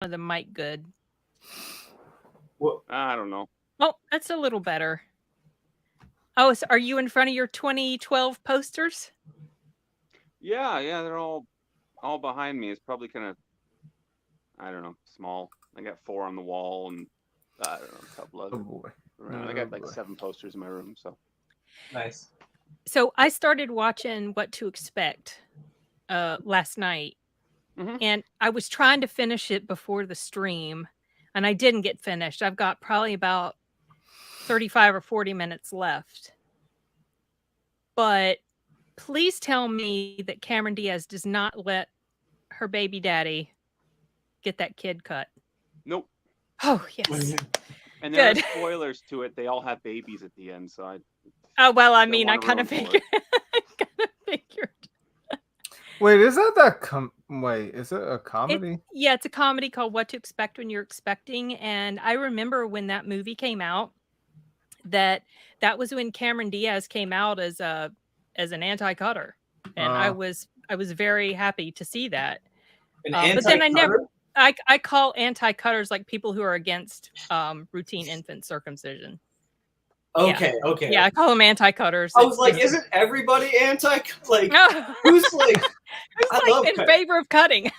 of the mic good. Well, I don't know. Oh, that's a little better. Oh, so are you in front of your 2012 posters? Yeah, they're all behind me. It's probably kind of, I don't know, small. I got 4 on the wall and I don't know, a couple other around. I got like 7 posters in my room. So nice. So I started watching What to Expect last night, and I was trying to finish it before the stream, and I didn't get finished. I've got probably about 35 or 40 minutes left. But please tell me that Cameron Diaz does not let her baby daddy get that kid cut. nope. Oh, yes. And there Good. are spoilers to it. They all have babies at the end, so I. Oh, well, I don't mean, I wanna kind of ruin for figured. it. I kind of figured. Wait, is that wait, is it a comedy? Yeah, it's a comedy called What to Expect When You're Expecting. And I remember when that movie came out, that was when Cameron Diaz came out as an anti-cutter. And I was very happy to see that. But then I call anti-cutters like people who are against routine infant circumcision. Okay. Yeah, I call them anti-cutters. I was like, isn't everybody who's like who's like in favor of cutting?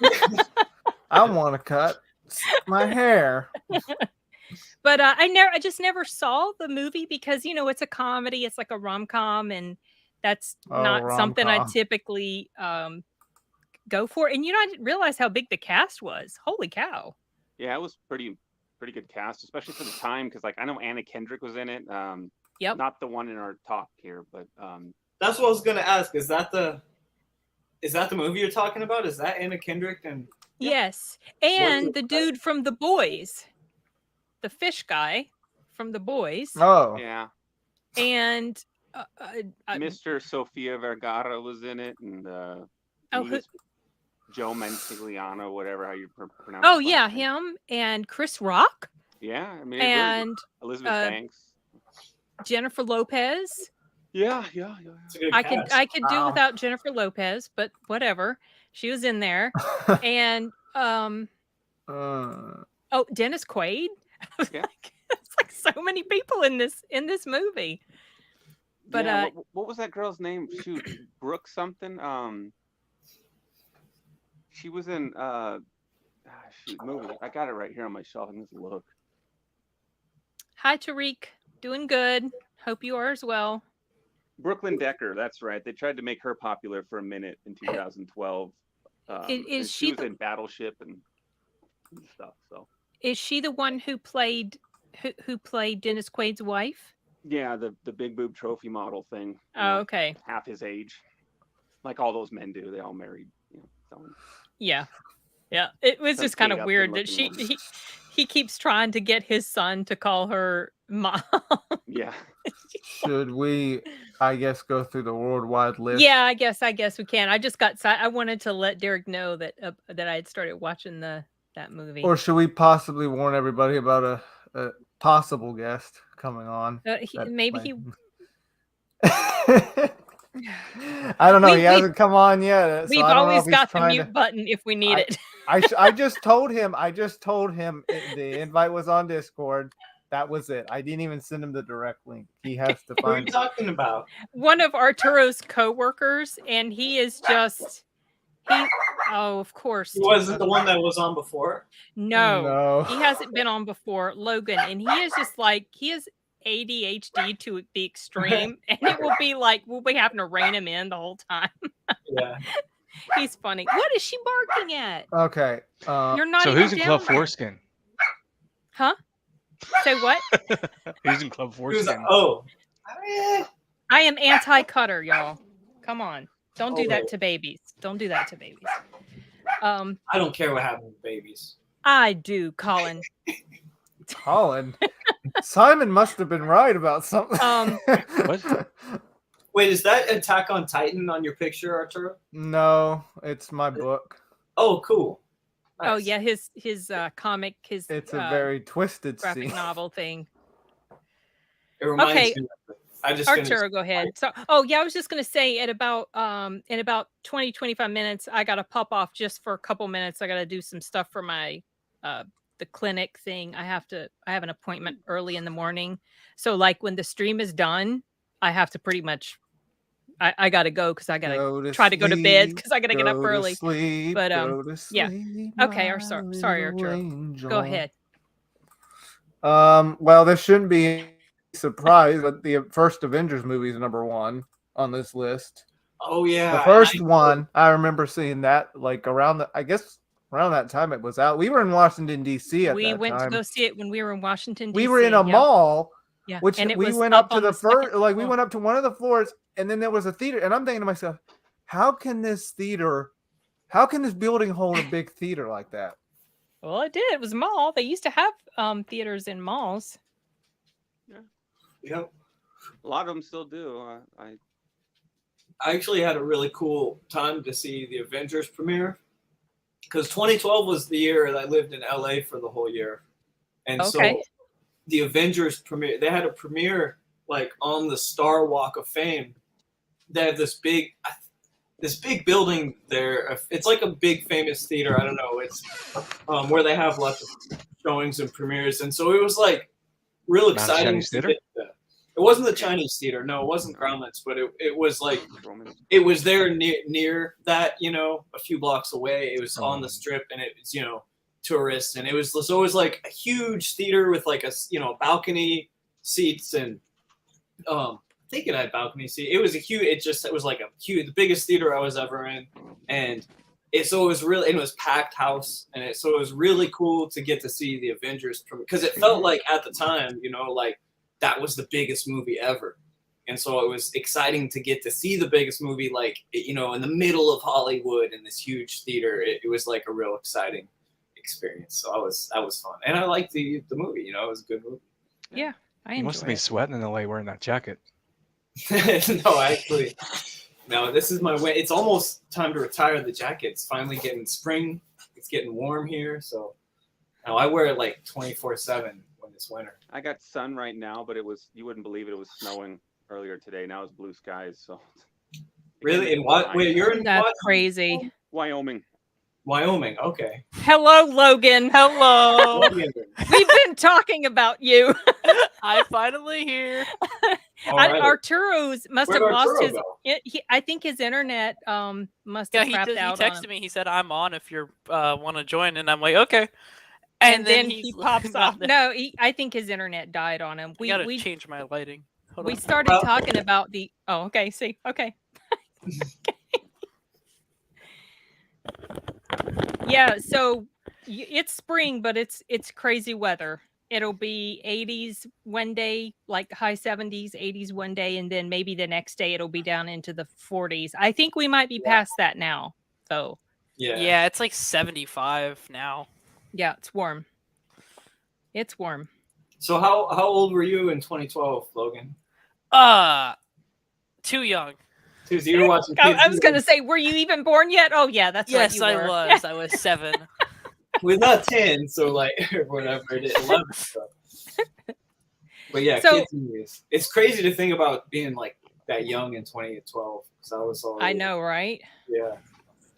I want to cut my hair. But I just never saw the movie because it's a comedy. It's like a rom-com, and that's not something I typically go for. And I didn't realize how big the cast was. Holy cow! Yeah, it was pretty good cast, especially for the time. Because I know Anna Kendrick was in it. Yep. Not the one in our talk here, but that's what I was gonna ask. Is that the movie you're talking about? Is that Anna Kendrick and? Yes, and the dude from The Boys, the fish guy from The Boys. Oh, yeah. And Mr. Sofia Vergara was in it, and Joe Manganiello, whatever how you pronounce. Oh yeah, him and Chris Rock. Yeah, I mean, and Elizabeth Banks, Jennifer Lopez. Yeah. I could do without Jennifer Lopez, but whatever. She was in there, and Dennis Quaid. Yeah, it's like so many people in this movie. But yeah, what was that girl's name? Shoot, Brooke something. She was in movie. I got it right here on my shelf. I just look. Hi, Tariq. Doing good. Hope you are as well. Brooklyn Decker. That's right. They tried to make her popular for a minute in 2012. She was in Battleship and stuff. So is she the one who played Dennis Quaid's wife? Yeah, the big boob trophy model thing. Oh, okay. Half his age, like all those men do. They all married. Someone. Yeah. It was just kind of weird that he keeps trying to get his son to call her mom. Yeah. Should we, I guess, go through the worldwide list? Yeah, I guess we can. I just got I wanted to let Derek know that I had started watching that movie. Or should we possibly warn everybody about a possible guest coming on? Maybe I don't know. He hasn't come on yet. We've always got the mute button if we need it. I just told him. The invite was on Discord. That was it. I didn't even send him the direct link. He has to find. What are you talking about? One of Arturo's coworkers, and he is just. Oh, of course. He wasn't the one that was on before? No. He hasn't been on before, Logan. And he is just like, he is ADHD to the extreme. And it will be like, we'll be having to rein him in the whole time. Yeah. He's funny. What is she barking at? Okay. You're not so who's in Club Foreskin? Huh? Say what? Who's in Club Foreskin? I am anti-cutter, y'all. Come on. Don't do that to babies. Don't do that to babies. I don't care what happens to babies. I do, Colin. Colin? Simon must have been right about something. What? Wait, is that Attack on Titan on your picture, Arturo? No, it's my book. Oh, cool. Nice. Oh yeah, his comic, it's a very twisted graphic novel thing. It reminds me. Arturo, go ahead. So, I was just going to say in about 20-25 minutes, I got to pop off just for a couple minutes. I got to do some stuff for my the clinic thing. I have an appointment early in the morning. So like when the stream is done, I have to pretty much I gotta go because I gotta try to go to bed because I gotta get up early. But Go to yeah. sleep. Okay, my sorry, little Arturo. angel. Go ahead. Well, this shouldn't be a surprise, but the first Avengers movie is number 1 on this list. Oh yeah, The first one, I remember seeing that like around that time it was out. We were in Washington D.C. at We that went to time. go see it when we were in Washington, D.C. We were in a mall, Yeah. which And it we was went up up to on the the second first, like we floor. went up to one of the floors, and then there was a theater, and I'm thinking to myself, how can this building hold a big theater like that? Well, it did. It was a mall. They used to have theaters in malls. Yep. A lot of them still do. I actually had a really cool time to see the Avengers premiere because 2012 was the year that I lived in LA for the whole year, and Okay. so the Avengers premiere. They had a premiere like on the Star Walk of Fame. They have this big building there. It's like a big famous theater. I don't know. It's where they have lots of showings and premieres, and so it was like real Mount exciting. Chinese To Theater? get that. It wasn't the Chinese theater. No, it wasn't Groundlets, but it was like it was there near that, a few blocks away. It was on the strip, and it was tourists, and it was like a huge theater with like a balcony seats, and I think it had balcony seats. It was it was like the biggest theater I was ever in, and it was packed house, and so it was really cool to get to see the Avengers because it felt like at the time, like that was the biggest movie ever. And so it was exciting to get to see the biggest movie, like, in the middle of Hollywood in this huge theater. It was like a real exciting experience. So that was fun. And I liked the movie, it was a good movie. Yeah, I You must have enjoy been it. sweating in LA wearing that jacket. No, this is my way. It's almost time to retire the jacket. It's finally getting spring. It's getting warm here. So now I wear it like 24/7 when it's winter. I got sun right now, but you wouldn't believe it was snowing earlier today. Now it's blue skies. So really? In what? Wait, you're in That's what? crazy. Wyoming. Wyoming. Okay. Hello, Logan. Hello. Logan. We've been talking about you. I'm finally here. All right. Arturo's must Where'd have lost Arturo his. go? I think his internet must Yeah, have he crapped out on texted him. me. He said, "I'm on if you want to join," and I'm like, "Okay." And then he pops not off. there. No, I think his internet died on him. I gotta change my lighting. Hold We on. started talking about the. Oh, okay. See, okay. Yeah. So it's spring, but it's crazy weather. It'll be 80s one day, like high 70s, 80s one day, and then maybe the next day it'll be down into the 40s. I think we might be past that now. So Yeah, it's like 75 now. yeah, it's warm. It's warm. So how old were you in 2012, Logan? Too young. So you were watching. I was going to say, were you even born yet? Oh yeah, that's right. Yes, You were. I was. I was 7. We're not 10, so like whatever it is, 11. So. But yeah, So- kids movies. It's crazy to think about being like that young in 2012. So I was already, I know, right? Yeah.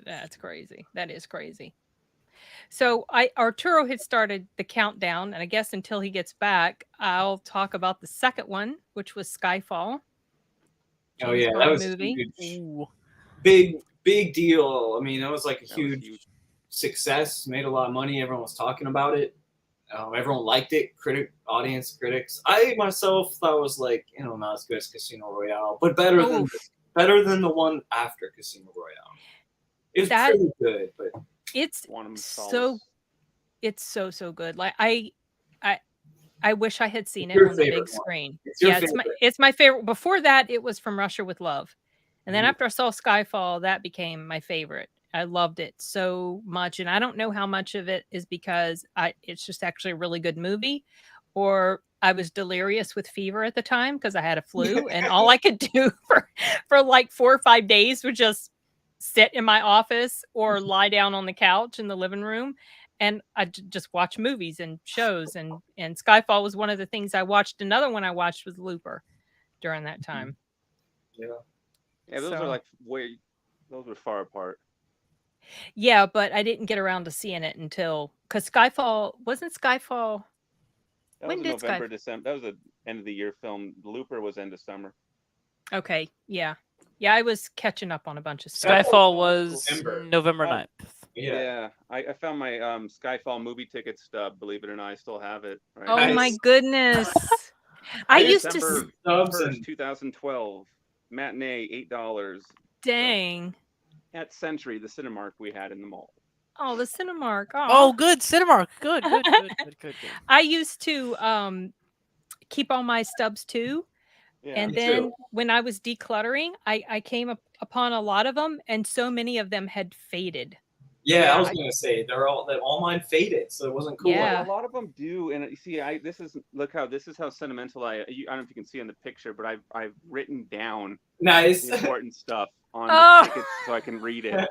That's crazy. That is crazy. So Arturo had started the countdown, and I guess until he gets back, I'll talk about the second one, which was Skyfall. Oh yeah, James that Bond was movie. huge. Big deal. I mean, that was like a huge success. Made a lot of money. Everyone was talking about it. Everyone liked it. Audience, critics. I myself thought it was like not as good as Casino Royale, but better than the one after Casino Royale. It's pretty good, but it's so good. Like I wish I had seen it on the big screen. It's my favorite. Before that, it was From Russia with Love, and then after I saw Skyfall, that became my favorite. I loved it so much, and I don't know how much of it is because it's just actually a really good movie, or I was delirious with fever at the time because I had a flu, and all I could do for like 4 or 5 days was just sit in my office or lie down on the couch in the living room, and I just watch movies and shows, and Skyfall was one of the things I watched. Another one I watched was Looper during that time. Yeah, those are like those were far apart. Yeah, but I didn't get around to seeing it until because Skyfall wasn't Skyfall. That When was did November, December. That was an end of the year film. Looper was end of summer. Okay, yeah, I was catching up on a bunch of stuff. Skyfall was November. November Oh. 9th. Yeah. I found my Skyfall movie ticket stub. Believe it or not, I still have it. Right Oh now. my Nice. goodness! I used to. December Subs 1st, and 2012. Matinee, $8 Dang. at Century, the Cinemark we had in the mall. Oh, the Cinemark. Oh, good. Cinemark. Good. I used to keep all my stubs too. Yeah. And Me then too. when I was decluttering, I came upon a lot of them, and so many of them had faded. Yeah, I was gonna say all mine faded, so it wasn't cool. Yeah. A lot of them do, and you see, this is how sentimental I don't know if you can see in the picture, but I've written down Nice. the important stuff on Oh. the tickets so I can read it.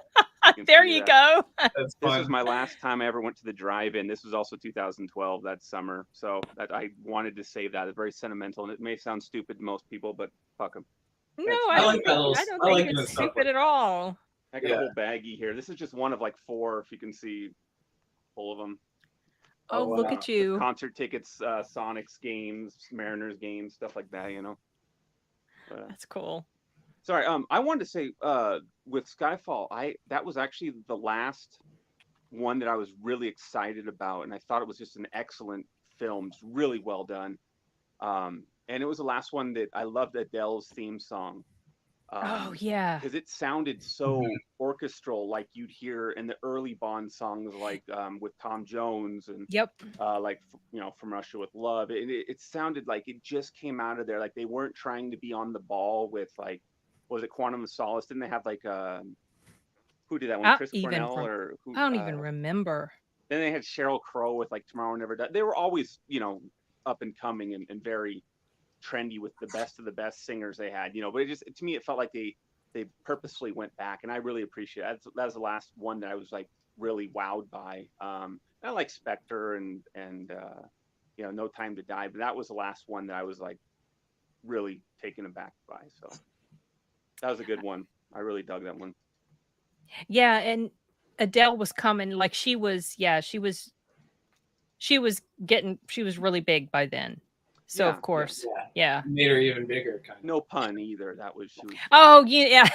can There see you that. go. That's This fun. was my last time I ever went to the drive-in. This was also 2012, that summer. So that I wanted to save that. It's very sentimental, and it may sound stupid to most people, but fuck them. No, I I like don't that think, little- I like it's doing stuff stupid like at all. I got a whole baggie here. This is just one of like 4, if you can see, full of them. Oh, look wow. at you. Concert tickets, Sonics games, Mariners games, stuff like that, you know. But, That's cool. sorry, I wanted to say, with Skyfall, that was actually the last one that I was really excited about, and I thought it was just an excellent film. It's really well done. And it was the last one that I loved Adele's theme song. Oh yeah. Because it sounded so orchestral, like you'd hear in the early Bond songs, like with Tom Jones and Yep. like From Russia with Love. It sounded like it just came out of there. Like they weren't trying to be on the ball with like, was it Quantum of Solace? Didn't they have like who did that one? Chris Cornell or who? I don't even remember. Then they had Sheryl Crow with like Tomorrow Never Dies. They were always up and coming and very trendy with the best of the best singers they had, but it just, to me, it felt like they purposely went back, and I really appreciate it. That was the last one that I was like really wowed by. I like Spectre and No Time to Die, but that was the last one that I was like really taken aback by. So that was a good one. I really dug that one. Yeah, and Adele was coming, like she was really big by then. So Yeah, of course, Yeah. yeah. Made her even bigger, kind of. No pun either. That was she was, Oh yeah,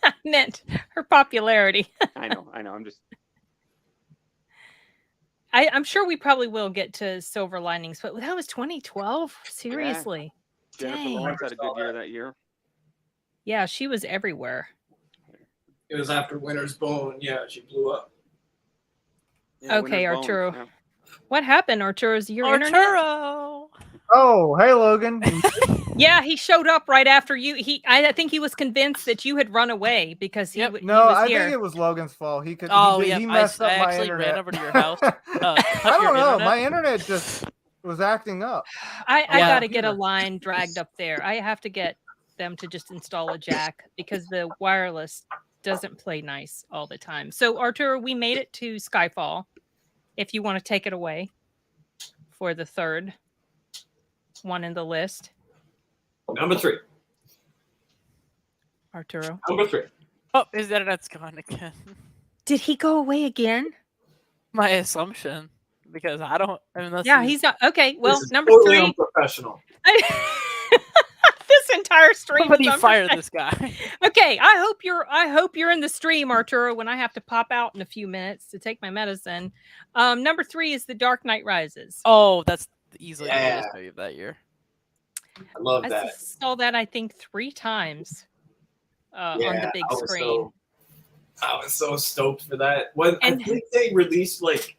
I meant her popularity. I know. I'm just I'm sure we probably will get to Silver Linings, but that was 2012. Seriously, Jennifer Dang. Lawrence had a good Saw year that. that year. Yeah, she was everywhere. It was after Winter's Bone. Yeah, she blew up. Yeah, Okay, Winter's Bone, Arturo. yeah. What happened, Arturo? Is your internet? Arturo. Oh, hey, Logan. Yeah, he showed up right after you. I think he was convinced that you had run away because he, Yep. he No, was I here. think it was Logan's fault. He Oh, he yeah, messed I up my actually internet. ran over to your house, I cut your don't know. internet. My internet just was acting up. I Yeah. got to get a line dragged up there. I have to get them to just install a jack because the wireless doesn't play nice all the time. So, Arturo, we made it to Skyfall. If you want to take it away for the third one in the list, Number 3. Arturo. Number 3. Oh, his internet's gone again. Did he go away again? My assumption, because I don't. Unless Yeah, he's not. Okay, well, This is number totally 3. unprofessional. This entire stream. somebody is fire unprofessional. this guy. Okay, I hope you're in the stream, Arturo, when I have to pop out in a few minutes to take my medicine. Number 3 is The Dark Knight Rises. Oh, that's easily the Yeah. biggest movie of that year. I love I that. saw that I think 3 times on the big I was screen. I was so stoked for that. When I And- think they released like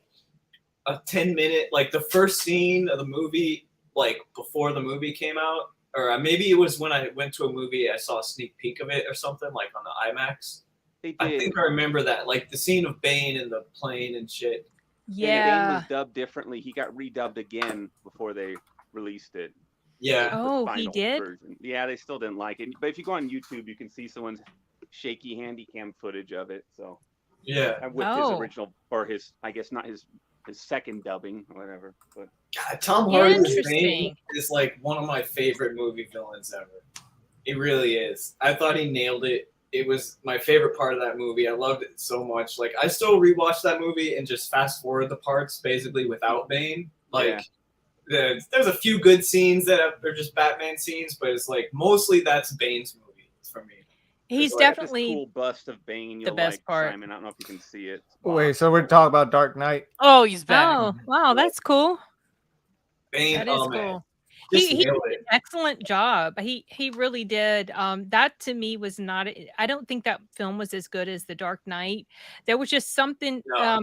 a 10-minute, like the first scene of the movie, like before the movie came out, or maybe it was when I went to a movie, I saw a sneak peek of it or something, like on the IMAX. They did. I think I remember that, like the scene of Bane in the plane and shit. And Bane Yeah. was dubbed differently. He got redubbed again before they released it. Yeah. the Oh, he final did? version. Yeah, they still didn't like it. But if you go on YouTube, you can see someone's shaky handy cam footage of it. So Yeah. with Oh. his original, or his, I guess not his second dubbing or whatever. But God, Tom Hardy's Bane Interesting. is like one of my favorite movie villains ever. It really is. I thought he nailed it it was my favorite part of that movie. I loved it so much. Like I still rewatch that movie and just fast forward the parts basically without Bane. Like there's a few good scenes that are just Batman scenes, but it's like mostly that's Bane's movie for me. He's Like, this definitely cool bust of Bane. You'll best like, part. Simon. I don't know if you can see it. Wait, so we're talking about Dark Knight? Oh, he's back. Oh, wow, that's cool. Bane, That is oh man, cool. just He did nailed an it. excellent job. He really did. That to me was not. I don't think that film was as good as The Dark Knight. There was just something. No.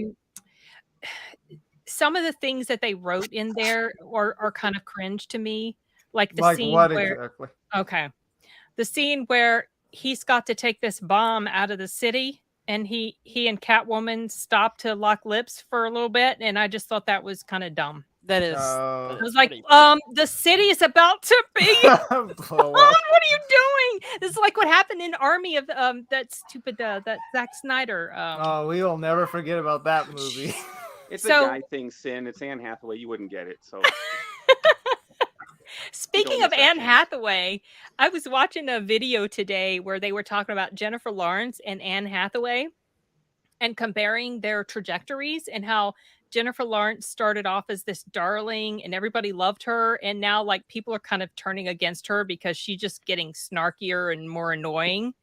Some of the things that they wrote in there are kind of cringe to me, like the Like scene what where. exactly? Okay, the scene where he's got to take this bomb out of the city, and he and Catwoman stop to lock lips for a little bit, and I just thought that was kind of dumb. That is. I was like, the city is about to be Blow up. what are you doing? This is like what happened in Army of that stupid that Zack Snyder. Oh, we will never forget about that movie. It's So- a guy thing, Sin. It's Anne Hathaway. You wouldn't get it. So Speaking miss of that Anne chance. Hathaway, I was watching a video today where they were talking about Jennifer Lawrence and Anne Hathaway and comparing their trajectories and how Jennifer Lawrence started off as this darling and everybody loved her. And now like people are kind of turning against her because she's just getting snarkier and more annoying.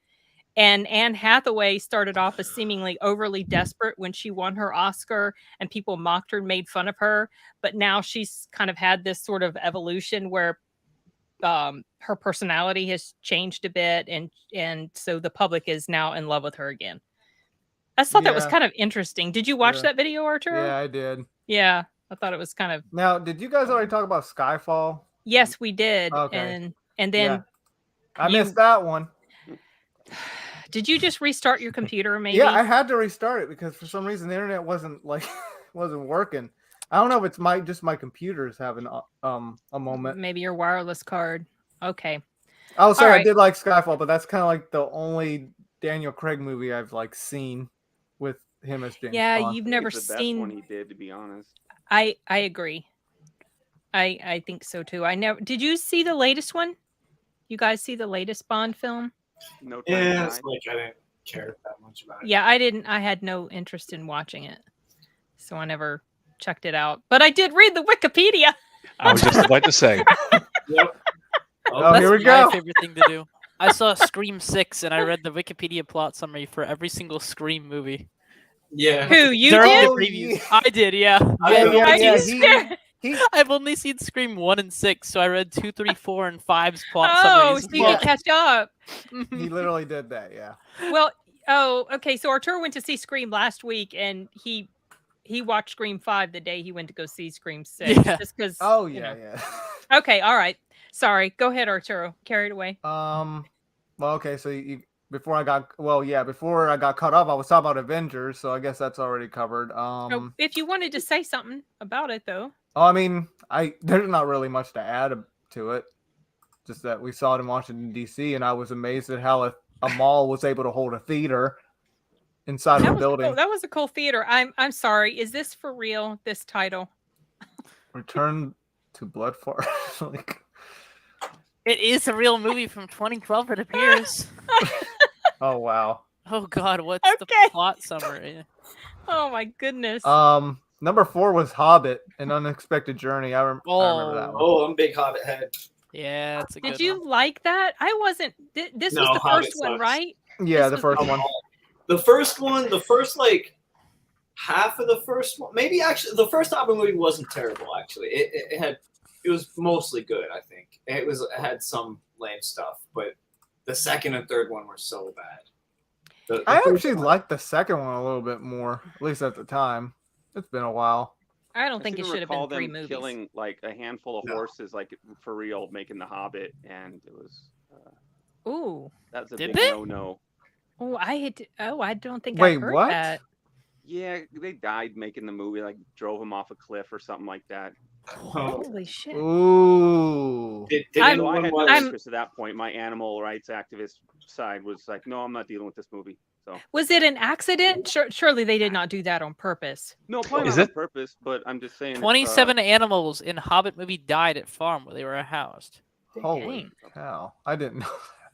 And Anne Hathaway started off as seemingly overly desperate when she won her Oscar and people mocked her and made fun of her. But now she's kind of had this sort of evolution where her personality has changed a bit. And so the public is now in love with her again. I just thought that was Yeah. kind of interesting. Did you watch Yeah. that video, Arturo? Yeah, I did. Yeah, I thought it was kind of. Now, did you guys already talk about Skyfall? Yes, we did. Okay. And then Yeah. I you- missed that one. did you just restart your computer? Maybe. Yeah, I had to restart it because for some reason the internet wasn't wasn't working. I don't know if it's my computer's having a moment. Maybe your wireless card. Okay. I'll say I Alright. did like Skyfall, but that's kind of like the only Daniel Craig movie I've like seen with him as James Yeah, Bond. you've I think never it's the best seen. one he did, to be honest. I agree. I think so too. I never. Did you see the latest one? You guys see the latest Bond film? No time Yeah, to die. it's like I didn't care that much about it. Yeah, I didn't. I had no interest in watching it, so I never checked it out. But I did read the Wikipedia. I was just about to say. Yep. Oh, That's here we my go. favorite thing to do. I saw Scream 6 and I read the Wikipedia plot summary for every single Scream movie. Yeah. Who you During did? the previews. I did, yeah. I've only seen Scream 1 and 6, so I read 2, 3, 4, and 5's plot Oh, summaries. so you can catch up. He literally did that. Yeah. Well, oh, okay. So Arturo went to see Scream last week, and he watched Scream 5 the day he went to go see Scream 6. Yeah. Just because. Oh yeah, yeah. Okay, all right. Sorry. Go ahead, Arturo. Carried away. Well, okay. So before I got caught up, I was talking about Avengers, so I guess that's already covered. So if you wanted to say something about it, though. I mean, there's not really much to add to it. Just that we saw it in Washington D.C. and I was amazed at how a mall was able to hold a theater inside of a building. That was a cool theater. I'm sorry. Is this for real? This title? Return to Bloodfart. Like, It is a real movie from 2012, it appears. oh wow. Oh god, what's the Okay. plot summary? Oh my goodness. Number 4 was Hobbit: An Unexpected Journey. I remember that one. Oh, I'm a big Hobbit head. Yeah, that's a good Did you one. like that? I wasn't. This No, was the Hobbit first one, sucks. right? Yeah, This the was first one. The first one, the first like half of the first one, maybe actually the first Hobbit movie wasn't terrible. Actually, it was mostly good. I think it had some lame stuff, but the second and third one were so bad. The I first actually one- liked the second one a little bit more, at least at the time. It's been a while. I don't I think seem it to should have been recall 3 them movies. killing like a handful of No. horses, like for real, making the Hobbit, and it was Ooh. that's a Did big they? no-no. Oh, I don't think I Wait, heard what? that. Yeah, they died making the movie, like drove him off a cliff or something like that. Oh, Holy shit. Ooh. did So anyone I had no watch- interest at that point. My animal rights activist side was like, no, I'm not dealing with this movie. So Was it an accident? Surely they did not do that on purpose. no, probably Is not on it- purpose, but I'm just saying. 27 animals in Hobbit movie died at farm where they were housed. Holy Dang. cow. I didn't know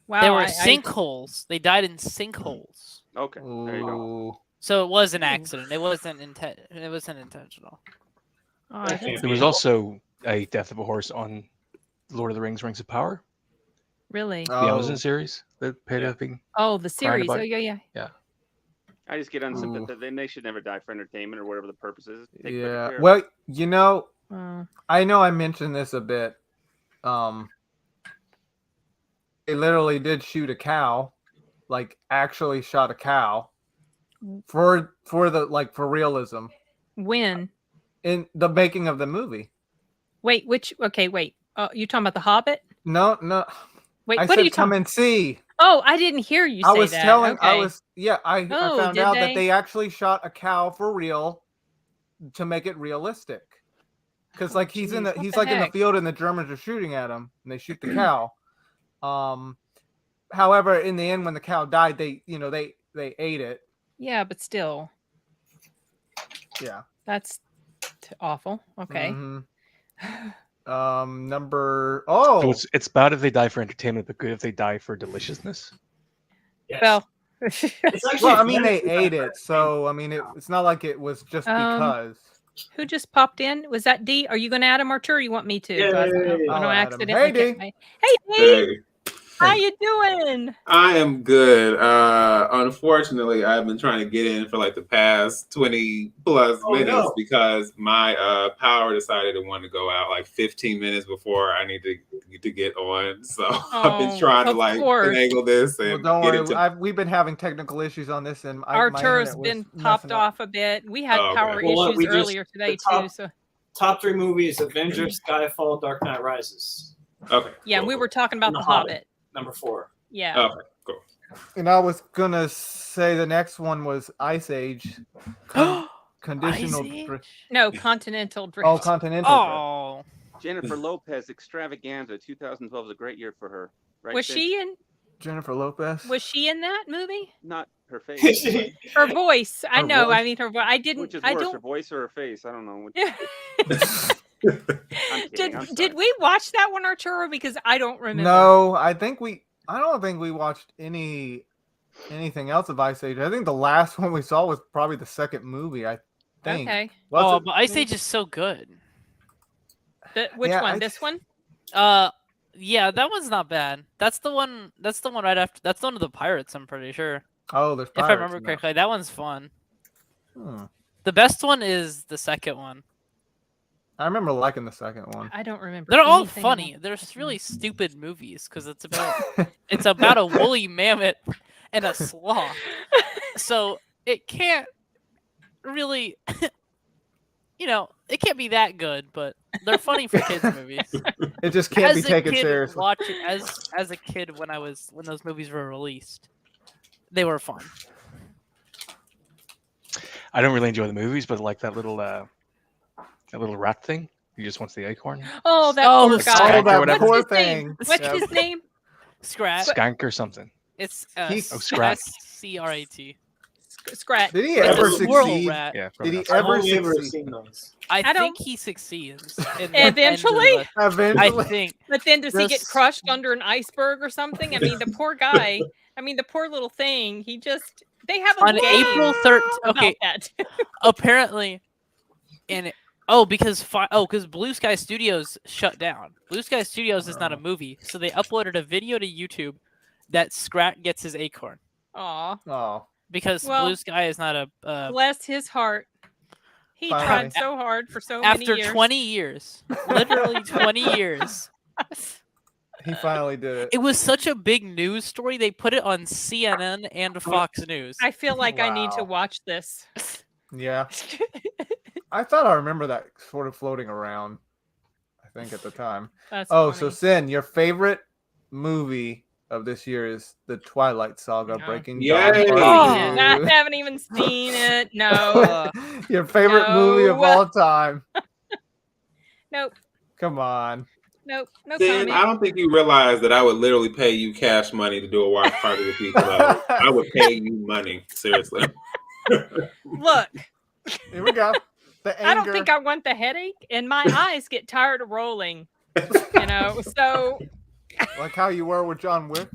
Wow. There were sinkholes. They died in sinkholes. Okay, there you go. Ooh. So it was an accident. It wasn't intentional. Oh, that's There was also a death of a horse on Lord of the Rings: Rings of Power, really. the Amazon series that paid a big. Oh, the crying series. about Oh, it. yeah. Yeah. I just get unsympathetic. Then they should never die for entertainment or whatever the purpose is. Take better Yeah. care of Well, you know, Oh. I know I mentioned this a bit. They literally did shoot a cow, like actually shot a cow for the like for realism When? in the making of the movie. Wait, which? Okay, wait. You talking about the Hobbit? No. Wait, I what are said you come talking? and see. Oh, I didn't hear you say I was that. telling. Okay. I Oh, found did out they? that they actually shot a cow for real to make it realistic. Because like he's in Jeez, the what he's the like in the heck? field and the Germans are shooting at him and they shoot the cow. However, in the end, when the cow died, they ate it. Yeah, but still, Yeah. that's awful. Okay. Mhm. Number. So Oh, it's bad if they die for entertainment, but good if they die for deliciousness. Yes. Well, It's actually well, I mean they better ate than it, so I mean it's not like it was just because. who just popped in? Was that D? Are you going to add him, Artur? Or you want me to? Yeah, So I yeah, yeah, yeah. don't I'll add him. accidentally Hey, get D. my. Hey, D. Hey, How you doing? I am good. Unfortunately, I've been trying to get in for like the past 20 plus Oh, minutes no. because my power decided to want to go out like 15 minutes before I need to get on. So I've been Oh, trying to of like course. finagle this Well, and don't get worry. into. We've been having technical issues on this, and my Artur's internet was been popped messing up. off a bit. We had Oh, okay. power Well, issues we just- earlier today the top- too. So Top 3 movies: Avengers, Skyfall, Dark Knight Rises. Okay. yeah, cool, we cool. were talking about And the The Hobbit. Hobbit. Number 4. Yeah. Okay. Cool. And I was gonna say the next one was Ice Age. Conditional. Ice Age? No, Continental Drift. Oh, Continental. Drift. Oh, Jennifer Lopez Extravaganza 2012 is a great year for her. Right? was Sid? she in? Jennifer Lopez. Was she in that movie? Not her face. Her voice. I Her know. voice? I mean, her voice. I but didn't. which is I worse, don't. her voice or her face? I don't know. Which, I'm kidding. Did I'm sorry. did we watch that one, Arturo? Because I don't remember. No, I don't think we watched anything else of Ice Age. I think the last one we saw was probably the second movie. I think. Okay. Was oh, it? but Ice Age is so good. Which Yeah, one? I- This one? Yeah, that one's not bad. That's the one. That's the one right after. That's the one of the pirates. I'm pretty sure. Oh, there's If I pirates remember in that. correctly, that one's fun. Hmm. The best one is the second one. I remember liking the second one. I don't remember. They're all anything funny. about They're this really one. stupid movies because it's about a woolly mammoth and a sloth. So it can't really, it can't be that good. But they're funny for kids movies. It just can't be As a taken kid seriously. watching, as a kid when those movies were released, they were fun. I don't really enjoy the movies, but I like that little rat thing. He just wants the acorn. Oh, that Oh, poor the guy. skank or that whatever. poor What's his name? thing. What's Yeah. his name? Scrat. Skank or something. It's He's- Oh, Scrat. SCRAT. Scrat. Did he It's ever a squirrel succeed? rat. Yeah. Did probably he not. I've ever only ever succeed? seen those. I don't- think he succeeds. Eventually? I Eventually. think. But then does he get This- crushed under an iceberg or something? I mean, the poor guy. I mean, the poor little thing. They have a On game April 13th. about Okay, that. apparently, because Blue Sky Studios shut down. Blue Sky Studios is not a movie, so they uploaded a video to YouTube that Scrat gets his acorn Aw, Oh, because Well, Blue Sky is not a. bless his heart. He Finally. tried so hard for so many After years. 20 years, literally 20 years, he finally did it. it was such a big news story. They put it on CNN and Fox News. I feel like I need to Wow. watch this. Yeah, I thought I remember that sort of floating around. I think at the time. That's Oh, so funny. Sin, your favorite movie of this year is the Twilight Saga, No. Breaking Yay! Dawn. I Part Two. haven't even seen it. No. Your favorite movie of No. all time. Nope. Come on. Nope. No Then I comment. don't think you realize that I would literally pay you cash money to do a watch party with people. I would pay you money, seriously. Look, Here we go. The anger. I don't think I want the headache, and my eyes get tired of rolling. So Like how you were with John Wick.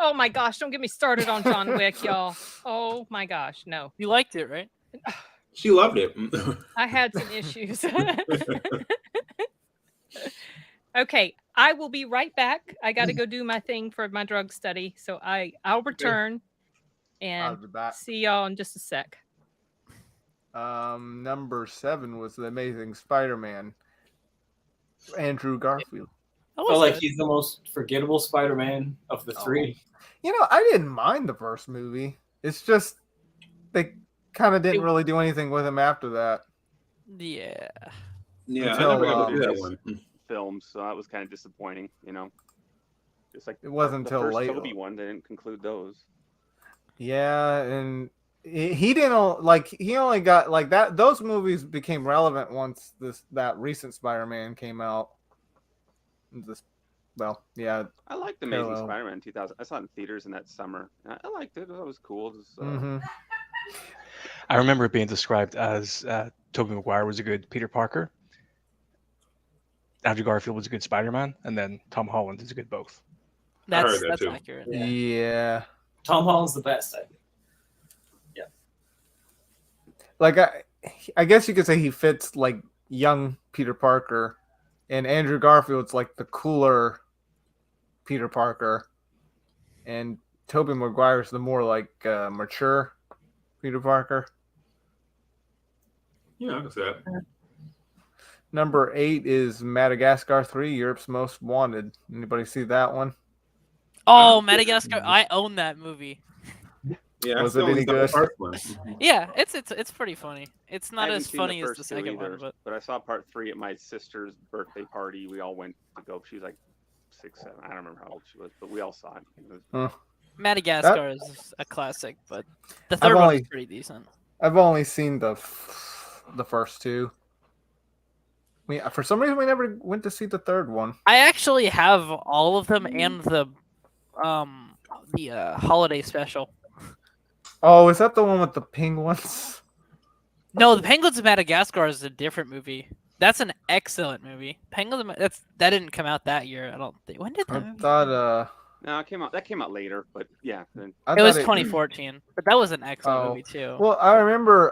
Oh my gosh, don't get me started on John Wick, y'all. Oh my gosh, no. You liked it, right? She loved it. I had some issues. Okay, I will be right back. I got to go do my thing for my drug study, so I'll return I'll and be back. see y'all in just a sec. Number 7 was The Amazing Spider-Man. Andrew Garfield. That felt was like good. he's the most forgettable Spider-Man of the three. You know, I didn't mind the first movie. It's just they kind of didn't really do anything with him after that. Yeah. Yeah, Until, I never got to see that movies. one. Films, so that was kind of disappointing, you know. Just like It wasn't the until first later. Toby one, they didn't conclude those. Yeah, and he didn't like. He only got like that. Those movies became relevant once that recent Spider-Man came out. Yeah. I liked Amazing Parallel. Spider-Man 2000. I saw it in theaters in that summer. I liked it. It was cool. It was, Mm-hmm. I remember it being described as Tobey Maguire was a good Peter Parker, Andrew Garfield was a good Spider-Man, and then Tom Holland is a good both. I heard That's that too. accurate. Yeah. Tom Holland's the best, I think. Like I guess you could say he fits like young Peter Parker, and Andrew Garfield's like the cooler Peter Parker, and Tobey Maguire's the more like mature Peter Parker. Yeah, I can see that. Number 8 is Madagascar 3, Europe's Most Wanted. Anybody see that one? Oh, Madagascar! I own that movie. Yeah, Was I it still any saw good? the first one. Yeah, it's pretty funny. It's I not haven't as seen funny as first the two second either, one, but I saw part 3 at my sister's birthday party. We all went to go. She was like 6, 7. I don't remember how old she was, but we all saw it. It was- Madagascar is a classic, but the I've third one only- is pretty decent. I've only seen the first two. For some reason, we never went to see the third one. I actually have all of them and the holiday special. Oh, is that the one with the penguins? No, the Penguins of Madagascar is a different movie. That's an excellent movie. Penguins of that didn't come out that year. I don't think. When did that I movie? thought No, that came out later, but yeah. Then It was 2014, but that was an excellent movie too. Well, I remember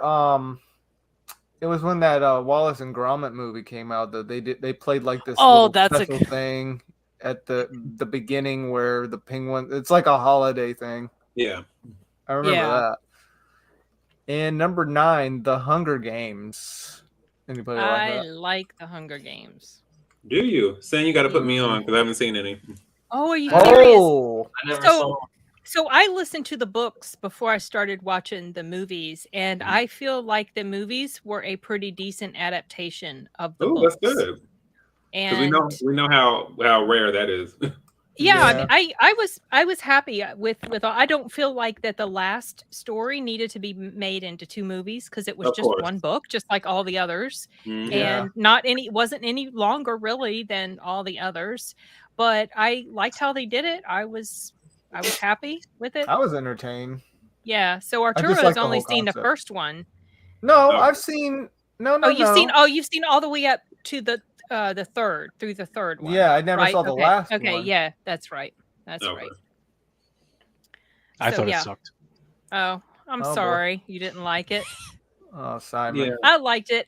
it was when that Wallace and Gromit movie came out that they played like this little special thing at the beginning where the penguin. It's like a holiday thing. Yeah. I remember that. And number 9, The Hunger Games. Anybody like I that? like The Hunger Games. Do you? Saying you got to put me on because I haven't seen any. Oh, are you serious? Oh, I never saw them. So I listened to the books before I started watching the movies, and I feel like the movies were a pretty decent adaptation of the books. That's good. And we know how rare that is. yeah, I mean, I was happy with all. I don't feel like that the last story needed to be made into 2 movies because it was just one book, just like all the others, and wasn't any longer really than all the others. But I liked how they did it. I was happy with it. I was entertained. Yeah. So Arturo like has the only whole seen the concept. first one. No, I've seen You've seen all the way up to the third one. Yeah, I never saw the last one. Okay, yeah, that's right. That's right. I thought it sucked. Oh, I'm boy. sorry you didn't like it. Oh, Simon. Yeah. I liked it.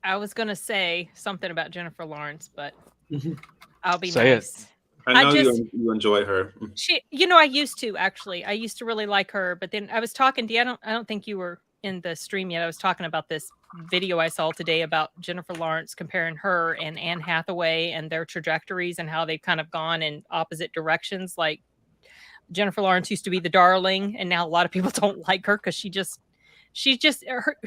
I was gonna say something about Jennifer Lawrence, but I'll be Say nice. it. I know you enjoy her. She, I used to actually. I used to really like her, but then I was talking to you. I don't think you were in the stream yet. I was talking about this video I saw today about Jennifer Lawrence comparing her and Anne Hathaway and their trajectories and how they've kind of gone in opposite directions. Like Jennifer Lawrence used to be the darling, and now a lot of people don't like her because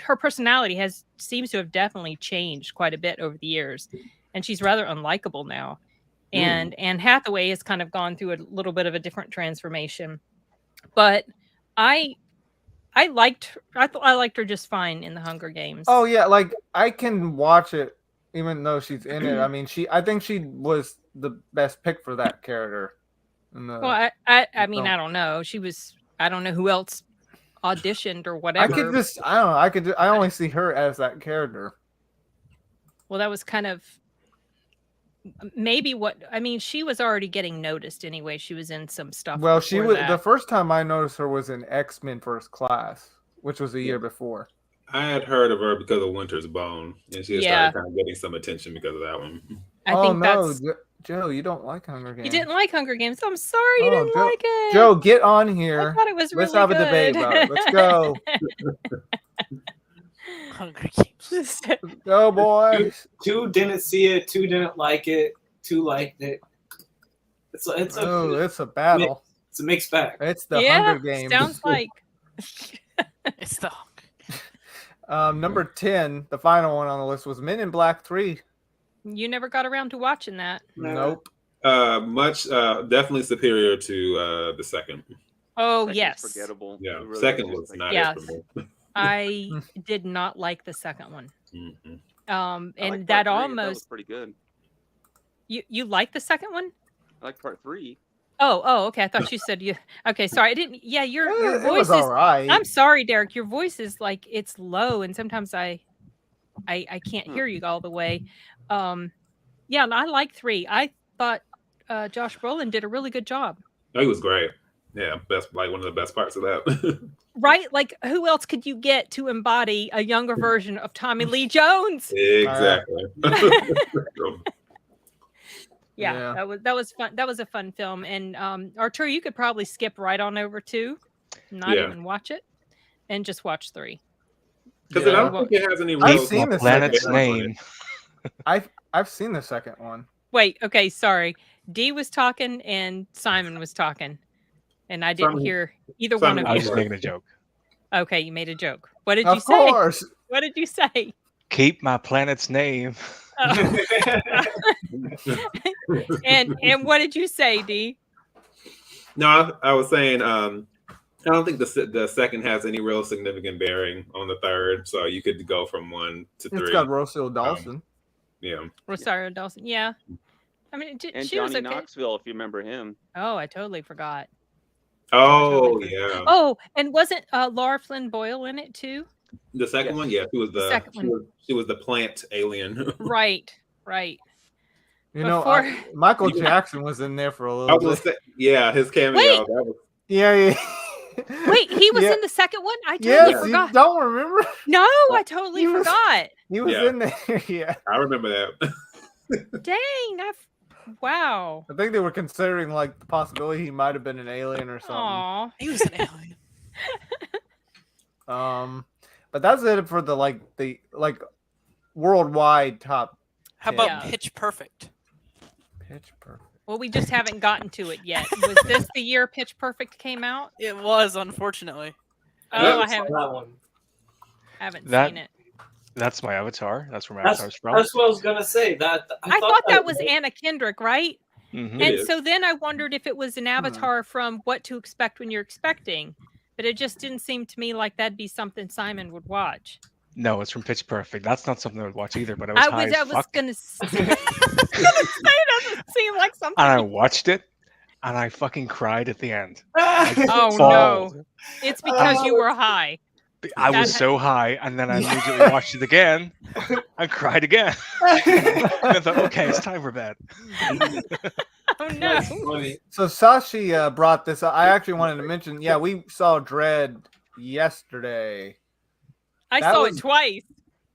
her personality seems to have definitely changed quite a bit over the years, and she's rather unlikable now. And Anne Hathaway has kind of gone through a little bit of a different transformation, but I liked her just fine in the Hunger Games. Oh yeah, like I can watch it even though she's in it. I mean, I think she was the best pick for that character. Well, I mean, I don't know. I don't know who else auditioned or whatever. I don't know. I only see her as that character. Well, that was kind of maybe she was already getting noticed anyway. She was in some stuff. Well, she before was that. the first time I noticed her was in X-Men First Class, which was a year before. I had heard of her because of Winter's Bone, and she started kind of getting some attention because of that one. I think that's... Joe, you don't like Hunger Games. You didn't like Hunger Games. I'm sorry you didn't like it. Joe, get on here. I thought it was really Let's have good. a debate about it. Let's go. Hunger Games. Go, boys. Two didn't see it. Two didn't like it. Two liked it. It's a battle. It's a mixed bag. It's the Hunger Games. Sounds like. It's the number 10, the final one on the list was Men in Black 3. You never got around to watching that. Nope. Definitely superior to the second. Oh, Second's yes. Forgettable. Yeah, It really second was was like- not it for me. I did not like the second one. Mhm. I And liked that part 3. That was almost... pretty good. You liked the second one? I like part 3. Oh, okay. I thought you said you... Okay, sorry. I didn't... Yeah, your It voice was is... all right. I'm sorry, Derek. Your voice is like... It's low, and sometimes I can't hear you all the way. Yeah, and I like 3. I thought Josh Brolin did a really good job. Oh, he was great. Yeah, one of the best parts of that. Right? Like, who else could you get to embody a younger version of Tommy Lee Jones? Exactly. Yeah, that was fun. That was a fun film. And Artur, you could probably skip right on over 2, not even watch it, and just watch 3. Because I don't think it has any real... I've seen the planet's second name. I've seen the second one. Wait, okay, sorry. Dee was talking and Simon was talking, and I didn't hear either one of I was you. just making a joke. Okay, you made a joke. What did Of you say? course. What did you say? Keep my planet's name. Oh. and what did you say, Dee? No, I was saying I don't think the second has any real significant bearing on the third, so you could go from 1 to 3. It's got Rosario Dawson. Yeah. Rosario Dawson. Yeah. I mean, And she was Johnny okay. Knoxville, if you remember him. Oh, I totally forgot. Oh, yeah. Oh, and wasn't Laura Flynn Boyle in it too? The second one, yeah, she was she was the plant alien. Right. You know, Before- Michael Jackson was in there for a little bit. Yeah, his cameo. Wait. That was... Yeah. Wait, he was Yeah. in the second one? I totally Yes, forgot. you don't remember? No, I totally He was- forgot. He was in there. Yeah. I remember that. Dang, wow. I think they were considering like the possibility he might have been an alien or something. Aw. He was an alien. But that's it for the worldwide top. How about Yeah. Pitch Perfect? Pitch Perfect. Well, we just haven't gotten to it yet. Was this the year Pitch Perfect came out? It was, unfortunately. Oh, I That one. haven't That- seen it. That's my avatar. That's where my That's avatar's from. what I was gonna say. I thought that was Anna Kendrick, right? Mhm. It And is. so then I wondered if it was an avatar from What to Expect When You're Expecting. But it just didn't seem to me like that'd be something Simon would watch. No, it's from Pitch Perfect. That's not something I would watch either, but I was high as was fuck. gonna say it doesn't seem like something. And I watched it, and I fucking cried at the end. Oh Bawled. no. It's because you were high. I was That- so high, and then I immediately watched it again and cried again. And I thought, okay, it's time for bed. Oh no. funny. So Sashi brought this up. I actually wanted to mention, yeah, we saw Dread yesterday. I That saw was- it twice.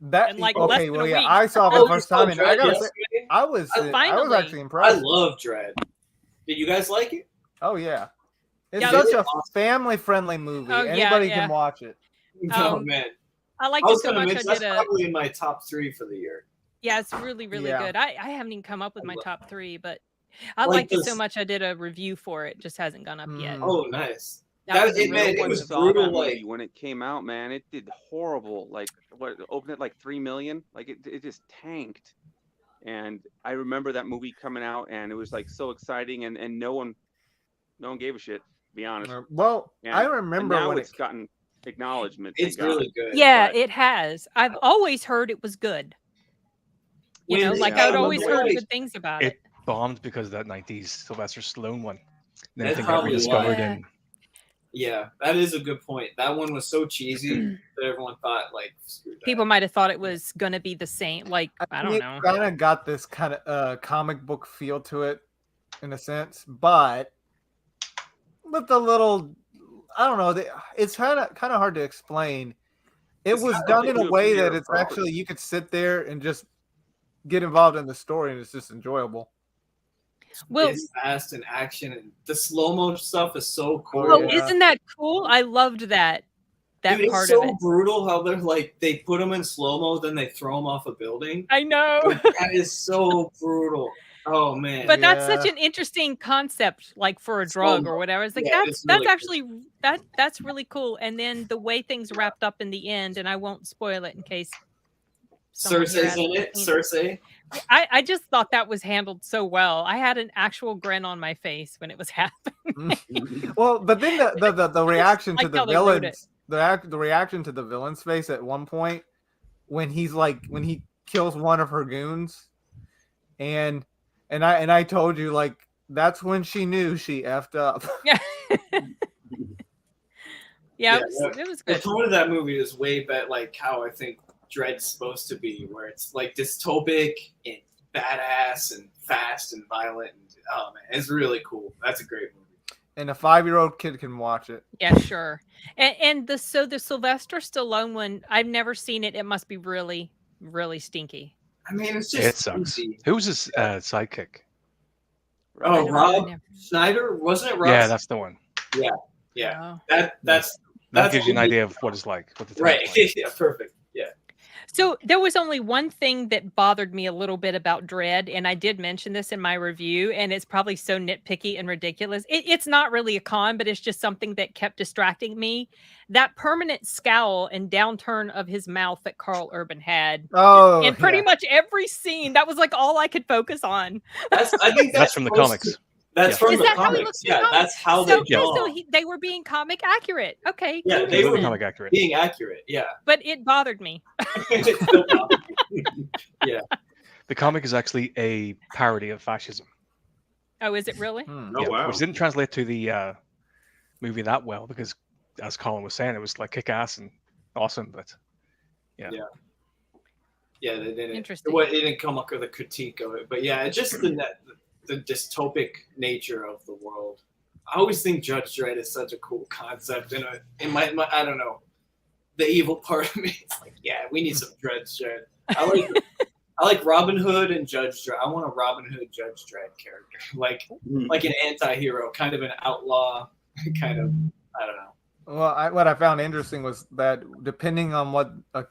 That In, like, okay, less than well, a yeah, week. I saw it for Oh, the first you saw time, and I Dredd gotta say, yesterday? I was Finally. actually I impressed. love Dread. Did you guys like it? Oh yeah, it's Yeah, such it's a awesome. family-friendly movie. Oh, yeah, Anybody yeah. can watch it. No Um, man. I liked I it was so gonna much I mention that's did a probably in my top 3 for the year. yeah, it's really, really Yeah. good. I haven't even come up with my top 3, but I Like liked it so this- much I did a review for it. Just hasn't gone up yet. Mm. Oh, nice. That was it a made- really it good was one. saw brutal, that movie like- when it came out, man. It did horrible. Like what it opened at like 3 million. Like it just tanked. And I remember that movie coming out, and it was like so exciting, and no one gave a shit. To be honest. Well, And- I And remember now when it's gotten acknowledgement. It's thank God. really good. Yeah, but- it has. I've always heard it was good. You know, When- like yeah, I'd when always the heard way- good things about It it. bombed because of that 90s Sylvester Stallone one. Then I That's think got probably rediscovered why. in Yeah, that is a good point. That one was so cheesy that everyone thought like screw that. People might have thought it was gonna be the same. Like I don't know. It kind of got this kind of comic book feel to it, in a sense, but with a little, I don't know. It's kind of hard to explain. It was done in a way that it's actually you could sit there and just get involved in the story, and it's just enjoyable. Well, It's fast and action, and the slow-mo stuff is so cool. Oh, isn't that cool? I loved that Dude, part it's so of it. brutal how they're like they put them in slow-mo, then they throw them off a building. I know. That is so brutal. Oh man. But that's such an interesting concept, like for a drug or whatever. It's like that's really actually that's really cool. And then the way things wrapped up in the end, and I won't spoil it in case Cersei's in it. Cersei. I just thought that was handled so well. I had an actual grin on my face when it was happening. Well, but then the reaction to like the how they wrote villains, the reaction to the villain's face at one point when he kills one of her goons, and I told you like that's when she knew she effed up. Yeah. Yeah, it was good. The tone of that movie is way better, like how I think Dread's supposed to be, where it's like dystopic and badass and fast and violent. And, oh man, it's really cool. That's a great movie. And a 5-year-old kid can watch it. Yeah, sure. And the Sylvester Stallone one, I've never seen it. It must be really, really stinky. I mean, it's just it sucks. easy. Who was his sidekick? Oh, Rob Schneider, wasn't it? Rob? Yeah, that's the one. Yeah. Oh. That gives you an idea of what it's like. What the right. Yeah, perfect. Yeah. So there was only one thing that bothered me a little bit about Dread, and I did mention this in my review, and it's probably so nitpicky and ridiculous. It's not really a con, but it's just something that kept distracting me. That permanent scowl and downturn of his mouth that Carl Urban had. Oh, in pretty much every scene. That was like all I could focus on. I think that's from the comics. That's from Is the that how he comics. looks in Yeah, the that's how so, they draw. So they were being comic accurate. Okay. Yeah, cool. they were comic accurate. being accurate. Yeah. But it bothered me. Yeah. The comic is actually a parody of fascism. Oh, is it really? Oh, wow. Which didn't translate to the movie that well because, as Colin was saying, it was like kick-ass and awesome, but yeah. Yeah, they didn't. Interesting. It didn't come up with a critique of it, but yeah, it's just the dystopic nature of the world. I always think Judge Dredd is such a cool concept. In my I don't know, the evil part of me. It's like, yeah, we need some Judge Dredd. I like Robin Hood and Judge Dredd. I want a Robin Hood Judge Dredd character, like an anti-hero, kind of an outlaw, kind of. I don't know. Well, what I found interesting was that depending on what a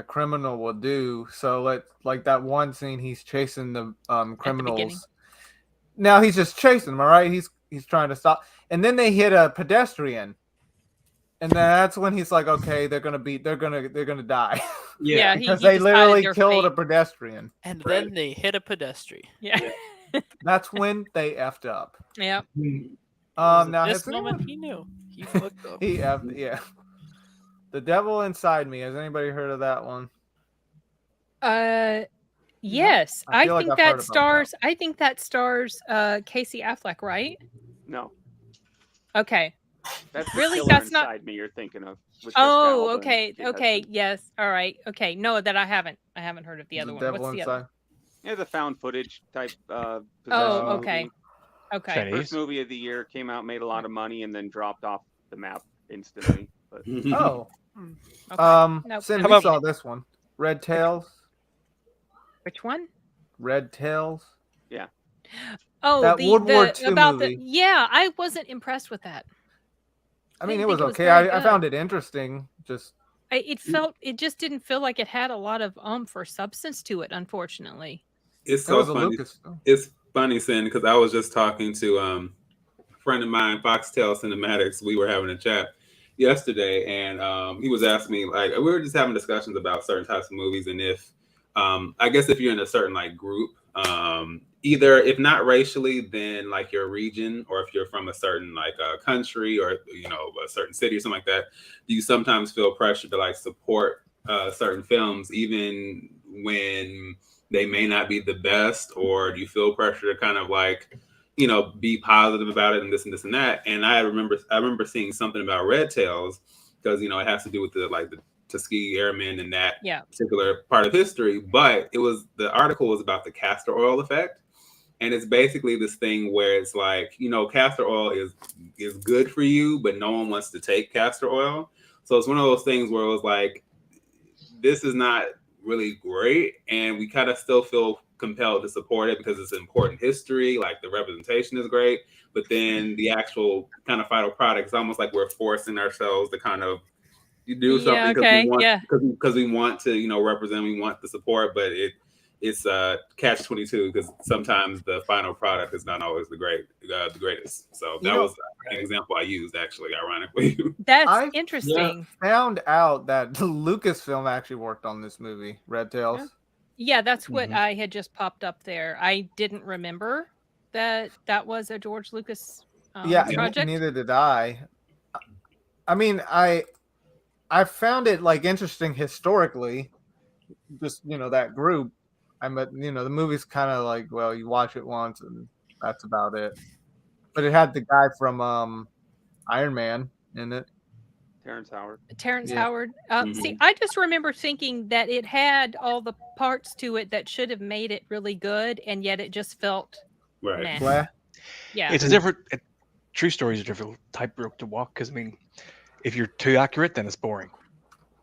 criminal will do, so like that one scene, he's chasing the criminals. Now he's just chasing them, all right? He's trying to stop, and then they hit a pedestrian, and then that's when he's like, okay, they're gonna die. Yeah, because they literally killed a pedestrian, and then they hit a pedestrian. Yeah, that's when they effed up. Yeah. Now this moment he knew he fucked up. He effed, yeah. The Devil Inside Me. Has anybody heard of that one? Yes, I I feel like think I've heard that about stars. I think that stars Casey Affleck, right? No, Okay. that's Really? the killer That's not- inside me. You're thinking of. with Oh, Jessica Alba okay, and Kate okay, Hudson. yes, all right, okay. No, that I haven't heard of the other The one. Devil What's the Inside. other? Yeah, the found footage type. Oh, possession okay, movie. okay. Chinese. First movie of the year, came out, made a lot of money, and then dropped off the map instantly. But Oh, Okay. Nope. Sim, How you about- saw this one? Red Tails. Which one? Red Tails. Oh, That the World War the II about movie. the yeah. I wasn't impressed with that. I mean, didn't it was think it was okay. very I good. found it interesting. Just It just didn't feel like it had a lot of or substance to it. Unfortunately. It's it so was a funny. Lucas. It's funny, Sin, because I was just talking to a friend of mine, Foxtail Cinematics. We were having a chat yesterday, and he was asking me, like, we were just having discussions about certain types of movies, and if I guess if you're in a certain like group, either if not racially, then like your region, or if you're from a certain like country, or a certain city or something like that, do you sometimes feel pressure to like support certain films even when they may not be the best, or do you feel pressure to kind of like be positive about it and this and this and that. And I remember seeing something about red tails because it has to do with the Tuskegee Airmen and that particular part of history. But the article was about the castor oil effect. And it's basically this thing where it's like, castor oil is good for you, but no one wants to take castor oil. So it's one of those things where it was like, this is not really great. And we kind of still feel compelled to support it because it's important history. Like the representation is great. But then the actual kind of final product, it's almost like we're forcing ourselves to kind of do something because we want to, represent, we want the support, but it's catch-22 because sometimes the final product is not always the greatest. So that was an example I used, actually, ironically. That's interesting. Found out that Lucasfilm actually worked on this movie, Red Tails. Yeah, that's what I had just popped up there. I didn't remember that was a George Lucas project. Neither did I. I mean, I found it like interesting historically, just that group. The movie's kind of like, well, you watch it once and that's about it. But it had the guy from Iron Man in it. Terrence Howard. Howard. See, I just remember thinking that it had all the parts to it that should have made it really good, and yet it just felt meh. Yeah. It's a different. True stories are a different tightrope to walk because if you're too accurate, then it's boring.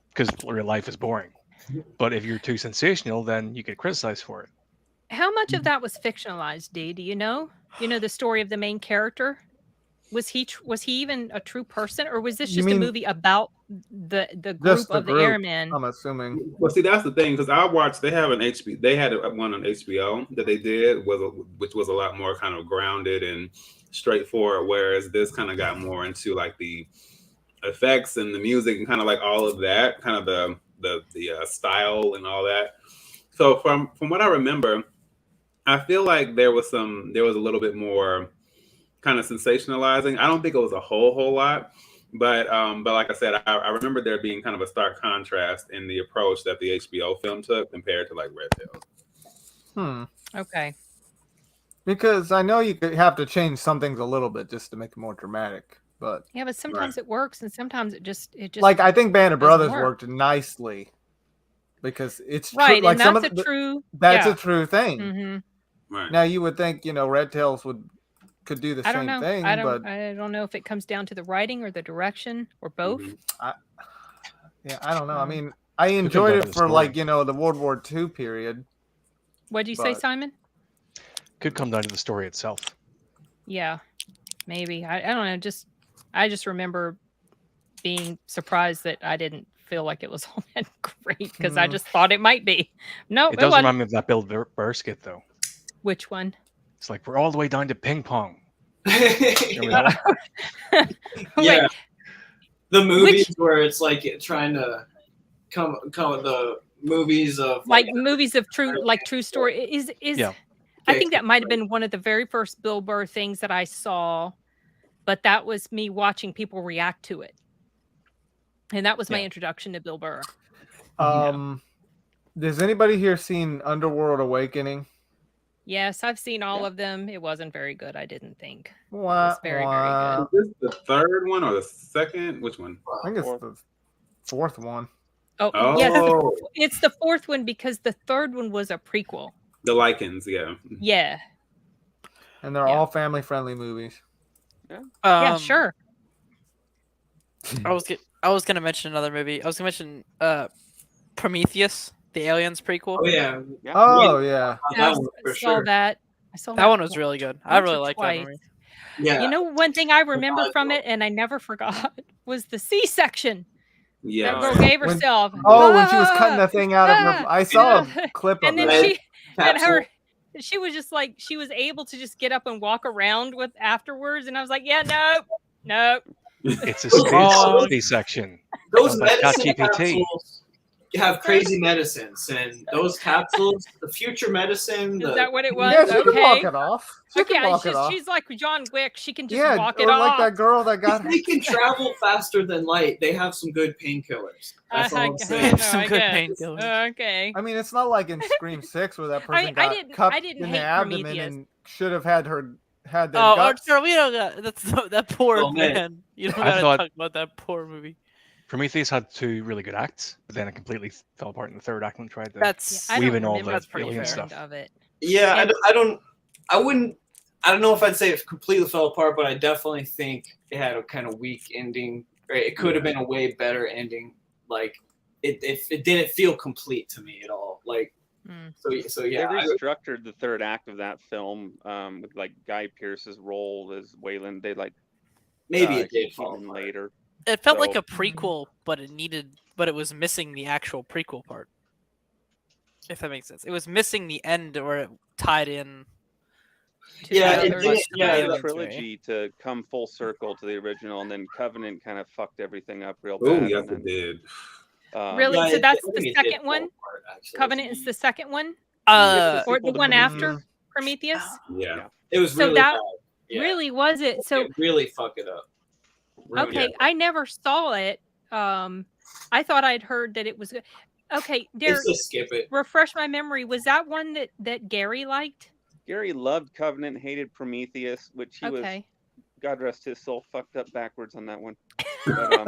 Because real life is boring. But if you're too sensational, then you get criticized for it. How much of that was fictionalized, Dee? Do you know? The story of the main character? Was he even a true person, or was this just a movie about the group of the airmen? I'm assuming. Well, see, that's the thing because I watched. They had one on HBO that they did which was a lot more kind of grounded and straightforward, whereas this kind of got more into like the effects and the music and kind of like all of that, kind of the style and all that. So from what I remember, I feel like there was a little bit more kind of sensationalizing. I don't think it was a whole lot, but like I said, I remember there being kind of a stark contrast in the approach that the HBO film took compared to like Red Tails. Okay. Because I know you could have to change some things a little bit just to make it more dramatic. But sometimes it works and sometimes it just like I think Band of Brothers worked nicely because it's right, true. Like and that's a true thing. Mm-hmm. Right. Now you would think Red Tails could do the same thing. I don't know if it comes down to the writing or the direction or both. I don't know. I mean, I enjoyed it for the World War II period. What'd you say, Simon? Could come down to the story itself. Yeah, maybe. I don't know. I just remember being surprised that I didn't feel like it was all that great because I just thought it might be. No, it does remind me of that Bill Burr skit, though. Which one? It's like we're all the way down to ping pong. Yeah. The movies where it's like trying to come with the movies of movies of true story is. Yeah. I think that might have been one of the very first Bill Burr things that I saw. But that was me watching people react to it. And that was my introduction to Bill Burr. Does anybody here seen Underworld Awakening? Yes, I've seen all of them. It wasn't very good, I didn't think. It was very good. Is this the third one or the second? Which one? I think it's the fourth one. Oh. Yes, it's the fourth one because the third one was a prequel. The Lycans, yeah. Yeah. And they're all family-friendly movies. Yeah, sure. I was gonna mention another movie. I was gonna mention Prometheus, the Aliens prequel. Oh yeah. I saw that. That one was really good. I really liked that movie. Yeah. One thing I remember from it, and I never forgot, was the C-section. Yeah. That girl gave herself. When she was cutting the thing out of her. I saw a clip of it. She was just like, she was able to just get up and walk around with afterwards. And I was like, no. It's a C-section. Those medicine capsules have crazy medicines. And those capsules, the future medicine. Is that what it was? Yeah, she can walk it off. She's like John Wick. She can just walk it off. Like that girl that got. If they can travel faster than light, they have some good painkillers. That's all I'm saying. Some good painkillers. Okay. I mean, it's not like in Scream 6 where that person got cupped in the abdomen and should have had her had their Oh, guts. Arturelia, we don't got that poor Oh, man. man. You don't I gotta thought- talk about that poor movie. Prometheus had 2 really good acts, but then it completely fell apart in the third act and tried to That's I weave don't in all remember the That's pretty alien fair. stuff. of it. Yeah, And- I don't know if I'd say it completely fell apart, but I definitely think it had a kind of weak ending. Right? It could have been a way better ending. Like it didn't feel complete to me at all. Like so yeah. They restructured the third act of that film with like Guy Pearce's role as Wayland. They like Maybe it did he fall came in apart. later. It felt like So- a prequel, but it was missing the actual prequel part. If that makes sense, it was missing the end where it tied in. Yeah, the it other did- stuff. yeah, the that's trilogy to come full circle to the original, and then Covenant kind of fucked everything up real Oh, bad. yes, and then, it did. Really? Yeah, So that's I the think it did second fall one? apart, actually. Covenant is the second one, It's a or sequel the to one Prometheus. after Prometheus? Yeah. It was So really that bad. Yeah. really was it? So it really fucked it up. Ruined okay, it. I never saw it. I thought I'd heard that it was good. Okay, Derek, It's just skip it. refresh my memory. Was that one that Gary liked? Gary loved Covenant, hated Prometheus, which he was, Okay. God rest his soul, fucked up backwards on that one. But,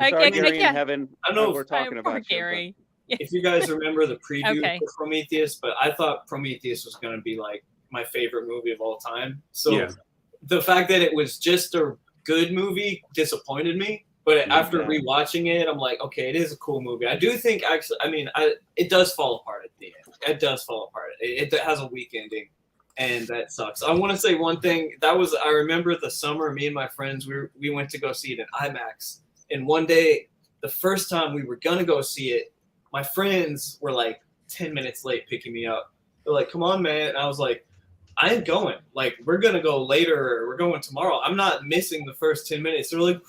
I sorry, get- Gary yeah. in heaven. I know we're if- talking Poor about you, but- Gary. If you guys remember the preview Okay. for Prometheus, but I thought Prometheus was going to be like my favorite movie of all time. So Yeah. the fact that it was just a good movie disappointed me. But after Yeah. rewatching it, I'm like, okay, it is a cool movie. I do think actually, it does fall apart at the end. It does fall apart. It has a weak ending, and that sucks. I want to say one thing. I remember the summer, me and my friends, we went to go see it in IMAX. And one day, the first time we were gonna go see it, my friends were like 10 minutes late picking me up. They're like, come on, man. And I was like, I ain't going. Like, we're going to go later. Or we're going tomorrow. I'm not missing the first 10 minutes. They're like,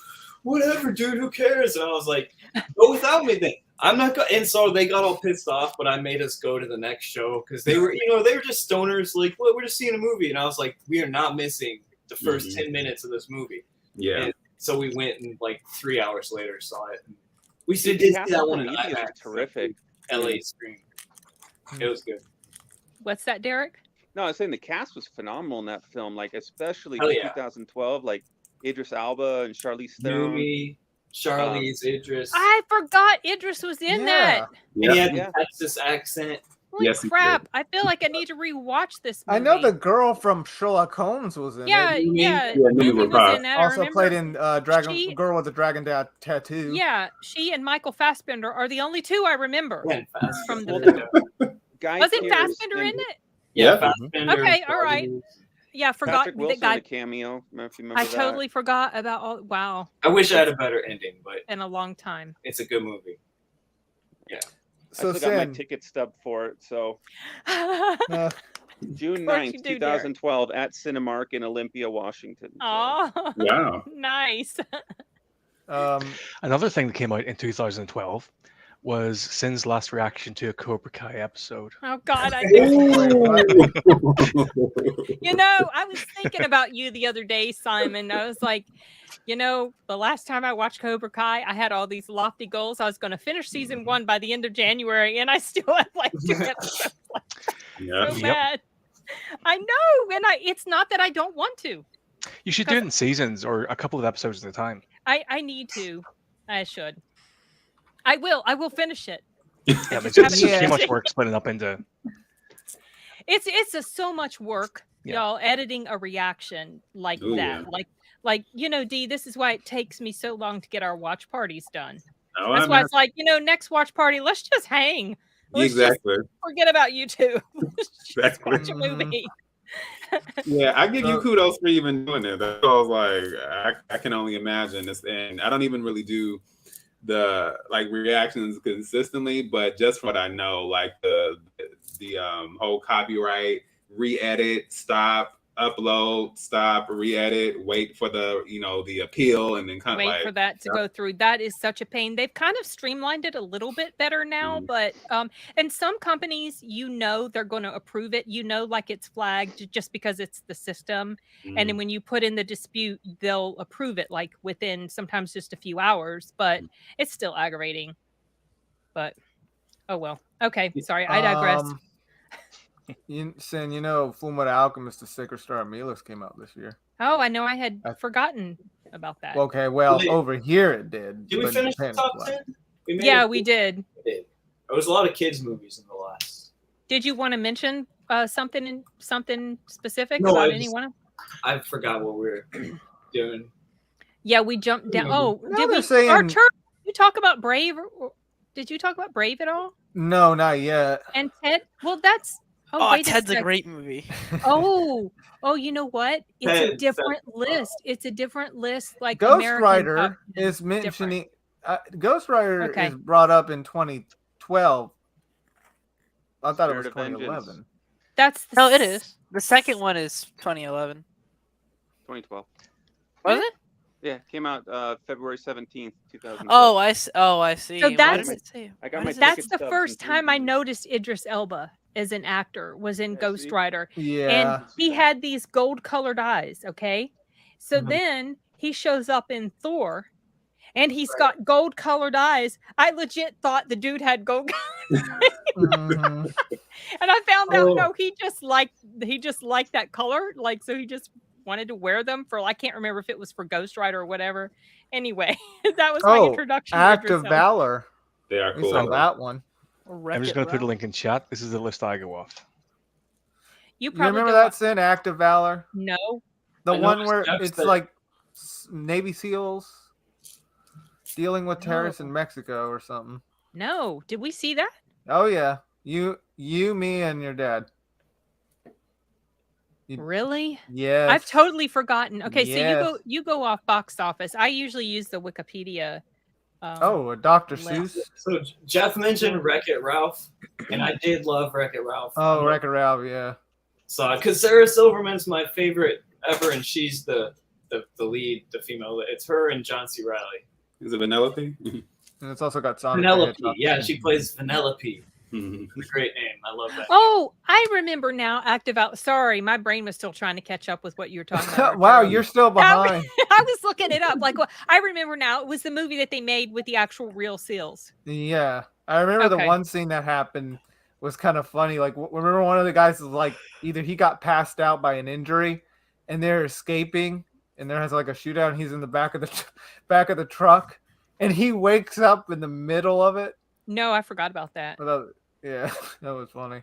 whatever, dude. Who cares? And I was like, go without me then. I'm not going. And so they got all pissed off, but I made us go to the next show because they were just stoners. Like, well, we're just seeing a movie. And I was like, we are not missing the first 10 minutes of this movie. Yeah. And so we went and like 3 hours later saw it. We The did see cast that of one in Prometheus IMAX. was terrific. LA screen. It was good. What's that, Derek? No, I was saying the cast was phenomenal in that film, like especially Hell for yeah. 2012, like Idris Alba and Charlize Theron. Yumi, Charlize, Idris. I forgot Idris was in that. And he had Yeah. the Texas accent. Holy Yes, he crap. I feel like I need to rewatch this movie. I know the girl from Sherlock Holmes was in Yeah, it. yeah. Yeah, Mimi Mimi was Rapaz. in that. I Also remember. played in Dragon She- Girl with the Dragon Tattoo. Yeah, she and Michael Fassbender are the only two I remember Yeah, Fassbender. from the Well, film. Guy Wasn't Pearce Fassbender in and it? Yeah, Yeah. Fassbender. Okay, all right. Charlize. Yeah, forgot Patrick that Wilson guy. a cameo. If you remember I that. totally forgot about all. Wow, I wish I had a better ending, but in a long time. it's a good movie. So I still got my Sin, ticket stub for it. So uh, June Of course 9th, you do, 2012 at Cinemark in Olympia, Washington. So, Oh, Wow. nice. Another thing that came out in 2012 was Sin's last reaction to a Cobra Kai episode. Oh God, I I was thinking about you the other day, Simon. I was like, the last time I watched Cobra Kai, I had all these lofty goals. I was going to finish season 1 by the end of January, and I still have like 2 episodes left. Yeah. So Yep. bad. I know, and it's not that I don't want to. You should do it in seasons or a couple of episodes at a time. I need to. I should. I will. I will finish it. Yeah, I but just it's haven't too much finished it. work splitting up into. It's so much work, Yeah. y'all, editing a reaction like Ooh, that. yeah. Like Dee, this is why it takes me so long to get our watch parties done. Oh, That's I'm why not- it's like, next watch party, let's just hang. Let's just exactly. forget about you two. Let's just Exactly. watch a movie. Yeah, I give you kudos for even doing it. That's why I was like, I can only imagine this, and I don't even really do the reactions consistently, but just what I know, like the whole copyright, re-edit, stop, upload, stop, re-edit, wait for the appeal, and then kind of Wait for that to go through. That is such a pain. They've kind of streamlined it a little bit better now, but and some companies, they're going to approve it. Like it's flagged just because it's the system, and then when you put in the dispute, they'll approve it like within sometimes just a few hours. But it's still aggravating. But oh well. Okay, sorry, I digress. Sin, Full Metal Alchemist: The Sacred Star of Melus came out this year. Oh, I know. I had forgotten about that. Okay, well, over here it did. Did we but in finish the Japan top it's last. 10? We made Yeah, it. we did. We did. There was a lot of kids' movies in the last. Did you want to mention something specific No, about any one of them? I forgot what we were doing. Yeah, we jumped down. Oh, Now did they're we? saying- Artur, you talk about Brave? Did you talk about Brave at all? No, not yet. And Ted? Well, that's. Oh, wait Ted's a sec. great movie. Oh, you know what? It's a Ted, different list. It's a different list. Like Ghost American Rider Top 10. is mentioning. Ghost Rider Okay. is brought up in 2012. I thought it was Spirit of Vengeance. 2011. That's the No, it is. The second one is 2011. 2012. Was it? Yeah, came out February 17th, 2012. Oh, I see. So Why that's- did it say? I got why my does it That's ticket the stubs first in time I 3D. noticed Idris Elba as an actor was in Yeah, Ghost see? Rider. Yeah. And he had these gold colored eyes, okay? So Mhm. then he shows up in Thor and he's got gold colored eyes. I legit thought the dude had gold Mhm. and I found out Oh. no, he just liked that color. Like so he just wanted to wear them for I can't remember if it was for Ghost Rider or whatever. Anyway, that was my introduction to Act Idris of Elba. Valor. They are We cool. saw that one. I'm just going to put a link in chat. This is the list I go off. You You probably remember don't that, Sin? Act of Valor? No. The I one noticed where Jeff it's said- like Navy SEALs dealing with terrorists in No. Mexico or something. No. Did we see that? Oh yeah, you, me, and your dad. Really? Yes. I've totally forgotten. Okay, so Yes. you go off box office. I usually use the Wikipedia. Oh, Dr. list. Seuss. So Jeff mentioned Wreck-It Ralph, and I did love Wreck-It Ralph. Oh, Wreck-It Ralph. Yeah. So, because Sarah Silverman's my favorite ever, and she's the lead, the female. It's her and John C. Reilly. Is it Vanellope? And it's also got Sonic. the Vanellope. Hedgehog. Yeah, she plays Vanellope. Great name. I love that. Oh, I remember now. Active Out. Sorry, my brain was still trying to catch up with what you were talking about. Wow, Arturo. you're still behind. I was looking it up. Like, I remember now. It was the movie that they made with the actual real seals. Yeah, I remember the Okay. one scene that happened was kind of funny. Like, remember one of the guys was like, either he got passed out by an injury, and they're escaping, and there has like a shootout. And he's in the back of the truck, and he wakes up in the middle of it. No, I forgot about that. Yeah, that was funny.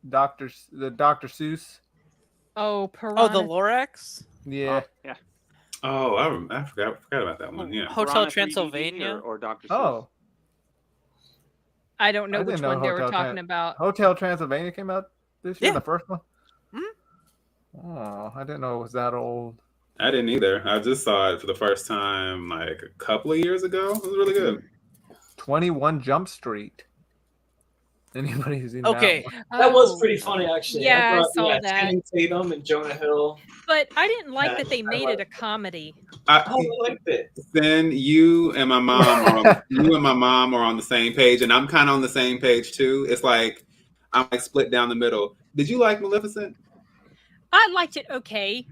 Dr. Seuss. Oh, Piranha. Oh, the Lorax? Yeah. Yeah. Oh, I forgot about that one. Yeah. Hotel Piranha 3D Transylvania? or Dr. Seuss? Oh, I don't know I which didn't know one they were Hotel talking about. Hotel Transylvania came out this year, Yeah. the first one. Mhm. Oh, I didn't know it was that old. I didn't either. I just saw it for the first time like a couple of years ago. It was really good. 21 Jump Street. Anybody who's seen Okay. that one? That was Oh, pretty funny, actually. Yeah, I thought, saw that. Channing Tatum and Jonah Hill. But I didn't like Yeah, that they I made like it a comedy. Oh, I liked it. Then you and my mom are on the same page, and I'm kind of on the same page too. It's like I'm like split down the middle. Did you like Maleficent? I liked it okay.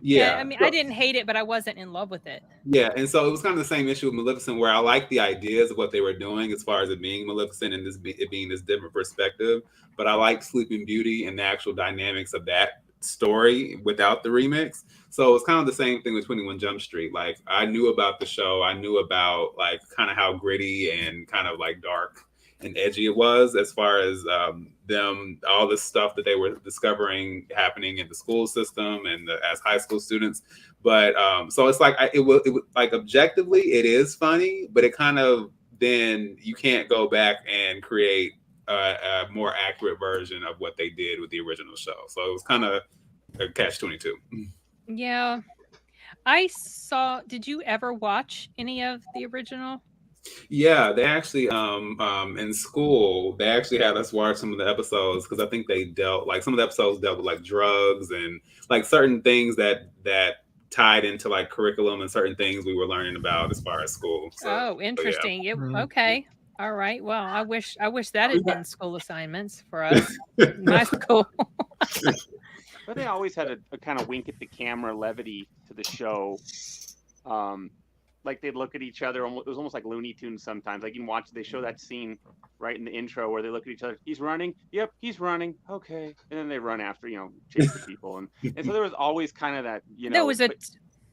Yeah. I mean, I didn't hate it, but I wasn't in love with it. Yeah, and so it was kind of the same issue with Maleficent, where I liked the ideas of what they were doing as far as it being Maleficent and it being this different perspective. But I liked Sleeping Beauty and the actual dynamics of that story without the remix. So it's kind of the same thing with 21 Jump Street. Like I knew about the show, I knew about like kind of how gritty and kind of like dark and edgy it was, as far as them, all the stuff that they were discovering happening in the school system and as high school students. But so it's like it was like objectively it is funny, but it kind of then you can't go back and create a more accurate version of what they did with the original show. So it was kind of a catch-22. Yeah. Did you ever watch any of the original? Yeah, they actually in school they actually had us watch some of the episodes because I think some of the episodes dealt with like drugs and like certain things that tied into like curriculum and certain things we were learning about as far as school. Oh, interesting. Okay. All right. Well, I wish that had been school assignments for us. My school. But they always had a kind of wink at the camera levity to the show. like they'd look at each other. It was almost like Looney Tunes sometimes. Like you can watch, they show that scene right in the intro where they look at each other. He's running. Yep, he's running. Okay, and then they run after, chase the people, and so there was always kind of that, There was a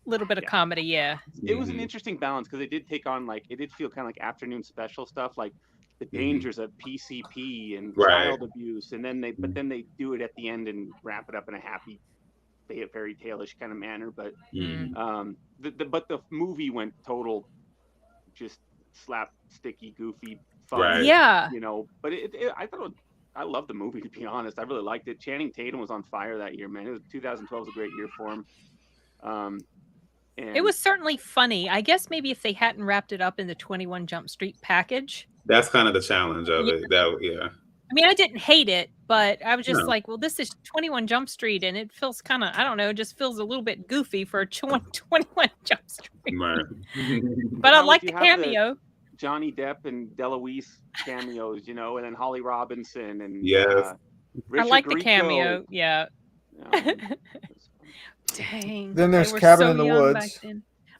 little bit of comedy, yeah. It was an interesting balance because it did take on it did feel kind of like afternoon special stuff, like the dangers of PCP and child abuse, and then they do it at the end and wrap it up in a happy, fairy tale-ish kind of manner. But the movie went total, just slapsticky, goofy, fun. Yeah. But I love the movie, to be honest. I really liked it. Channing Tatum was on fire that year, man. 2012 was a great year for him. It was certainly funny. I guess maybe if they hadn't wrapped it up in the 21 Jump Street package. That's kind of the challenge of it. I mean, I didn't hate it, but I was just like, well, this is 21 Jump Street, and it feels kind of, I don't know, it just feels a little bit goofy for 21 Jump Street. Right. But I like the cameo. Johnny Depp and DeLuise cameos, and then Holly Robinson and I like the cameo. Yeah. Dang. Then there's Cabin in the Woods.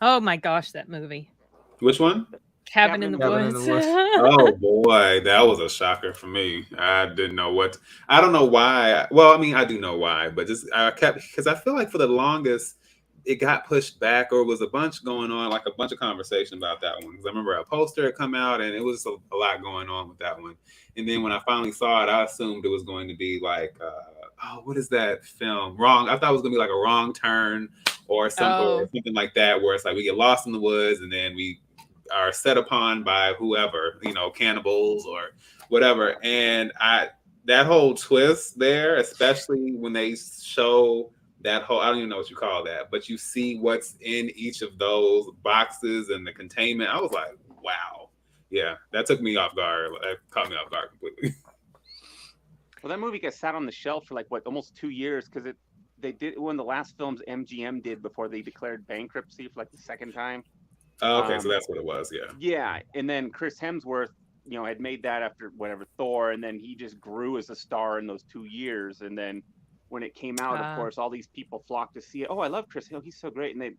Oh my gosh, that movie. Which one? Cabin in the Woods. Oh boy, that was a shocker for me. I didn't know what. I don't know why. Well, I mean, I do know why, but I kept, because I feel like for the longest it got pushed back, or was a bunch going on, like a bunch of conversation about that one. Because I remember a poster had come out, and it was a lot going on with that one. And then when I finally saw it, I assumed it was going to be like, what is that film? Wrong. I thought it was going to be like a Wrong Turn or something like that, where it's like we get lost in the woods and then we are set upon by whoever, cannibals or whatever. And that whole twist there, especially when they show that whole, I don't even know what you call that, but you see what's in each of those boxes and the containment. I was like, wow. Yeah, that took me off guard. That caught me off guard completely. Well, that movie got sat on the shelf for almost 2 years, because they did one of the last films MGM did before they declared bankruptcy for the second time. Oh, okay, so that's what it was, yeah. Yeah, and then Chris Hemsworth, had made that after Thor, and then he just grew as a star in those 2 years, and then when it came out, of course, all these people flocked to see it. Oh, I love Chris. He's so great, and they,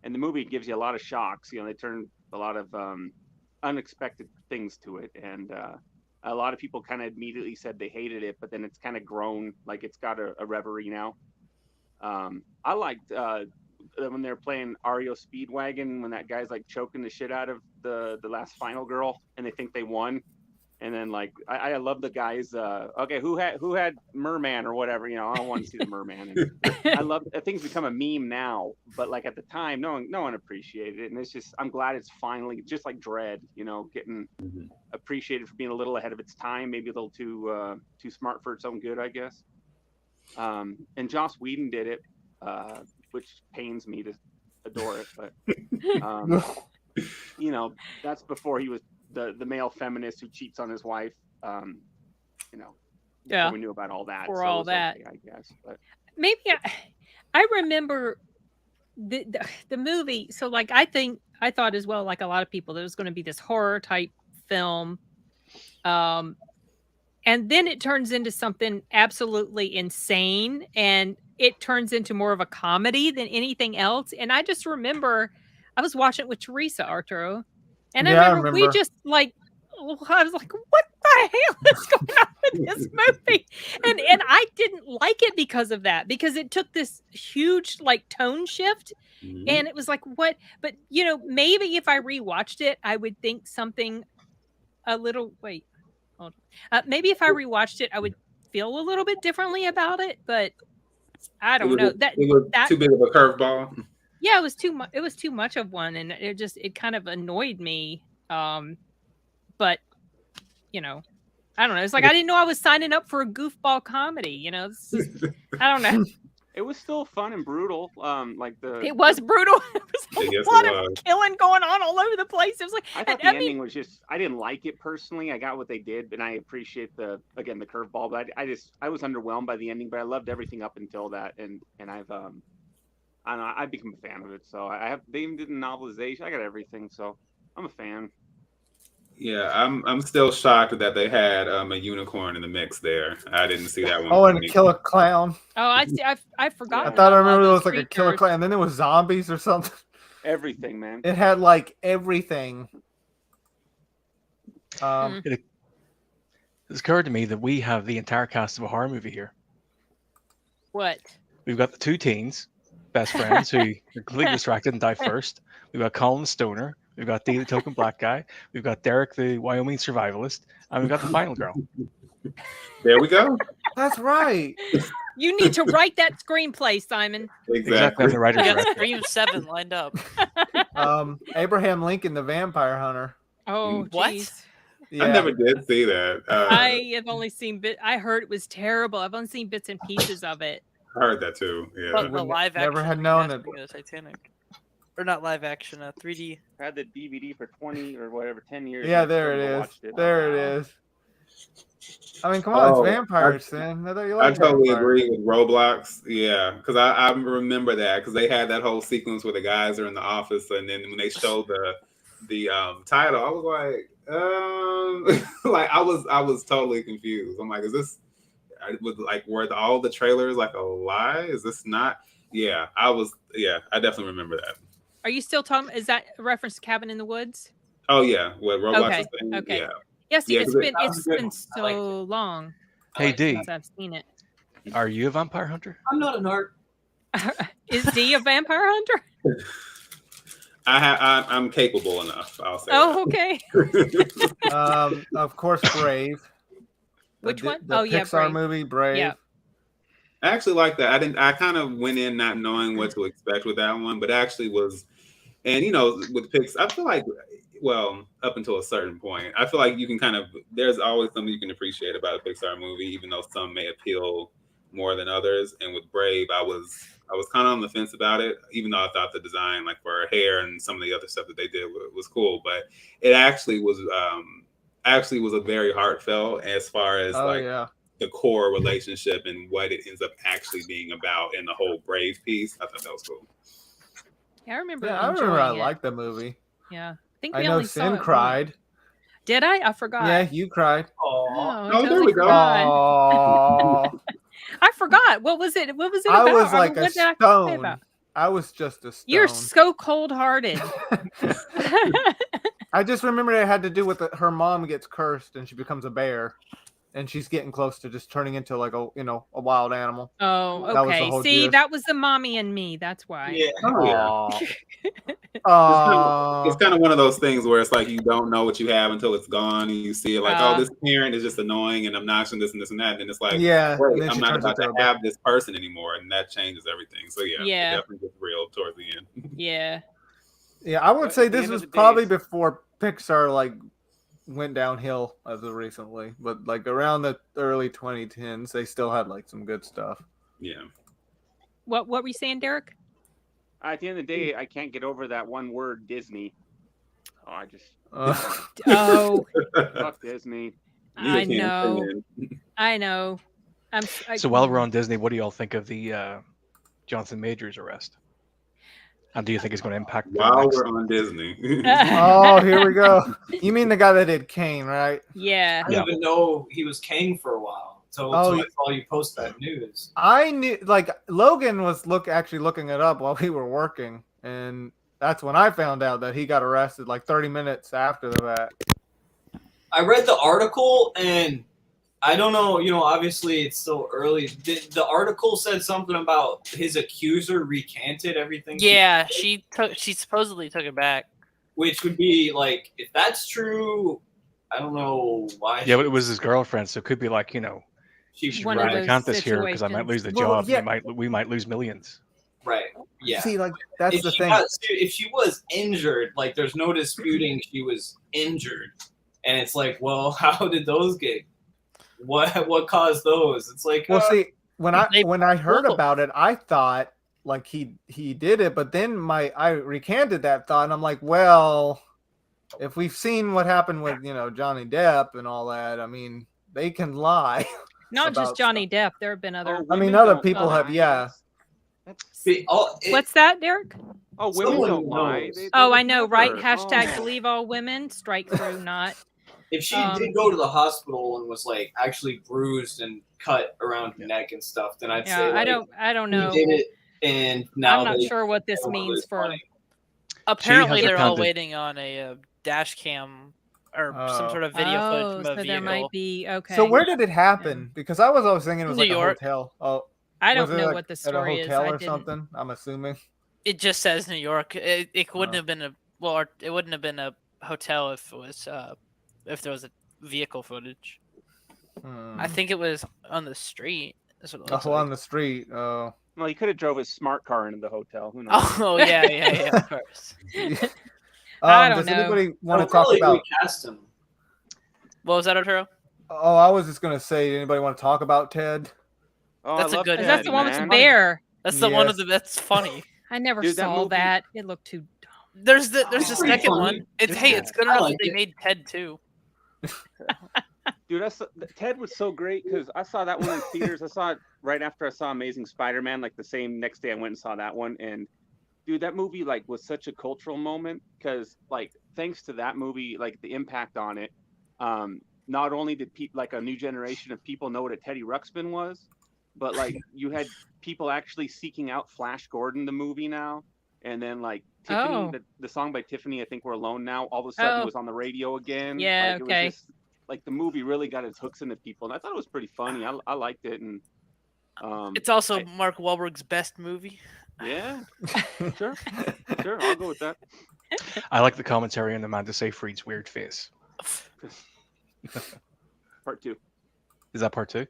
and the movie gives you a lot of shocks. They turn a lot of unexpected things to it, and a lot of people kind of immediately said they hated it, but then it's kind of grown, it's got a reverie now. I liked when they're playing REO Speedwagon, when that guy's choking the shit out of the last final girl, and they think they won. And then I love the guys. Okay, who had Merman or whatever? I don't want to see the Merman. And I love things become a meme now, but at the time, no one appreciated it. And it's just, I'm glad it's finally, just like Dread, getting appreciated for being a little ahead of its time, maybe a little too smart for its own good, I guess. And Joss Whedon did it, which pains me to adore it, but that's before he was the male feminist who cheats on his wife. We knew about all that. For all that, okay, I guess. But maybe I remember the movie. So I thought as well, like a lot of people, that it was going to be this horror type film, and then it turns into something absolutely insane, and it turns into more of a comedy than anything else. And I just remember I was watching it with Teresa, Arturo. And I remember we just I was like, what the hell is going on with this movie? And I didn't like it because of that, because it took this huge tone shift. And it was like, what? But maybe if I rewatched it, I would think something a little, maybe if I rewatched it, I would feel a little bit differently about it, but I don't know. That too big of a curveball. Yeah, it was too much. It was too much of one, and it kind of annoyed me. But I don't know. It's I didn't know I was signing up for a goofball comedy. It's just, I don't know. It was still fun and brutal. It was brutal. It was a lot of killing going on all over the place. It was I thought the ending was just, I didn't like it personally. I got what they did, and I appreciate the curveball. But I was underwhelmed by the ending. But I loved everything up until that, and I've I don't know, I've become a fan of it. So they even did a novelization. I got everything, so I'm a fan. Yeah, I'm still shocked that they had a unicorn in the mix there. I didn't see that one. Oh, and a killer clown. Oh, I forgot. I thought I remember it was a killer clown, and then there was zombies or something. Everything, man. It had like everything. It occurred to me that we have the entire cast of a horror movie here. What? We've got the two teens, best friends, who are completely distracted and die first. We've got Colin the Stoner. We've got Dee the token black guy. We've got Derek the Wyoming survivalist. And we've got the final girl. There we go. That's right. You need to write that screenplay, Simon. Exactly. I'm the writer. We got Scream 7 lined up. Abraham Lincoln, the vampire hunter. Oh, What? geez. Yeah. I never did see that. I have only seen I heard it was terrible. I've only seen bits and pieces of it. I heard that too. Yeah. But the live action Never had known it. remastering of the Titanic. Or not live action, 3D. I had the DVD for 20 or whatever, 10 years. Yeah, and I there still it never is. watched it. There it is. I mean, come on, Oh, it's vampires, Sam. I thought you I liked totally vampires. agree with Roblox. Yeah, because I remember that because they had that whole sequence where the guys are in the office, and then when they showed the title, I was like, like I was totally confused. I'm like, is this were all the trailers like a lie? Is this not? Yeah, I definitely remember that. Are you still talking? Is that a reference to Cabin in the Woods? Oh yeah, what Roblox Okay, is saying? okay. Yeah. Yes, Yeah, it's 'cause been that was a good one. I liked so long Hey, Dee, since I've seen it. are you a vampire hunter? I'm not an art. Is Dee a vampire hunter? I'm capable enough. I'll say. Oh, okay. Of course, Brave. Which one? The Oh, yeah, Pixar Brave. movie, Brave. Yeah. I actually like that. I kind of went in not knowing what to expect with that one, but actually was, and with Pixar, I feel like, well, up until a certain point, I feel like you can there's always something you can appreciate about a Pixar movie, even though some may appeal more than others. And with Brave, I was kind of on the fence about it, even though I thought the design, like for her hair and some of the other stuff that they did was cool. But it actually was a very heartfelt as far as the core relationship and what it ends up actually being about in the whole Brave piece. I thought that was cool. Yeah, I remember. Yeah, I remember. I enjoying it. liked the movie. Yeah, think I we know only saw Sin it cried. Did I? I forgot. Yeah, you cried. Oh, Oh, I there we go. forgot. Oh, I forgot. What was it? What was it I about? was like What a did I cry stone. about? I was just a stone. You're so cold-hearted. I just remember it had to do with her mom gets cursed and she becomes a bear, and she's getting close to just turning into like a wild animal. Oh, That was the okay. whole See, gist. that was the mommy and me. That's why. Yeah. Oh yeah. Aw. It's kind of one of those things where it's like you don't know what you have until it's gone, and you see it like, oh, this parent is just annoying and obnoxious, and this and this and that, and it's like, Yeah, and wait, then I'm she not turns about to into a have this person anymore, and that changes everything. So yeah, Yeah. it definitely gets real towards the end. Yeah. Yeah, I would But say at the this end was of the day, probably it's- before Pixar like went downhill as of recently, but like around the early 2010s, they still had like some good stuff. Yeah. What were you saying, Derek? At the end of the day, I can't get over that one word, Disney. Oh, I just Oh, fuck Disney. I You can't know. say it. I know. So while we're on Disney, what do y'all think of the Jonathan Majors arrest? And do you think it's going to impact the While next? we're on Disney. Oh, here we go. You mean the guy that did Kane, right? Yeah. I didn't even know he was Kang for a while. So Oh, I saw you post that news. I knew, like, Logan was actually looking it up while we were working, and that's when I found out that he got arrested like 30 minutes after that. I read the article and I don't know, obviously it's still early. The article said something about his accuser recanted everything. Yeah, she supposedly took it back. Which would be like, if that's true, I don't know why. Yeah, but it was his girlfriend, so it could be like, she One of right, those recant this here because I might lose the Well, job. yeah. We might lose millions. right. Yeah. See, like, that's If the she thing. if she was injured, like there's no disputing she was injured. And it's like, well, how did those get? What caused those? It's like, Well, see, when They I heard pulled- about it, I thought like he did it, but then I recanted that thought, and I'm like, well, if we've seen what happened with Johnny Depp and all that, I mean, they can lie. Not just about Johnny Depp. There have been other. Oh, I mean, women other don't people have, lie. yeah. see, What's that, Derek? Oh, women Someone don't lie. knows. They Oh, would I know, right? never. Hashtag Oh. believe all women. Strike through, not. if she Um, did go to the hospital and was like actually bruised and cut around her neck and stuff, then I'd say Yeah, like, I don't know. he did it, and now I'm not they sure what this don't means lose for. money. Apparently, has they're all recounted- waiting on a dash cam or some sort of video footage Oh, from a so vehicle. there might be okay. So where did it happen? Because I was always thinking it was New like York. a hotel. Oh, I was don't it know like what the at a story is. hotel I or didn't. something? I'm assuming. It just says New York. It wouldn't Oh. have been it wouldn't have been a hotel if it was if there was a vehicle footage. I think it was on the street. That's what it looks Oh, like. on the street. Oh. Well, he could have drove his smart car into the hotel. Who knows? Oh yeah, of course. I don't Does know. anybody want to They'll talk probably about? recast him. What was that, Arturo? Oh, I was just gonna say, anybody want to talk about Ted? Oh, That's I a love good Is Ted, that the one with the man. bear? That's the one of Yes. the that's funny. I never Dude, that saw movie- that. It looked too dumb. There's the It's second pretty funny. one. It's good I enough that liked they it. made Ted 2. Dude, Ted was so great because I saw that one in theaters. I saw it right after I saw Amazing Spider-Man. Like the same next day, I went and saw that one. And dude, that movie like was such a cultural moment because like thanks to that movie, like the impact on it, not only did like a new generation of people know what a Teddy Ruxpin was, but like you had people actually seeking out Flash Gordon, the movie now, and then like Tiffany, Oh. the song by Tiffany, I think We're Alone Now, all of a sudden Oh. was on the radio again. Yeah, Like, okay. It was just, like the movie really got its hooks into people, and I thought it was pretty funny. I liked it, and It's also Mark Wahlberg's best movie. yeah, sure, I'll go with that. I like the commentary on Amanda Seyfried's weird face. Part 2. Is that part 2?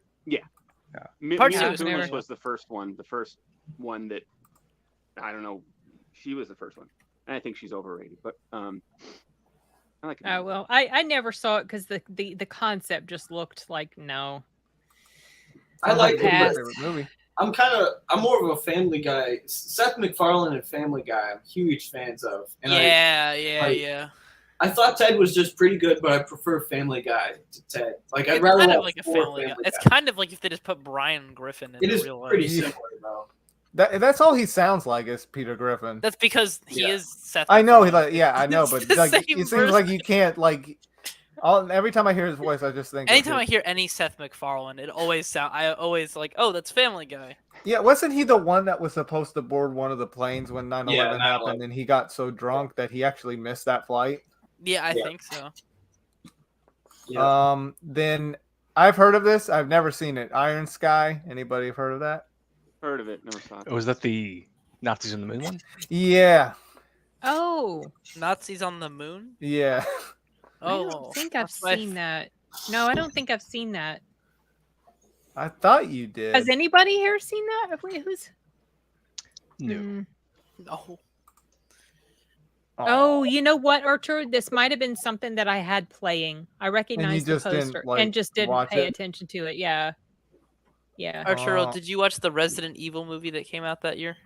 Part Mila two is Kunis never- was the first one that I don't know. She was the first one, and I think she's overrated. But I like it. Oh well, I never saw it because the concept just looked like no. I like it, it. Pass. but movie. I'm more of a Family Guy. Seth MacFarlane and Family Guy, I'm huge fans of. And Yeah. I thought Ted was just pretty good, but I prefer Family Guy to Ted. Like I'd It's rather kind of watch like a more Family Guy. Family It's Guy. kind of like if they just put Brian Griffin in It is real life. pretty similar though. That's all he sounds like is Peter Griffin. That's because he Yeah. is Seth. I know he MacFarlane. like I know, It's but the like same it seems like you can't like. Every time I hear his voice, I just think. of Anytime I his- hear any Seth MacFarlane, I always like, oh, that's Family Guy. Yeah, wasn't he the one that was supposed to board one of the planes when 9/11 Yeah, 9/11. happened, and he got so drunk that he actually missed that flight? Yeah, I Yeah. think so. Yeah. Then I've heard of this. I've never seen it. Iron Sky. Anybody have heard of that? Heard of it? Never saw it. Was that the Nazis on the Moon one? Yeah, Oh, Nazis on the Moon. yeah. I Oh, don't think I've that's my seen that. No, I don't think I've seen that. I thought you did. Has anybody here seen that? Wait, who's? No. Hmm. Oh, Oh, you know what, Artur? This might have been something that I had playing. I recognized the just didn't, poster like, and just didn't watch pay it? attention to it. Yeah. Yeah. Arturo, Oh. did you watch the Resident Evil movie that came out that year?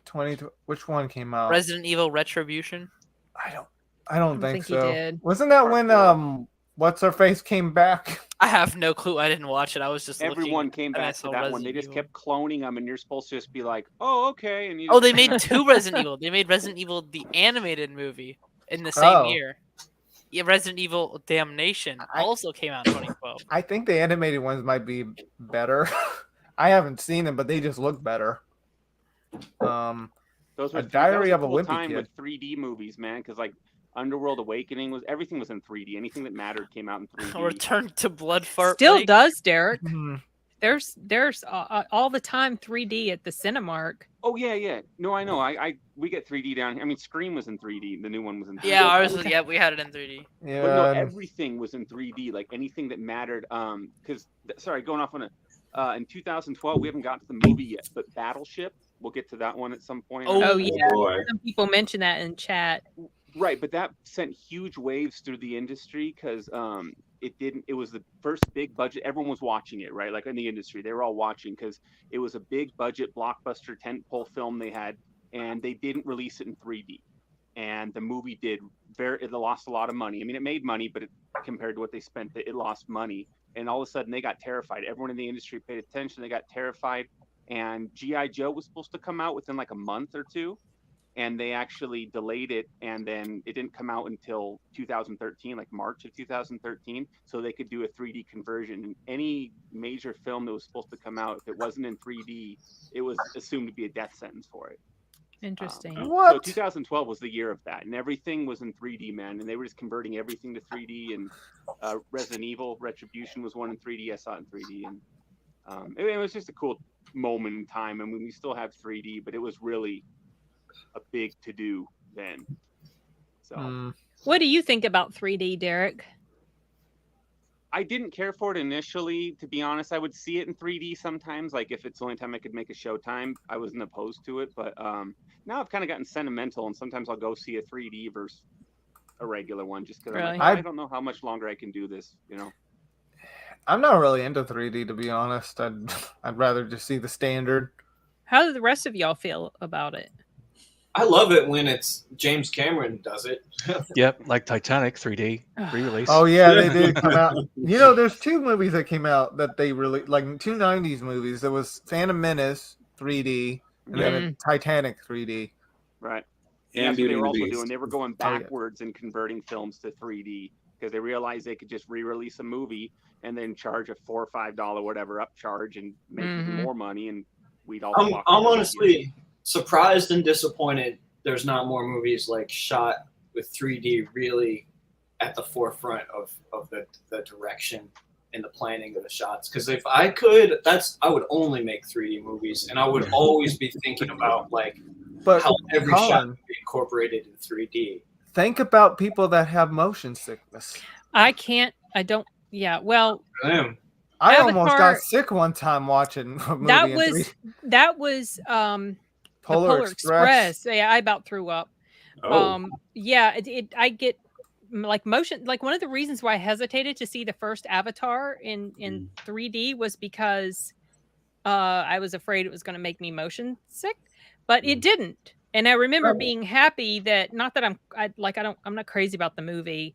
20. Which one came out? Resident Evil Retribution. I don't I think think he so. did. Wasn't that Part when four. what's her face came back? I have no clue. I didn't watch it. I was just Everyone looking, came and I back to saw that one. They Resident just Evil. kept cloning them, and you're supposed to just be like, "Oh, okay." And you Oh, just- they made 2 Resident Evil. They made Resident Evil the animated movie in the same Oh. year. Yeah, Resident Evil Damnation also came out in 2012. I think the animated ones might be better. I haven't seen them, but they just look better. Those were A Diary of a cool Wimpy time Kid. with 3D movies, man. Because like Underworld Awakening everything was in 3D. Anything that mattered came out in 3D. Return to Blood Fart Still Lake. does, Derek. Hmm. There's all the time 3D at the Cinemark. Oh yeah. No, I know. We get 3D down here. I mean, Scream was in 3D. The new one was in 3D. Yeah, ours was. Yeah, we had it in 3D. Yeah. But no, everything was in 3D. Like anything that mattered. Sorry, going off on a. In 2012, we haven't gotten to the movie yet, but Battleship. We'll get to that one at some point. Oh, yeah. Boy. Some people mention that in chat. Right, but that sent huge waves through the industry because it was the first big budget. Everyone was watching it, right? Like in the industry, they were all watching because it was a big budget blockbuster tentpole film they had, and they didn't release it in 3D. And the movie it lost a lot of money. I mean, it made money, but compared to what they spent, it lost money. And all of a sudden, they got terrified. Everyone in the industry paid attention. They got terrified. And G.I. Joe was supposed to come out within like a month or two. And they actually delayed it, and then it didn't come out until 2013, like March of 2013, so they could do a 3D conversion. And any major film that was supposed to come out, if it wasn't in 3D, it was assumed to be a death sentence for it. Interesting. So What? 2012 was the year of that, and everything was in 3D, man. And they were just converting everything to 3D. And Resident Evil Retribution was one in 3D. I saw it in 3D, and it was just a cool moment in time. I mean, we still have 3D, but it was really a big to do then. So, What do you think about 3D, Derek? I didn't care for it initially, to be honest. I would see it in 3D sometimes, like if it's the only time I could make a showtime, I wasn't opposed to it. But now I've kind of gotten sentimental, and sometimes I'll go see a 3D versus a regular one, just because Really? I don't know how much longer I can do this, you know. I'm not really into 3D, to be honest. I'd rather just see the standard. How do the rest of y'all feel about it? I love it when it's James Cameron does it. Yep, like Titanic 3D re-release. Oh yeah, they did come out. You know, there's two movies that came out that they really like, two 90s movies. There was Phantom Menace 3D and then Titanic 3D. Right. And that's what Beauty they were and the also Beast. doing. They were going Oh, yeah. backwards and converting films to 3D because they realized they could just re-release a movie and then charge a $4 or $5 whatever upcharge and make even more money, and we'd all. I'm honestly surprised and disappointed there's not more movies like shot with 3D really at the forefront of the direction and the planning of the shots. Because if I could, I would only make 3D movies, and I would always be thinking about how every shot would be incorporated in 3D. Think about people that have motion sickness. I don't. Yeah. Well, I Avatar, almost got sick one time watching a movie that in was 3D. that was Polar Express. Yeah, I about threw up. Yeah, I get like motion. Like one of the reasons why I hesitated to see the first Avatar in 3D was because I was afraid it was going to make me motion sick, but it didn't. And I remember being happy that I'm not crazy about the movie,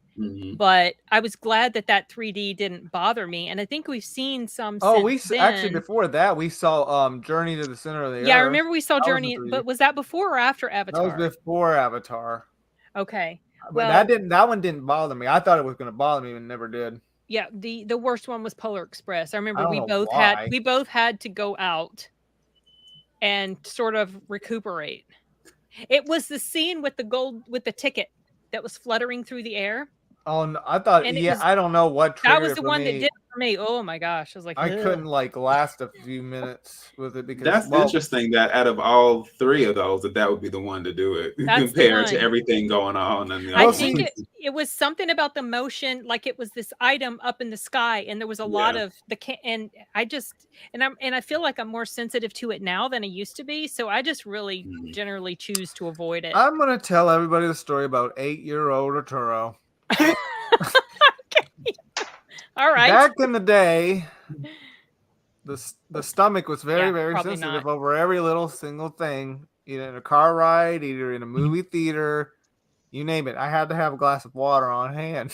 but I was glad that 3D didn't bother me. And I think we've seen some. Oh, actually before that we saw Journey to the Center of the Earth. Yeah, I remember we saw Journey, but was that before or after Avatar? That was before Avatar. Okay, but that one didn't bother me. I thought it was going to bother me, and never did. Yeah, the worst one was Polar Express. I remember we why. both had to go out and sort of recuperate. It was the scene with the ticket that was fluttering through the air. Oh, no, I thought. I don't know what triggered. That was the one that did it for me. Oh my gosh, I was like, I couldn't last a few minutes with it because that's interesting that out of all three of those, that would be the one to do it compared to everything going on. And I think it was something about the motion, like it was this item up in the sky, and there was a lot of and I feel like I'm more sensitive to it now than I used to be. So I just really generally choose to avoid it. I'm gonna tell everybody the story about 8-year-old Arturo. Okay. All right. Back in the day, the stomach was very sensitive over every little single thing. Either in a car ride, either in a movie theater, you name it. I had to have a glass of water on hand.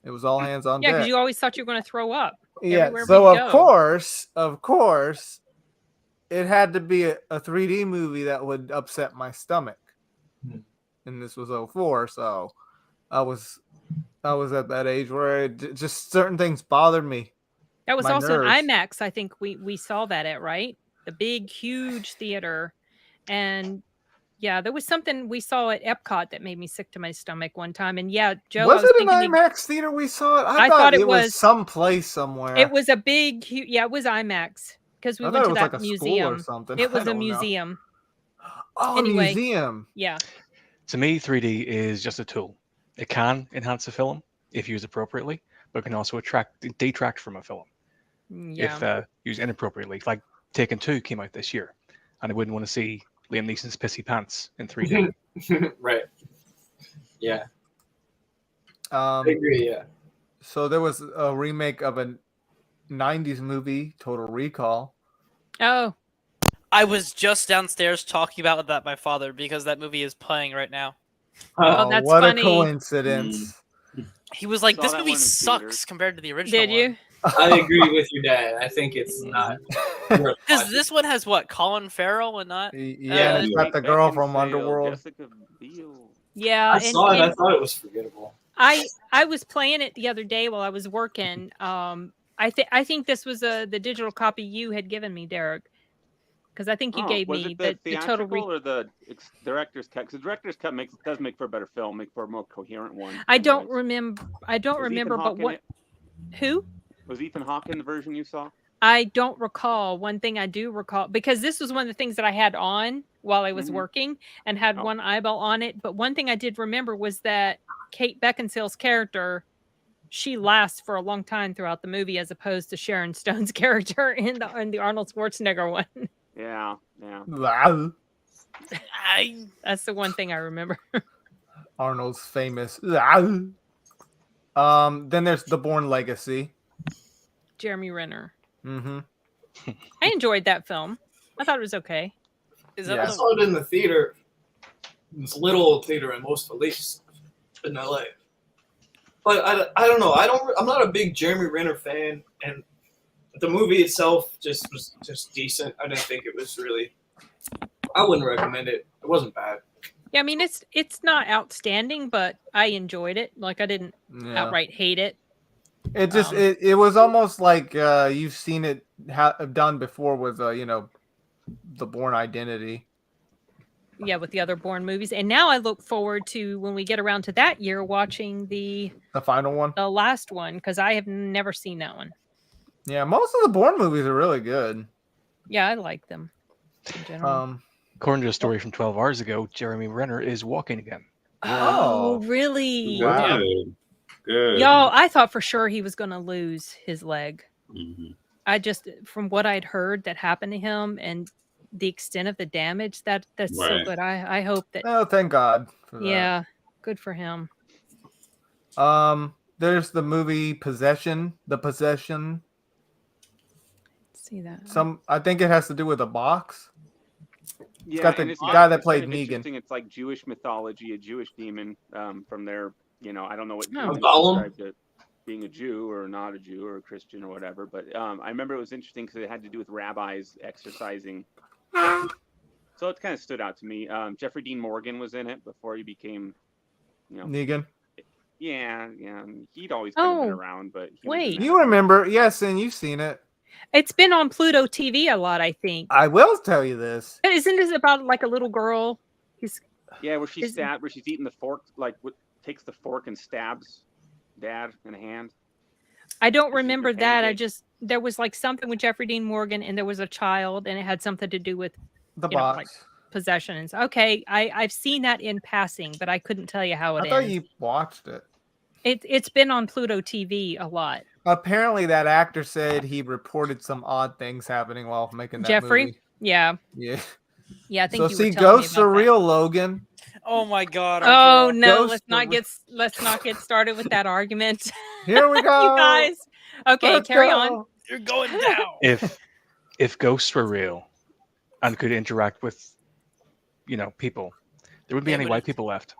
It was all hands on deck. Yeah, because you always thought you were going to throw up. Yeah. So of course, it had to be a 3D movie that would upset my stomach. And this was 2004, so I was at that age where just certain things bothered me. That was also an IMAX. I think we saw that at, right? The big, huge theater. And yeah, there was something we saw at Epcot that made me sick to my stomach one time. And yeah, Joe, was it an IMAX theater we saw it? I thought it was someplace somewhere. It was a big, huge, yeah, it was IMAX because we went to that museum. Or something. It was a museum. Oh, anyway, a museum. Yeah. To me, 3D is just a tool. It can enhance a film if used appropriately, but it can also detract from a film if used inappropriately. Like Taken 2 came out this year, and I wouldn't want to see Liam Neeson's pissy pants in 3D. Right. Yeah. I agree, yeah. So there was a remake of a 90s movie, Total Recall. Oh. I was just downstairs talking about that with my father because that movie is playing right now. Oh, that's what funny. A coincidence. He was like, this movie sucks compared to the original Did you? I agree with your dad. I think it's not. Because this one has what? Colin Farrell and not? Yeah, it's got the girl from Underworld. Yeah. I saw it. I thought it was forgettable. I was playing it the other day while I was working. I think this was the digital copy you had given me, Derek. because I think you gave was me it the the total. theatrical or the director's cut? Because the director's cut does make for a better film, make for a more coherent one. I don't remember. I don't remember, but what? Who? Was Ethan Hawke in the version you saw? I don't recall. One thing I do recall, because this was one of the things that I had on while I was working and had one eyeball on it. But one thing I did remember was that Kate Beckinsale's character, she lasts for a long time throughout the movie, as opposed to Sharon Stone's character in the Arnold Schwarzenegger one. Yeah. That's the one thing I remember. Arnold's famous. Then there's The Bourne Legacy. Jeremy Renner. Mm-hmm. I enjoyed that film. I thought it was okay. I saw it in the theater. This little old theater in Los Feliz in LA. But I don't know. I'm not a big Jeremy Renner fan, and the movie itself was just decent. I didn't think it was really. I wouldn't recommend it. It wasn't bad. Yeah, I mean it's not outstanding, but I enjoyed it. Like I didn't outright hate it. It just it was almost like you've seen it done before with the Bourne Identity. Yeah, with the other Bourne movies, and now I look forward to when we get around to that year watching the final one, the last one, because I have never seen that one. Yeah, most of the Bourne movies are really good. Yeah, I like them in general. According to a story from 12 hours ago, Jeremy Renner is walking again. Oh, really? Wow. Good. Y'all, I thought for sure he was going to lose his leg. Mm-hmm. I just, from what I'd heard that happened to him and the extent of the damage, that's so good. I hope that. Oh, thank God for that. Yeah, good for him. There's the movie Possession. The Possession. See that? I think it has to do with a box. Yeah, it's got the guy that played Negan. It's like Jewish mythology, a Jewish demon from their, I don't know what described it, being a Jew or not a Jew or a Christian or whatever. But I remember it was interesting because it had to do with rabbis exercising. So it kind of stood out to me. Jeffrey Dean Morgan was in it before he became, Negan. Yeah. He'd always kind of been around, but wait, you remember? Yes, and you've seen it. It's been on Pluto TV a lot, I think. I will tell you this. Isn't this about like a little girl? Where she's eating the fork, takes the fork and stabs dad in the hand. I don't remember that. There was like something with Jeffrey Dean Morgan, and there was a child, and it had something to do with the box, like possessions. Okay, I've seen that in passing, but I couldn't tell you how it ends. I thought you watched it. It's been on Pluto TV a lot. Apparently, that actor said he reported some odd things happening while making that Jeffrey? movie. Yeah. I think. So you see, ghosts are real, Logan. Oh my God! Oh no! Let's not get started with that argument. Here we go, you guys. Okay, let's carry go. on. You're going down. If ghosts were real and could interact with, people, there wouldn't be any white people left.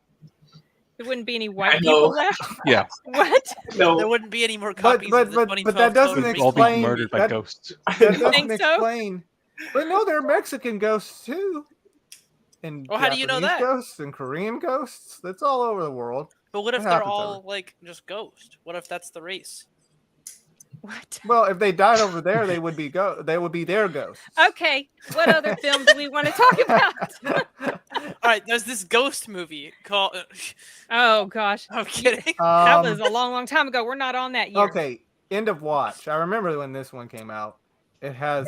There wouldn't be any white people left. Yeah. What? No. There wouldn't be any more copies but of the 2012 that doesn't Code of All explain. be murdered by ghosts. That doesn't think so? explain. But no, there are Mexican ghosts too. And Well, how do you know Japanese that? Ghosts and Korean ghosts. That's all over the world. But what if It they're happens all like just ghosts? What if that's the race? What? Well, if they died over there, they would be their ghosts. Okay. What other film do we want to talk about? All right, there's this ghost movie called. Oh gosh, I'm kidding. That was a long time ago. We're not on that year. Okay, End of Watch. I remember when this one came out. It has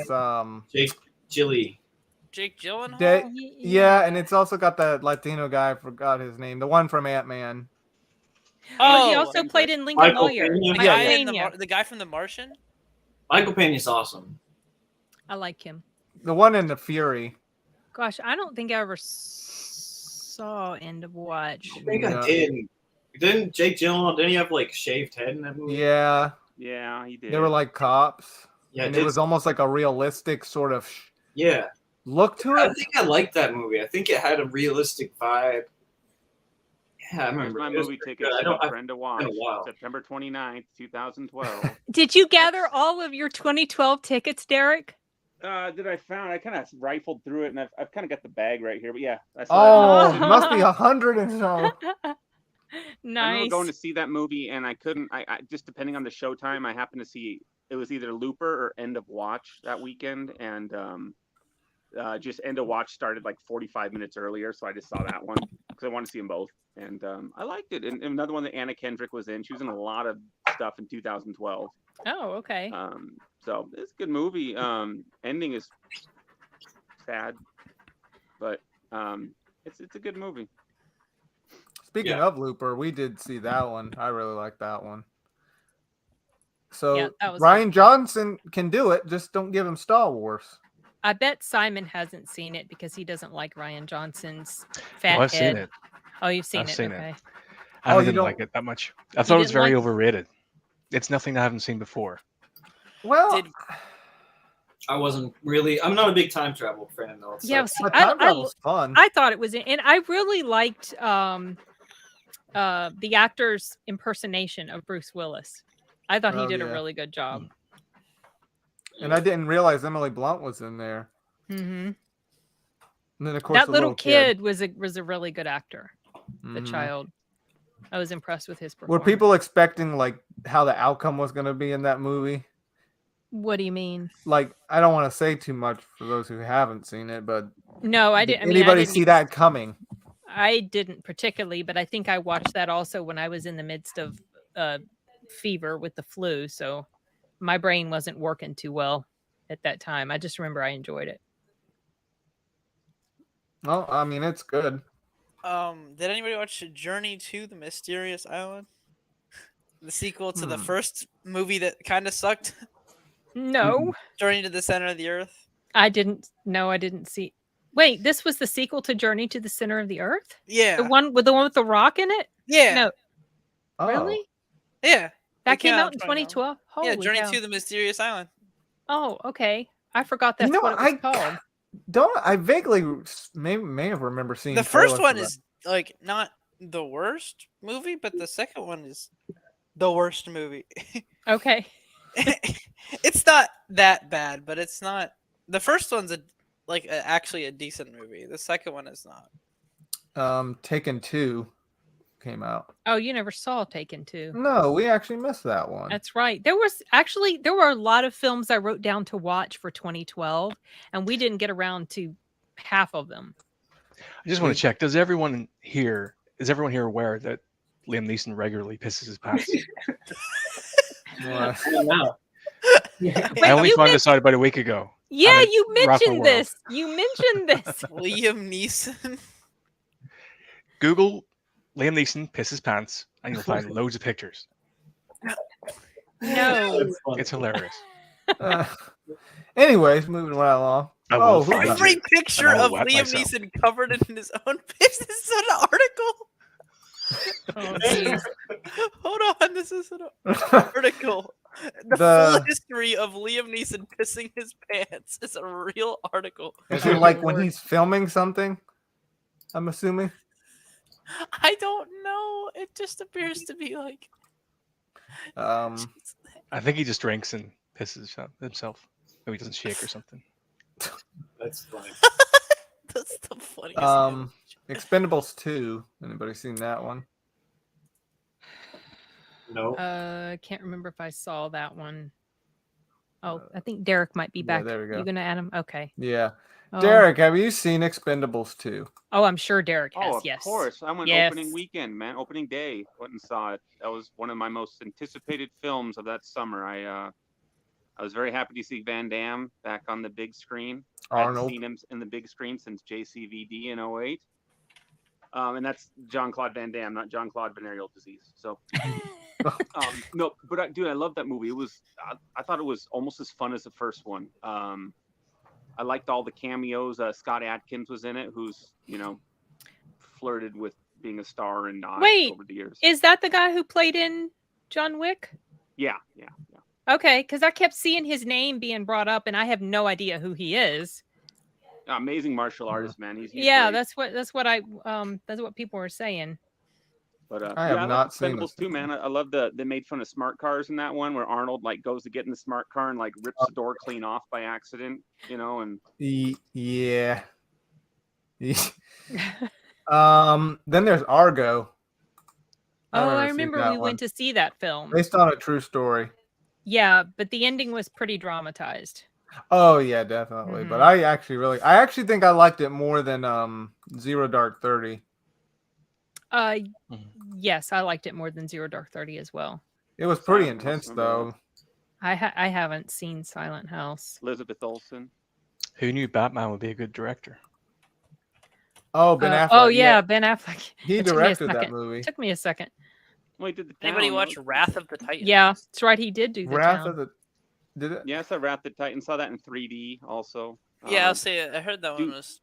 Jake Gyllenhaal. Yeah, and it's also got that Latino guy. I forgot his name. The one from Ant-Man. Oh, he also played in Lincoln Lawyer. The guy from The Martian. Michael Peña's awesome. I like him. The one in The Fury. Gosh, I don't think I ever saw End of Watch. I think I did. Didn't Jake Gyllenhaal? Didn't he have like shaved head in that movie? Yeah. Yeah, he did. They were like cops. Yeah, and it was almost like a realistic sort of look to it. I think I liked that movie. I think it had a realistic vibe. Yeah, I remember. My movie ticket friend to watch. September 29th, 2012. Did you gather all of your 2012 tickets, Derek? Did I found? I kind of rifled through it, and I've kind of got the bag right here. But yeah, I saw it must be 100 and so. Nice. I remember going to see that movie, and I couldn't. I just depending on the showtime, I happened to see it was either Looper or End of Watch that weekend, and just End of Watch started like 45 minutes earlier, so I just saw that one because I want to see them both, and I liked it. And another one that Anna Kendrick was in. She was in a lot of stuff in 2012. Oh, okay. So it's a good movie. Ending is sad, but it's a good movie. Speaking of Looper, we did see that one. I really like that one. So that was Ryan good. Johnson can do it. Just don't give him Star Wars. I bet Simon hasn't seen it because he doesn't like Ryan Johnson's fat I've head. seen it. Oh, you've seen I've it. seen okay. it. I didn't like it that much. I thought it was didn't very like it? overrated. It's nothing I haven't seen before. Well, I wasn't really. I'm not a big time travel fan though. It's Yeah, like, see, but time travel's fun. I thought it was, and I really liked the actor's impersonation of Bruce Willis. I thought he did a really good job. And I didn't realize Emily Blunt was in there. Mm-hmm. And then of course That the little kid was a really good actor. The child, I was impressed with his performance. Were people expecting like how the outcome was going to be in that movie? What do you mean? Like, I don't want to say too much for those who haven't seen it, but no, I didn't. Anybody see that coming? I didn't particularly, but I think I watched that also when I was in the midst of fever with the flu, so my brain wasn't working too well at that time. I just remember I enjoyed it. Well, I mean, it's good. Did anybody watch Journey to the Mysterious Island? The sequel to the first movie that kind of sucked? No. Journey to the Center of the Earth? I didn't see. Wait, this was the sequel to Journey to the Center of the Earth? Yeah. The one with the rock in it? Yeah. No. Oh. Really? Yeah. That came out in 2012? Yeah, Journey to the Mysterious Island. Oh, okay. I forgot that's what it was called. I vaguely may have remember seeing the first one is like not the worst movie, but the second one is the worst movie. Okay. It's not that bad, but it's not. The first one's actually a decent movie. The second one is not. Taken 2 came out. Oh, you never saw Taken 2? No, we actually missed that one. That's right. There were a lot of films I wrote down to watch for 2012, and we didn't get around to half of them. I just want to check. Is everyone here aware that Liam Neeson regularly pisses his pants? I don't know. I only found this out about a week ago. Yeah, you mentioned this. You mentioned this. Liam Neeson. Google Liam Neeson pisses pants, and you'll find loads of pictures. No, it's hilarious. Anyways, moving right along. Every picture of Liam Neeson covered in his own piss is an article. Oh, geez. Hold on, this is an article. The full history of Liam Neeson pissing his pants is a real article. Is it like when he's filming something? I'm assuming. I don't know. It just appears to be like. I think he just drinks and pisses himself. Maybe he doesn't shake or something. That's funny. That's the funniest. Expendables 2. Anybody seen that one? No. I can't remember if I saw that one. Oh, I think Derek might be back. Yeah, there we go. You gonna add him? Okay. Yeah. Oh. Derek, have you seen Expendables 2? Oh, I'm sure Derek has. Of course. I went opening weekend, man. Opening day. Went and saw it. That was one of my most anticipated films of that summer. I was very happy to see Van Damme back on the big screen. Arnold. I hadn't seen him in the big screen since JCVD in 2008. And that's Jean-Claude Van Damme, not Jean-Claude Venereal Disease. So, no, but dude, I love that movie. It was, I thought it was almost as fun as the first one. I liked all the cameos. Scott Adkins was in it, who's, flirted with being a star and not over the years. Is that the guy who played in John Wick? Yeah. Okay, because I kept seeing his name being brought up, and I have no idea who he is. Amazing martial artist, man. He's yeah, great. that's what people were saying. But I have not seen Expendables too, man. I love they made fun of smart cars in that one, where Arnold goes to get in the smart car and rips the door clean off by accident, and yeah. Then there's Argo. I remember we went to see that film. Based on a true story. Yeah, but the ending was pretty dramatized. Oh yeah, definitely. But I actually think I liked it more than Zero Dark 30. Yes, I liked it more than Zero Dark 30 as well. It was pretty Silent House, intense remember though. I haven't seen Silent House. Elizabeth Olsen. Who knew Batman would be a good director? Oh, Ben Affleck. Oh yeah, Ben Affleck. He It took me a directed that second. movie. Took me a second. Well, he did the Anybody Town, watch though. Wrath of the Titans? Yeah, that's right. He did do the Wrath town. of the Did it? Yeah, I saw Wrath of the Titans. Saw that in 3D also. Yeah, I'll say it. I heard that one was.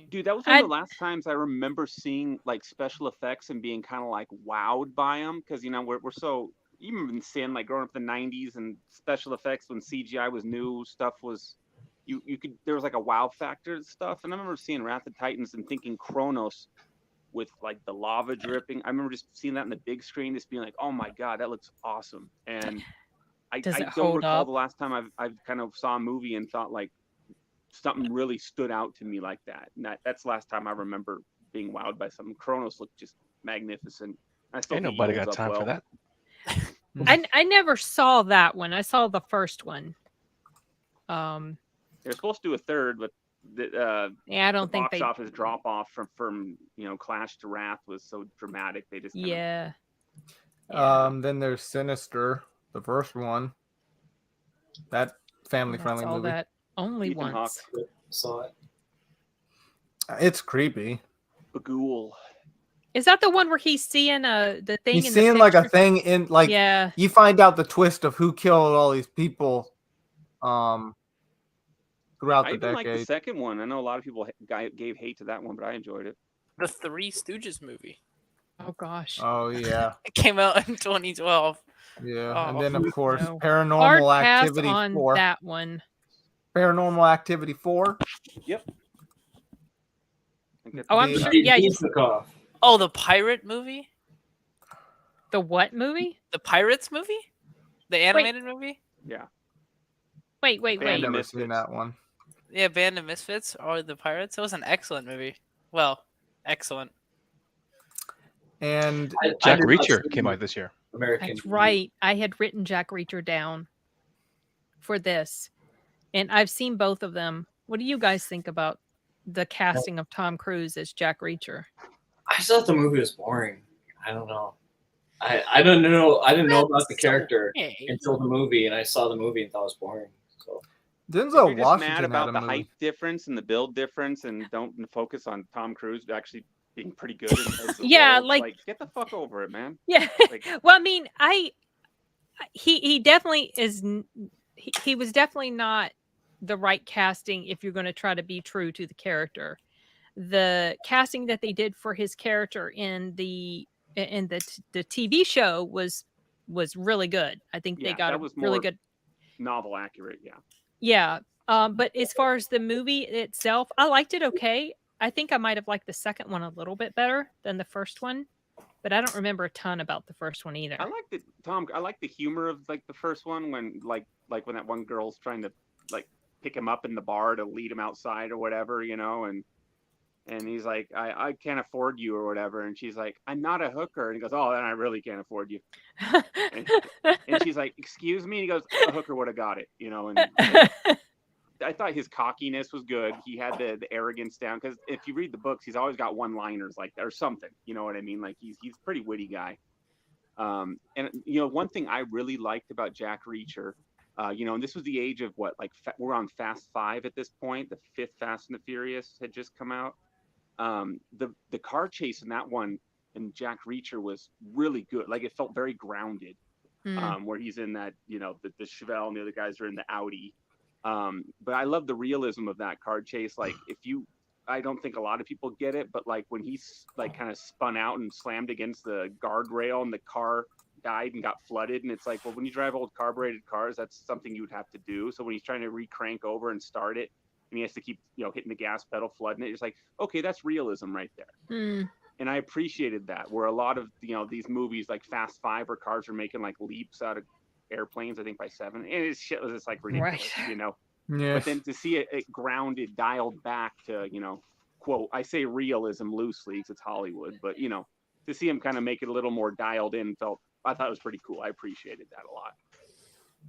Dude, that was one of the last times I remember seeing like special effects and being kind of like wowed by them, because you know we're so, even seeing like growing up in the 90s and special effects when CGI was new, stuff was you could, there was like a wow factor and stuff. And I remember seeing Wrath of the Titans and thinking Kronos with like the lava dripping. I remember just seeing that in the big screen, just being like, oh my god, that looks awesome. And I don't recall the last time I've kind of saw a movie and thought like something really stood out to me like that. And that's the last time I remember being wowed by something. Kronos looked just magnificent. I still Ain't nobody got time for that. I never saw that one. I saw the first one. They're supposed to do a third, but yeah, I don't the think box office drop off from Clash to Wrath was so dramatic. They just yeah. Then there's Sinister, the first one. That family-friendly movie. That only Ethan once. Hawke. Saw it. It's creepy. Bagul. Is that the one where he's seeing the thing? He's in seeing the like a picture? thing in like, yeah. You find out the twist of who killed all these people throughout I the even like the decade. second one. I know a lot of people gave hate to that one, but I enjoyed it. The Three Stooges movie. Oh gosh. Oh yeah. It came out in 2012. Yeah, and then of course no. Paranormal Hard pass Activity on 4. that one. Paranormal Activity 4. Yep. Oh, I'm sure. Yeah. Oh, the pirate movie? The what movie? The Pirates movie? The animated movie? Yeah. Wait. I've never seen that one. Yeah, Band of Misfits or the Pirates. It was an excellent movie. Well, excellent. And Jack Reacher came out this year. That's right. I had written Jack Reacher down for this, and I've seen both of them. What do you guys think about the casting of Tom Cruise as Jack Reacher? I just thought the movie was boring. I don't know. I don't know. I didn't know about the character until the movie, and I saw the movie and thought it was boring. So Denzel You're just Washington mad about had the a movie. height difference and the build difference, and don't focus on Tom Cruise actually being pretty good. Yeah, roles. like get the fuck over it, man. Yeah. Like, well, I mean, he definitely is. He was definitely not the right casting if you're going to try to be true to the character. The casting that they did for his character in the TV show was really good. I think they got a really good novel accurate. Yeah. Yeah. But as far as the movie itself, I liked it okay. I think I might have liked the second one a little bit better than the first one, but I don't remember a ton about the first one either. I like the humor of like the first one when like when that one girl's trying to like pick him up in the bar to lead him outside or whatever, and he's like, I can't afford you or whatever, and she's like, I'm not a hooker, and he goes, oh, then I really can't afford you. and she's like, excuse me, and he goes, a hooker would have got it, and I thought his cockiness was good. He had the arrogance down, because if you read the books, he's always got one-liners like that or something. You know what I mean? Like he's a pretty witty guy. And one thing I really liked about Jack Reacher, and this was the age of what, like we're on Fast 5 at this point. The 5th Fast and the Furious had just come out. The car chase in that one and Jack Reacher was really good. Like it felt very grounded. Where he's in that, the Chevelle and the other guys are in the Audi. But I love the realism of that car chase. Like I don't think a lot of people get it, but like when he's like kind of spun out and slammed against the guardrail and the car died and got flooded, and it's like, well, when you drive old carbureted cars, that's something you would have to do. So when he's trying to recrank over and start it, and he has to keep hitting the gas pedal, flooding it, it's like, okay, that's realism right there. And I appreciated that, where a lot of these movies like Fast 5 where cars are making like leaps out of airplanes, I think by 7, and it's shit was just like ridiculous, right. Yeah. But then to see it grounded, dialed back to quote, I say realism loosely because it's Hollywood, but to see him kind of make it a little more dialed in, I thought it was pretty cool. I appreciated that a lot.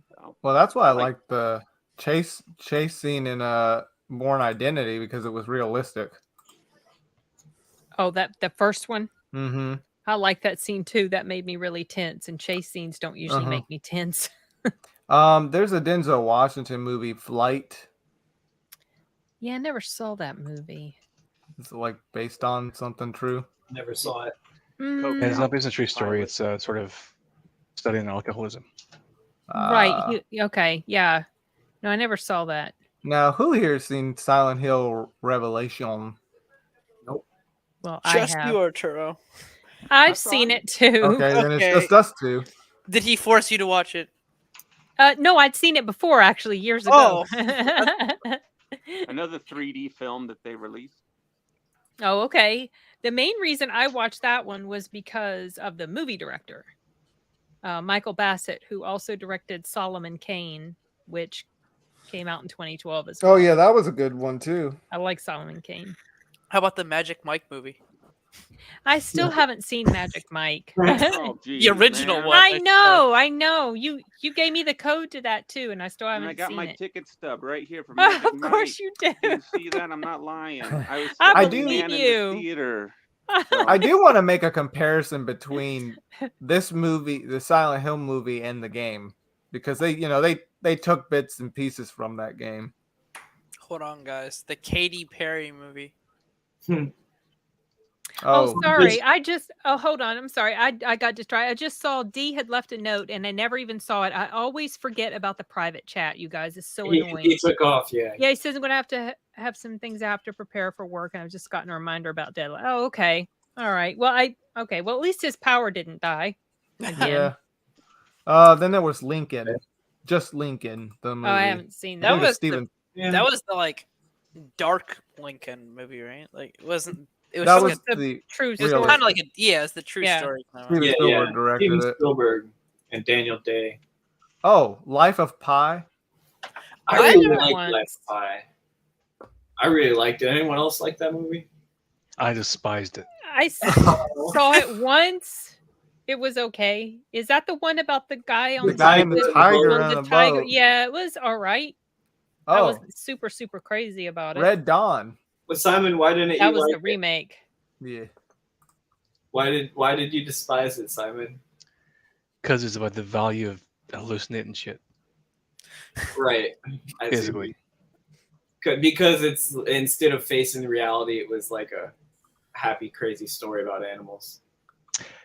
So, well, that's why I like the chase scene in Born Identity because it was realistic. Oh, the first one. Mm-hmm. I like that scene too. That made me really tense. And chase scenes don't usually make me tense. There's a Denzel Washington movie, Flight. Yeah, I never saw that movie. It's like based on something true. Never saw it. It's not based on a true story. It's sort of studying alcoholism. Right. Okay. Yeah. No, I never saw that. Now, who here has seen Silent Hill Revelation? Nope. Well, Just I have. you, Arturo. I've seen it too. Okay, then it's just us two. Did he force you to watch it? No, I'd seen it before, actually, years ago. Another 3D film that they released. Oh, okay. The main reason I watched that one was because of the movie director, Michael Bassett, who also directed Solomon Kane, which came out in 2012 as well. Oh, yeah, that was a good one, too. I like Solomon Kane. How about the Magic Mike movie? I still haven't seen Magic Mike. Oh, geez, The original man. one. I know. You gave me the code to that too, and I still And haven't I got seen my it. ticket stub right here from Of Magic course you do. You see that? I'm not lying. I was I the believe man in you. the theater. I do want to make a comparison between this movie, the Silent Hill movie, and the game, because they took bits and pieces from that game. Hold on, guys. The Katy Perry movie. Oh, sorry. Hold on. I'm sorry. I got distracted. I just saw D had left a note and I never even saw it. I always forget about the private chat, you guys. It's so annoying. He took off, yeah. Yeah, he says I'm going to have some things I have to prepare for work. And I've just gotten a reminder about deadline. Oh, okay. All right. Well, at least his power didn't die again. Yeah. Then there was Lincoln. Just Lincoln, the movie. Oh, I haven't seen That that. was Steven. that was the like dark Lincoln movie, right? Like it wasn't. It was That just was like the true it was story. kind of like it's the true Yeah. story. Steven Spielberg directed Steven it. Spielberg and Daniel Day. Oh, Life of Pi. I I really know liked once. Life of Pi. I really liked it. Anyone else like that movie? I despised it. I saw it once. It was okay. Is that the one about the guy on The guy and the tiger on on the the tiger? boat. Yeah, it was all right. I Oh, wasn't super crazy about it. Red Dawn. But Simon, why didn't That you was like the remake. Yeah. Why did you despise it, Simon? Because it's about the value of hallucinating shit. Right. I see. Basically. Because it's instead of facing reality, it was like a happy, crazy story about animals.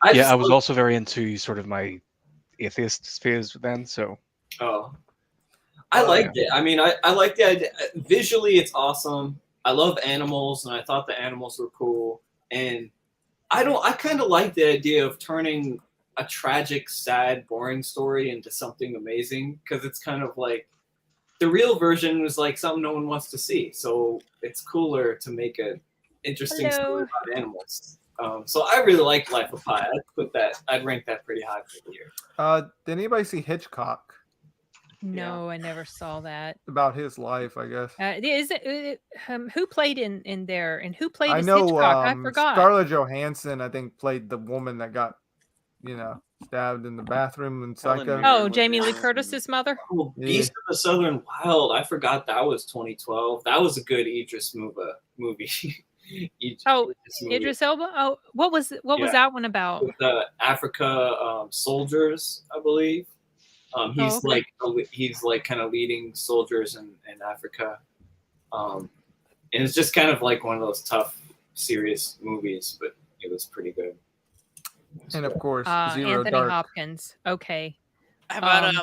I was also very into sort of my atheist spheres then, so. Oh. I liked it. I mean, I like the idea. Visually, it's awesome. I love animals, and I thought the animals were cool. And I kind of like the idea of turning a tragic, sad, boring story into something amazing, because it's kind of like the real version was like something no one wants to see. So it's cooler to make an interesting story about animals. So I really like Life of Pi. I'd rank that pretty high for the year. Did anybody see Hitchcock? No, I never saw that. About his life, I guess. Is it who played in there and who played I as know Hitchcock? I forgot. Scarlett Johansson, I think, played the woman that got, stabbed in the bathroom in Psycho. Oh, Jamie Lee Curtis's mother? Oh, Beast of the Southern Wild. I forgot that was 2012. That was a good Idris movie. Idris Elba. Oh, what was that one about? With the Africa soldiers, I believe. He's like kind of leading soldiers in Africa, and it's just kind of like one of those tough, serious movies, but it was pretty good. And of course, Zero Anthony Dark. Hopkins. Okay. How about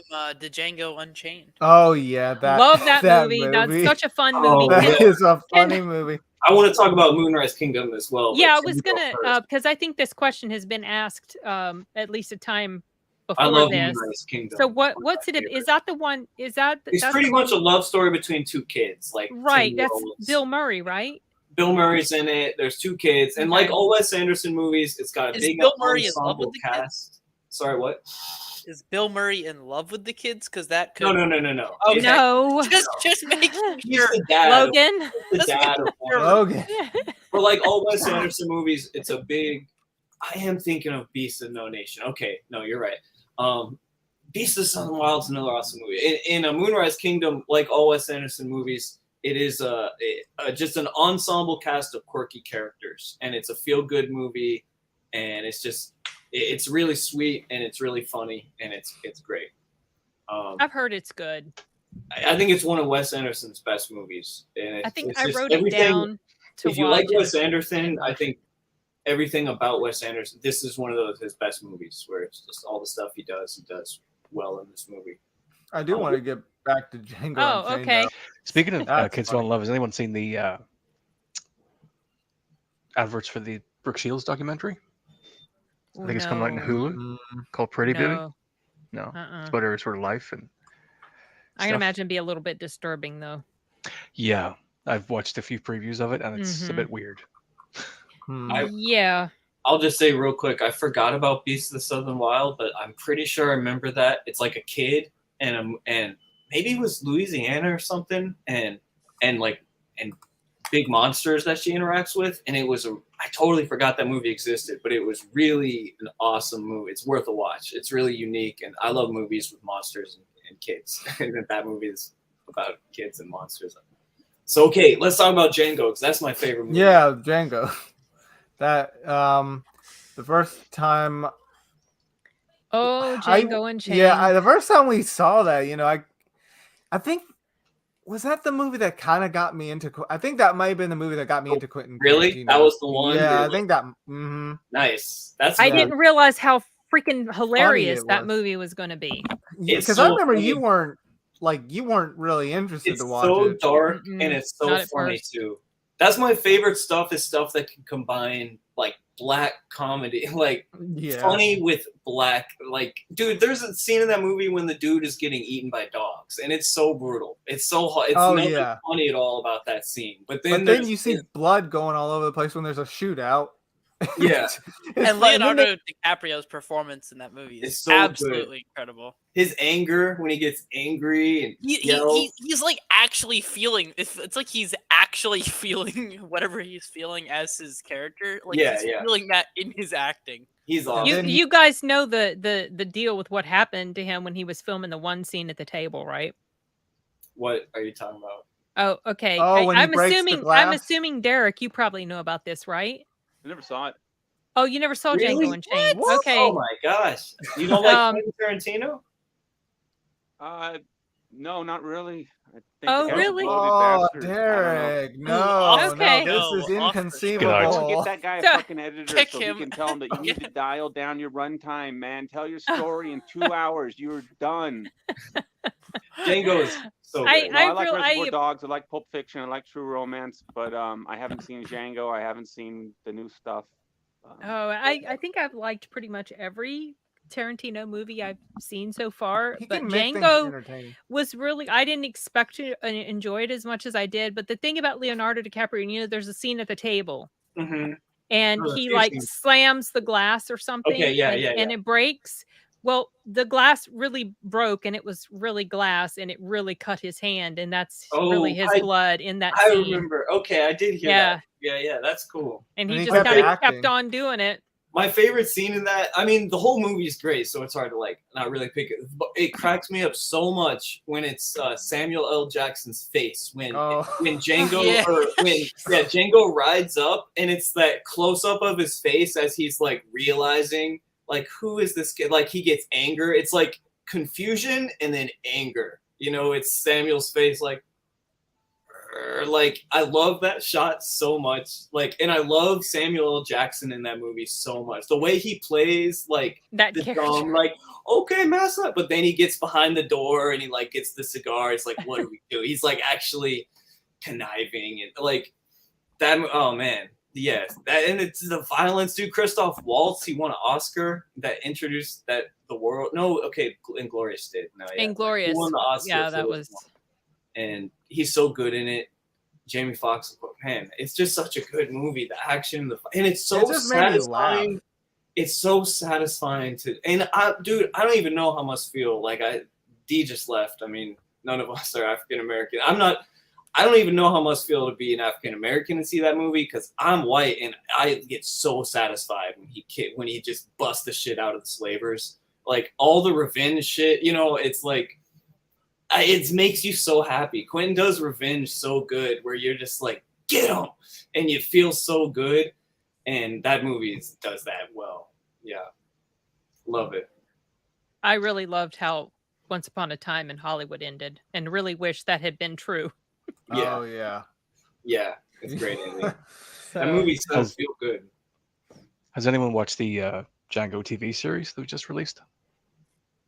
the Django Unchained? Oh yeah, love that movie. That's such a fun movie. That is a funny movie. I want to talk about Moonrise Kingdom as well. Yeah, I was gonna because I think this question has been asked at least a time before I love this. Moonrise Kingdom. So what's it? Is that the one? Is that? It's pretty much a love story between two kids, like right. That's 10-year-olds. Bill Murray, right? Bill Murray's in it. There's two kids, and like all Wes Anderson movies, it's got a big Bill Murray in love with ensemble the cast. kids? Sorry, what? Is Bill Murray in love with the kids? Because that could. No. Okay. No. Just making He's sure. the dad. Logan. The dad of one. Logan. But like all Wes Anderson movies, it's a big. I am thinking of Beast of No Nation. Okay, no, you're right. Beast of the Southern Wild is another awesome movie. In a Moonrise Kingdom, like all Wes Anderson movies, it is just an ensemble cast of quirky characters, and it's a feel-good movie, and it's really sweet, and it's really funny, and it's great. I've heard it's good. I think it's one of Wes Anderson's best movies. And I think I wrote it down to watch. If you like Wes Anderson, I think everything about Wes Anderson, this is one of his best movies, where it's just all the stuff he does well in this movie. I do want to get back to Django. Oh, okay. Speaking of Kids Fall in Love, has anyone seen the adverts for the Brooke Shields documentary? I think it's coming out in Hulu, called Pretty Baby. No, it's about her sort of life and. I can imagine it'd be a little bit disturbing, though. Yeah, I've watched a few previews of it, and it's a bit weird. Yeah. I'll just say real quick, I forgot about Beast of the Southern Wild, but I'm pretty sure I remember that. It's like a kid, and maybe it was Louisiana or something, and big monsters that she interacts with, and I totally forgot that movie existed, but it was really an awesome movie. It's worth a watch. It's really unique, and I love movies with monsters and kids. And that movie is about kids and monsters. So okay, let's talk about Django, because that's my favorite movie. Yeah, Django. That the first time. Oh, Django Unchained. Yeah, the first time we saw that, I think was that the movie that kind of got me into. I think that might have been the movie that got me into Quentin. Really? Tarantino. That was the one. Yeah, I think that. Nice. I didn't realize how freaking hilarious that movie was going to be. Because I remember you weren't really interested to watch it. It's so dark and it's so funny too. That's my favorite stuff, is stuff that can combine like black comedy, like funny with black. Like, dude, there's a scene in that movie when the dude is getting eaten by dogs, and it's so brutal. It's so hot. It's nothing funny at all about that scene. But then you see blood going all over the place when there's a shootout. Yeah. And Leonardo DiCaprio's performance in that movie is so absolutely incredible. His anger when he gets angry and he's like actually feeling. It's like he's actually feeling whatever he's feeling as his character. Like he's feeling that in his acting. He's awesome. You guys know the deal with what happened to him when he was filming the one scene at the table, right? What are you talking about? Oh, okay. I'm assuming Derek, you probably know about this, right? I never saw it. Oh, you never saw Django Unchained? What? Okay. Oh my gosh! You don't like Quentin Tarantino? No, not really. I think really? Oh, Derek! No, this is inconceivable. Get that guy a fucking editor so he can tell him that you need to dial down your runtime, man. Tell your story in 2 hours. You're done. Django is so good. I like Reservoir Dogs. I like Pulp Fiction. I like True Romance, but I haven't seen Django. I haven't seen the new stuff. I think I've liked pretty much every Tarantino movie I've seen so far, but Django was really, I didn't expect to enjoy it as much as I did. But the thing about Leonardo DiCaprio, there's a scene at the table and he like slams the glass or something and it breaks. Well, the glass really broke and it was really glass and it really cut his hand, and that's really his blood in that scene. I remember. Okay, I did hear that. Yeah, that's cool. And he just kind of kept on doing it. My favorite scene in that, I mean, the whole movie is great, so it's hard to like not really pick it. But it cracks me up so much when it's Samuel L. Jackson's face when Django Django rides up, and it's that close up of his face as he's like realizing like, who is this kid? Like, he gets anger. It's like confusion and then anger. It's Samuel's face like I love that shot so much. Like, and I love Samuel L. Jackson in that movie so much. The way he plays like that the dumb, like, okay, massa, but then he gets behind the door and he like gets the cigar. It's like, what do we do? He's like actually conniving and like that. Oh man. Yes, and it's the violence, dude. Christoph Waltz, he won an Oscar that introduced the world. No, okay, Inglourious did. No, yeah. Inglourious. He won the Oscar. Yeah, that was. And he's so good in it. Jamie Foxx, man, it's just such a good movie. The action, and it's so satisfying. It's so satisfying and I don't even know how I must feel. Like D just left. I mean, none of us are African American. I don't even know how it must feel to be an African American and see that movie, because I'm white and I get so satisfied when he just busts the shit out of the slavers. like all the revenge shit. You know, it's like it makes you so happy. Quentin does revenge so good, where you're just like, get him, and you feel so good. And that movie does that well. Yeah, love it. I really loved how Once Upon a Time in Hollywood ended, and really wish that had been true. Yeah. Oh yeah. Yeah, it's great ending. So, That movie does feel good. Has anyone watched the Django TV series that was just released?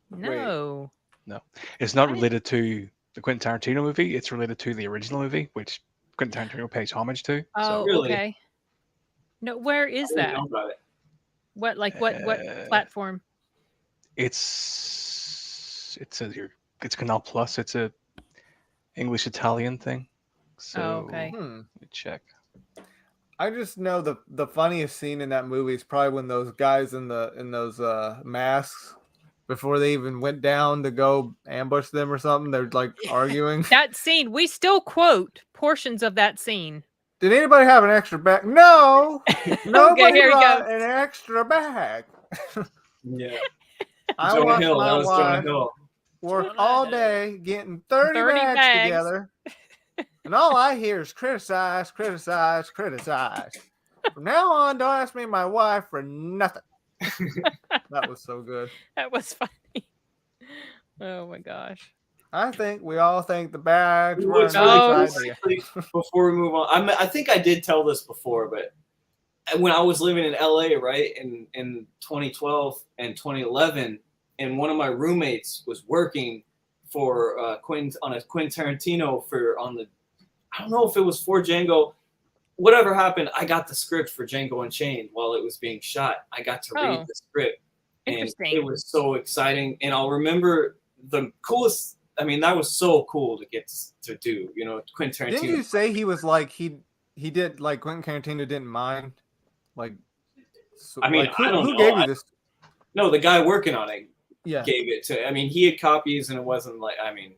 no. No, it's not related to the Quentin Tarantino movie. It's related to the original movie, which Quentin Tarantino pays homage to. Oh, Really? okay. No, where is I didn't that? know about it. What platform? It's Canal Plus. It's a English Italian thing. So okay. let me check. I just know the funniest scene in that movie is probably when those guys in those masks, before they even went down to go ambush them or something, they're like arguing. That scene, we still quote portions of that scene. Did anybody have an extra bag? No, nobody here we brought go. an extra bag. Yeah. I Jonah watched Hill. my That was Jonah wife Hill. work Jonah all Hill. day getting 30 bags together, and all I hear is criticize, criticize, criticize. From now on, don't ask me my wife for nothing. That was so good. That was funny. Oh my gosh. I think we all think the bags were a What's nice really idea. cool, before we move on, I think I did tell this before, but when I was living in LA, right, in 2012 and 2011, and one of my roommates was working for Quentin Tarantino I don't know if it was for Django. Whatever happened, I got the script for Django Unchained while it was being shot. I got to read the script, and Interesting. it was so exciting. And I'll remember the coolest. I mean, that was so cool to get to do. You know, Quentin Tarantino. Didn't you say he was like he did like Quentin Tarantino didn't mind? Like, so, I mean, like, I don't who know. gave you this? No, the guy working on it Yeah. gave it to. I mean, he had copies, and it wasn't like. I mean,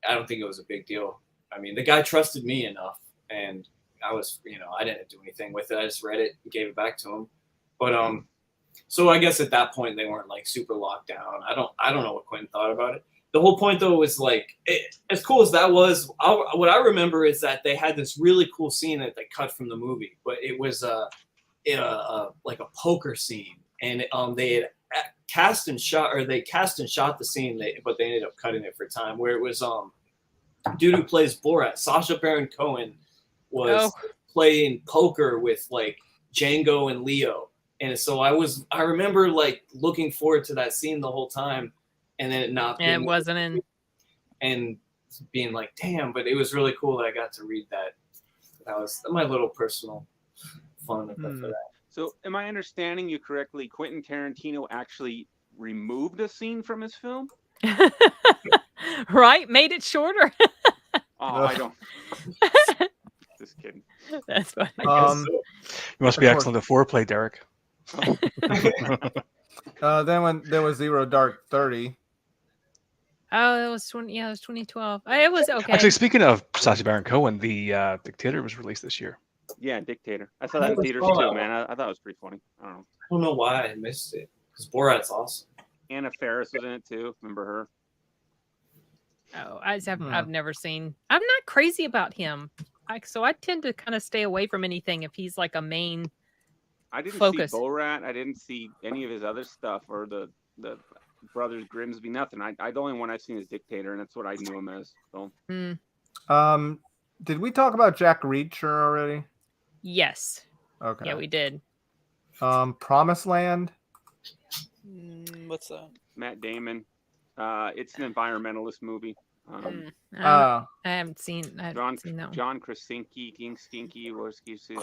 I don't think it was a big deal. I mean, the guy trusted me enough, and I was, I didn't do anything with it. I just read it and gave it back to him. But so I guess at that point they weren't like super locked down. I don't know what Quentin thought about it. The whole point though was like, as cool as that was, what I remember is that they had this really cool scene that they cut from the movie, but it was like a poker scene, and they had cast and shot the scene, but they ended up cutting it for time, where it was dude who plays Borat, Sacha Baron Cohen, was playing poker with like Django and Leo. And so I remember like looking forward to that scene the whole time, and then it not being, And it wasn't in. and being like, damn, but it was really cool that I got to read that. That was my little personal fun for that. So am I understanding you correctly? Quentin Tarantino actually removed a scene from his film? Right? Made it shorter. Oh, I don't. Just kidding. That's funny. You must be excellent at foreplay, Derek. Then when there was Zero Dark 30. Oh, it was 2012. It was okay. Actually, speaking of Sacha Baron Cohen, the Dictator was released this year. Yeah, Dictator. I saw that in theaters too, man. I thought it was pretty funny. I don't know why I missed it, because Borat's awesome. Anna Faris was in it too. Remember her? Oh, I've never seen. I'm not crazy about him. So I tend to kind of stay away from anything if he's like a main. I didn't focus. see Borat. I didn't see any of his other stuff or the Brothers Grimsby. Nothing. The only one I've seen is Dictator, and that's what I knew him as. So. Did we talk about Jack Reacher already? Yes. Okay. Yeah, we did. Promised Land. What's that? Matt Damon. It's an environmentalist movie. I haven't seen that one. John Krasinski, King Stinky, Krasinski.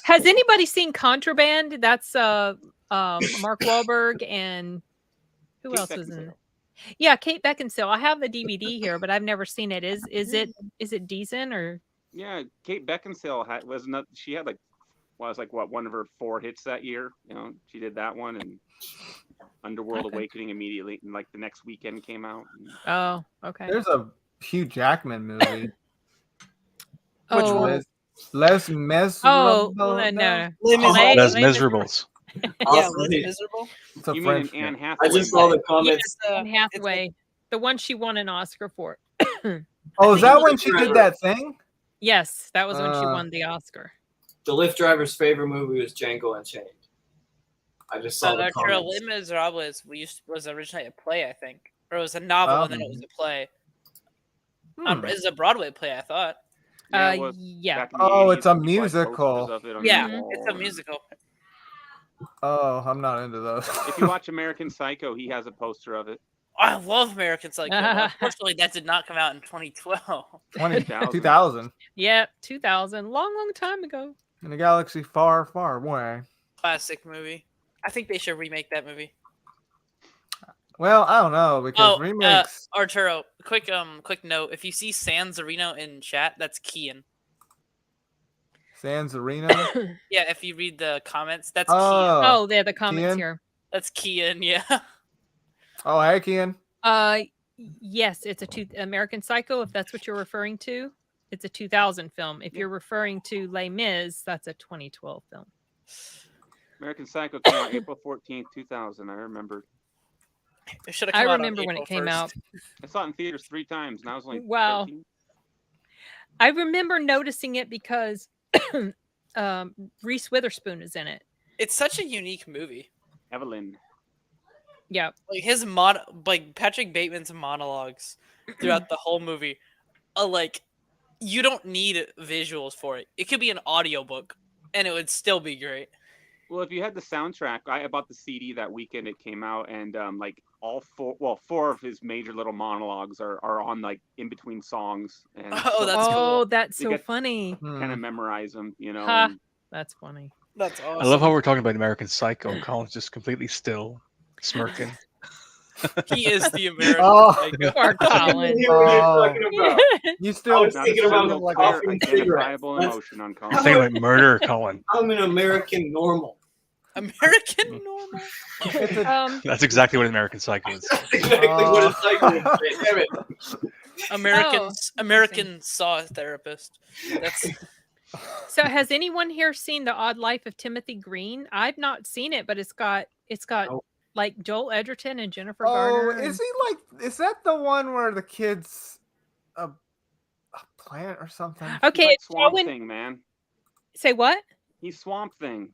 Has anybody seen Contraband? That's Mark Wahlberg and who else was in it? Yeah, Kate Beckinsale. I have the DVD here, but I've never seen it. Is it decent or? Yeah, Kate Beckinsale she had like one of her 4 hits that year. She did that one and Underworld Awakening immediately, and like the next weekend came out. Oh, okay. There's a Hugh Jackman movie. Which one? Les Miserables. Oh, no. Les Miserables. Yeah, Les Miserable. It's a You French mean Anne film. Hathaway? I just saw the comments. It's, Anne Hathaway, the one she won an Oscar for. Oh, is think that it when was she Driver. did that thing? Yes, that was when she won the Oscar. The Lyft driver's favorite movie was Django Unchained. I just saw the comments. Arturelia Miserable was originally a play, I think, or it was a novel and then it was a play. It's a Broadway play, I thought. Yeah, it was Yeah. back in the Oh, 80s, it's a people had posters musical. of it on Yeah, the wall it's a and- musical. Oh, I'm not into those. If you watch American Psycho, he has a poster of it. I love American Psycho. Unfortunately, that did not come out in 2012. 2000. Yeah, 2000. Long time ago. In a galaxy far, far away. Classic movie. I think they should remake that movie. Well, I don't know because remakes. Arturo, quick note. If you see San Zarino in chat, that's Kian. San Zarino. Yeah, if you read the comments, that's Oh. Kian. Oh, they're the comments Kian? here. That's Kian, yeah. Oh, hey, Kian. Yes, it's American Psycho, if that's what you're referring to. It's a 2000 film. If you're referring to Les Mis, that's a 2012 film. American Psycho came out April 14th, 2000. I remember. It should have I come out on remember when it April came 1st. out. I saw it in theaters 3 times, and I was only Wow. 13. I remember noticing it because Reese Witherspoon is in it. It's such a unique movie. Evelyn. Yeah. Like his like Patrick Bateman's monologues throughout the whole movie are like, you don't need visuals for it. It could be an audiobook and it would still be great. Well, if you had the soundtrack, I bought the CD that weekend it came out, and like four of his major little monologues are on like in between songs. And Oh, that's cool. That's You so get- funny. kind of memorize them, you know. Ha. and- That's funny. That's awesome. I love how we're talking about American Psycho and Colin's just completely still, smirking. He is the American Oh. Psycho. Poor I Colin. knew what you're talking about. You I still was Not thinking a about single the clear coffee and identifiable cigarettes. emotion on I'm Colin. thinking about murder, Colin. I'm an American normal. American normal. It's a- That's exactly what American Psycho is. That's exactly what it's like. Damn it. American saw therapist. That's So has anyone here seen The Odd Life of Timothy Green? I've not seen it, but it's got Nope. like Joel Edgerton and Jennifer Oh, Garner. is he like? Is that the one where the kid's a plant or something? He's Okay, like it's Swamp showing- Thing, man. Say what? He's Swamp Thing.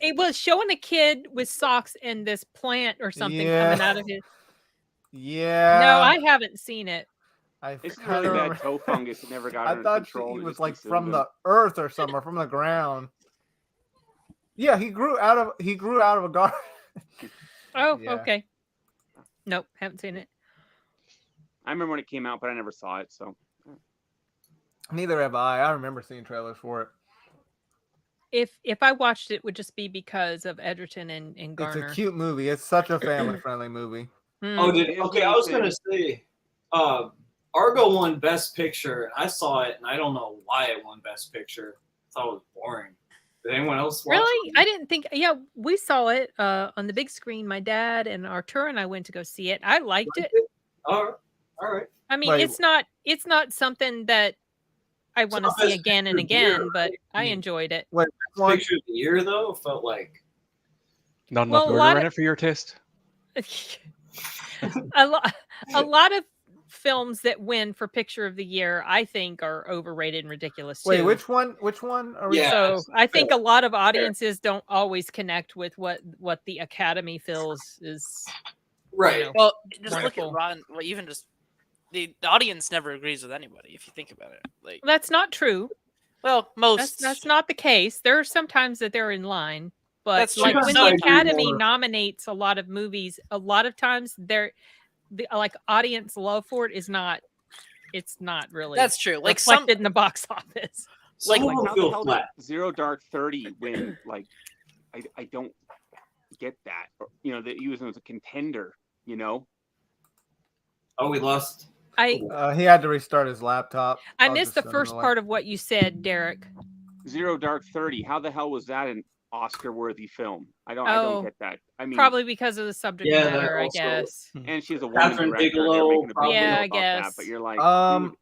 It was showing a kid with socks and this plant or something Yeah. coming out of his. Yeah. No, I haven't seen it. I It's kinda really bad remember- toe fungus. It never got I under thought control. he and it was just like consumed from him. the earth or something, or from the ground. Yeah, he grew out of a garden. Oh, Yeah. okay. Nope, haven't seen it. I remember when it came out, but I never saw it. So Neither have I. I remember seeing trailers for it. If I watched it, would just be because of Edgerton and Garner. It's a cute movie. It's such a family-friendly movie. Mm. Oh, It is okay. I was really gonna say, Argo won Best Picture, and I saw it, and I don't know why it won Best Picture. I thought it was boring. Did anyone else watch Really? it? I didn't think. Yeah, we saw it on the big screen. My dad and Artur and I went to go see it. I liked it. All right. I mean, Wait. it's not something that I want to not see Best again and Picture of the year, again, but right? I enjoyed it. Wait, Best one, Picture of the year, though, felt like Not Well, enough a lot murder in of- it for your taste? a lot of films that win for picture of the year, I think, are overrated and ridiculous too. wait, which one? Which one are we? Yeah. So I think a lot of audiences don't always connect with what the Academy feels is. right. You know, well, just Wonderful. look at Rotten. Well, even just the audience never agrees with anybody. If you think about it, like, that's not true. well, most That's not the case. There are some times that they're in line, but That's like true. when Some the agree Academy more. nominates a lot of movies, a lot of times the like audience love for it is not. It's not really. that's true. Like some reflected in the box office. Some like, of them how the feel hell flat. did Zero Dark 30 win? Like, I don't get that. Or, you know, that he was as a contender. You know, Oh, we lost. I He had to restart his laptop. I I'll missed just the send first him a part of what you said, Derek. Zero Dark 30. How the hell was that an Oscar-worthy film? I Oh, don't get that. I mean, Probably because of the subject Yeah, that matter, I also- guess. and she's a woman Catherine director. Bigelow, They're making a big probably. deal Yeah, I about guess. That, but you're like, Um, dude,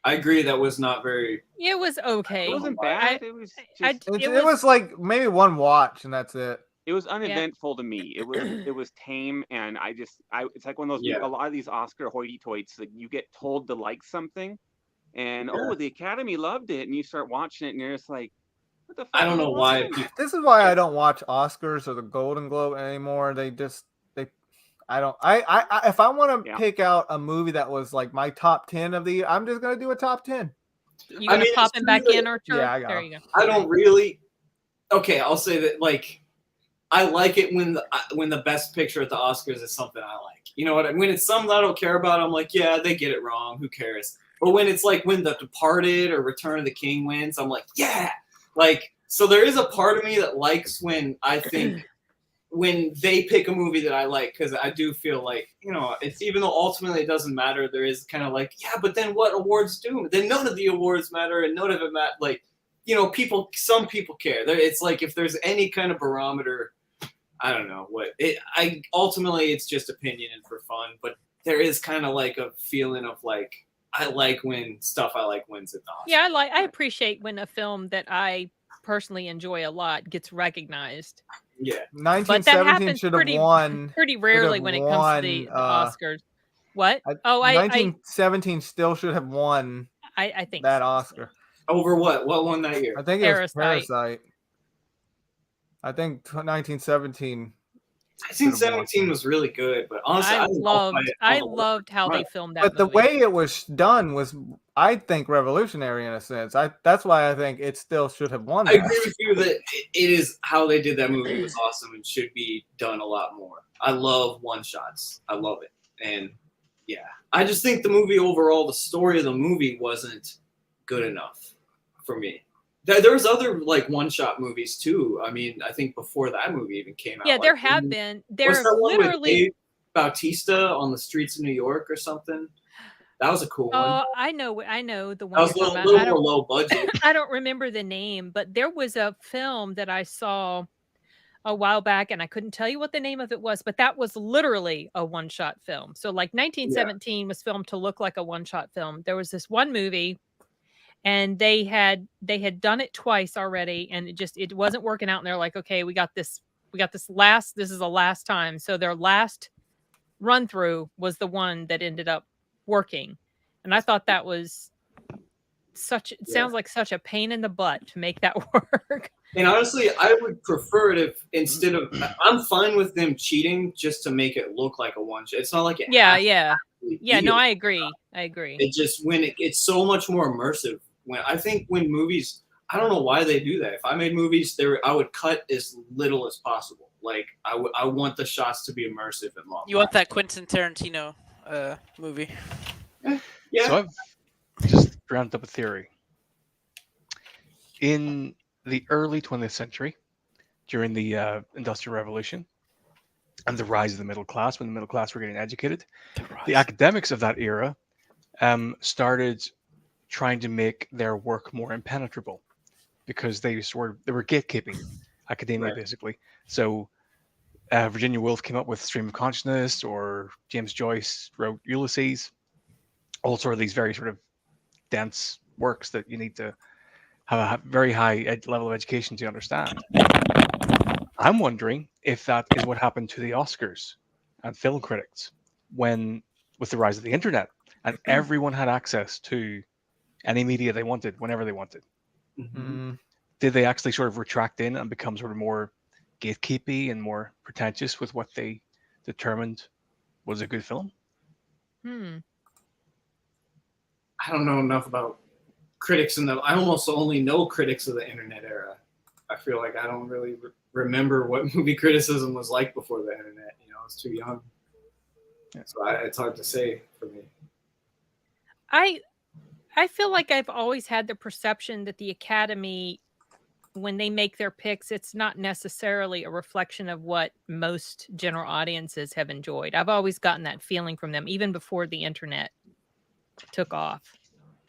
I agree. That was not very. It was okay. it wasn't I- bad. It was I- just It It was- was like maybe one watch and that's it. It was uneventful to me. It was tame, and it's like one of those. A lot of these Oscar hoity-toits, like you get told to like something, and the Academy loved it, and you start watching it, and you're just like, what the fuck? I don't know why. This is why I don't watch Oscars or the Golden Globe anymore. If I want to pick out a movie that was like my top 10 of the year, I'm just gonna do a top 10. You gonna pop him back in, Artur? Yeah, there you go. I don't really. Okay, I'll say that like I like it when the best picture at the Oscars is something I like. You know what? When it's something I don't care about, I'm like, yeah, they get it wrong. Who cares? But when it's like when The Departed or Return of the King wins, I'm like, yeah. Like, so there is a part of me that likes when I think when they pick a movie that I like, because I do feel like, you know, it's even though ultimately it doesn't matter, there is kind of like, yeah, but then what awards do? Then none of the awards matter, and none of it matter. Like, you know, some people care. It's like if there's any kind of barometer, I don't know what it. Ultimately it's just opinion and for fun, but there is kind of like a feeling of like I like when stuff I like wins at the Oscars. Yeah, I appreciate when a film that I personally enjoy a lot gets recognized. Yeah, 1917 should have won. Pretty rarely when it comes to the Oscars. What? 1917 still should have won. I think that so. Oscar. Over what? What won that year? I think it was Parasite. I think 1917. 1917 was really good, but honestly, I loved how they filmed that. But the way it was done was, I think, revolutionary in a sense. That's why I think it still should have won. I agree with you that it is how they did that movie was awesome and should be done a lot more. I love one shots. I love it, and yeah, I just think the movie overall, the story of the movie wasn't good enough for me. There was other like one-shot movies too. I mean, I think before that movie even came out. Yeah, there have been. There's literally Dave Bautista on the streets of New York or something. That was a cool one. Oh, I know the one. That was a little more low budget. I don't remember the name, but there was a film that I saw a while back, and I couldn't tell you what the name of it was, but that was literally a one-shot film. So, like 1917 was filmed to look like a one-shot film. There was this one movie. And they had done it twice already, and it wasn't working out. And they're like, okay, we got this this is the last time. So their last run through was the one that ended up working. And I thought that was sounds like such a pain in the butt to make that work. And honestly, I would prefer it if instead of, I'm fine with them cheating just to make it look like a one shot. It's not like it. Yeah. No, I agree. It just it's so much more immersive. When movies, I don't know why they do that. If I made movies, I would cut as little as possible. Like I want the shots to be immersive and long. You want that Quentin Tarantino movie? Yeah. So I've just rounded up a theory. In the early 20th century, during the Industrial Revolution and the rise of the middle class, when the middle class were getting educated, the academics of that era started trying to make their work more impenetrable because they were gatekeeping academia, basically. So Virginia Woolf came up with Stream of Consciousness, or James Joyce wrote Ulysses. All sort of these very sort of dense works that you need to have a very high level of education to understand. I'm wondering if that is what happened to the Oscars and film critics with the rise of the internet, and everyone had access to any media they wanted whenever they wanted. Mm-hmm. Did they actually sort of retract in and become sort of more gatekeepy and more pretentious with what they determined was a good film? I don't know enough about critics I almost only know critics of the internet era. I feel like I don't really remember what movie criticism was like before the internet. You know, I was too young. So it's hard to say for me. I feel like I've always had the perception that the Academy, when they make their picks, it's not necessarily a reflection of what most general audiences have enjoyed. I've always gotten that feeling from them, even before the internet took off.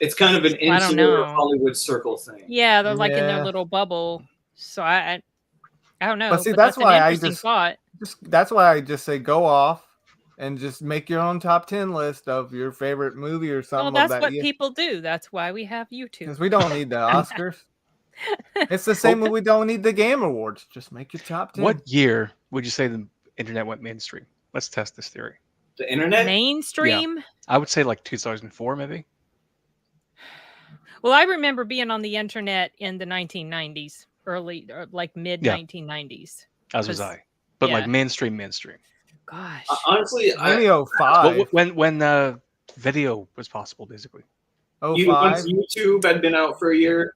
It's kind of an insular Hollywood circle thing. Yeah, they're like in their little bubble. So I don't know. But see, that's why I just say go off and just make your own top 10 list of your favorite movie or something. Well, that's what people do. That's why we have YouTube. Because we don't need the Oscars. It's the same when we don't need the Game Awards. Just make your top 10. What year would you say the internet went mainstream? Let's test this theory. The internet? Mainstream? Yeah. I would say like 2004, maybe. Well, I remember being on the internet in the 1990s, early, or like mid 1990s. As was I. But like mainstream. Gosh. Honestly, 2005. When video was possible, basically. Once YouTube had been out for a year,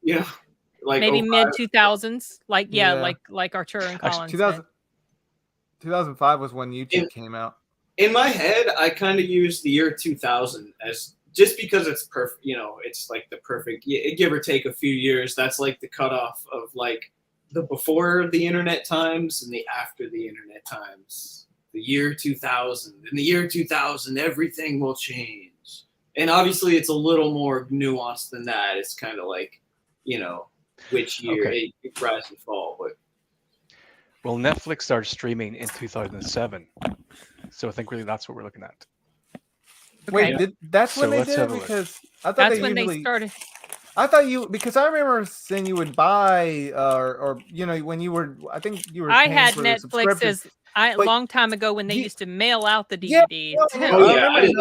like maybe 05. mid 2000s, like Arturelia and Collins. 2005 was when YouTube came out. In my head, I kind of use the year 2000 as just because it's perfect. It's like the perfect, give or take a few years. That's like the cutoff of like the before the internet times and the after the internet times. The year 2000. In the year 2000, everything will change. And obviously, it's a little more nuanced than that. It's kind of like, which year it rise and fall. But well, Netflix started streaming in 2007, so I think really that's what we're looking at. Wait, that's when they did it? Because I thought they started. I thought because I remember saying you would buy or when you were, I think you were. I had Netflix as a long time ago when they used to mail out the DVDs. I remember they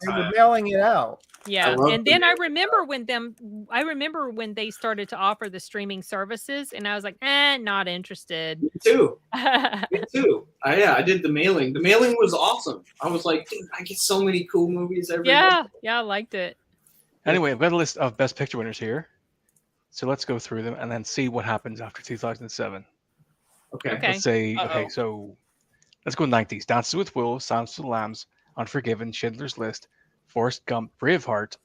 were mailing it out. Yeah, and then I remember when they started to offer the streaming services, and I was like, not interested. Me too. Me too. I did the mailing. The mailing was awesome. I was like, dude, I get so many cool movies every month. Yeah, I liked it. Anyway, I've got a list of Best Picture winners here. So let's go through them and then see what happens after 2007. Okay. Let's say, so let's go 90s. Dances with Wolves, Silence of the Lambs, Unforgiven, Schindler's List, Forrest Gump, Braveheart,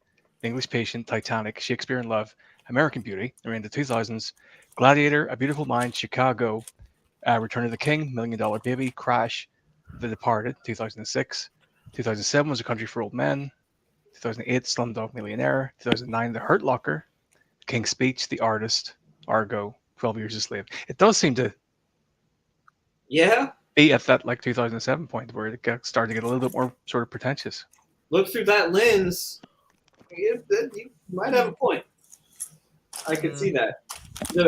English Patient, Titanic, Shakespeare in Love, American Beauty, they're in the 2000s, Gladiator, A Beautiful Mind, Chicago, Return of the King, $1 Million Baby, Crash, The Departed, 2006. 2007 was A Country for Old Men. 2008, Slumdog Millionaire. 2009, The Hurt Locker. King's Speech, The Artist, Argo, 12 Years a Slave. It does seem to be at that like 2007 point where it started to get a little bit more sort of pretentious. Look through that lens, you might have a point. I can see that.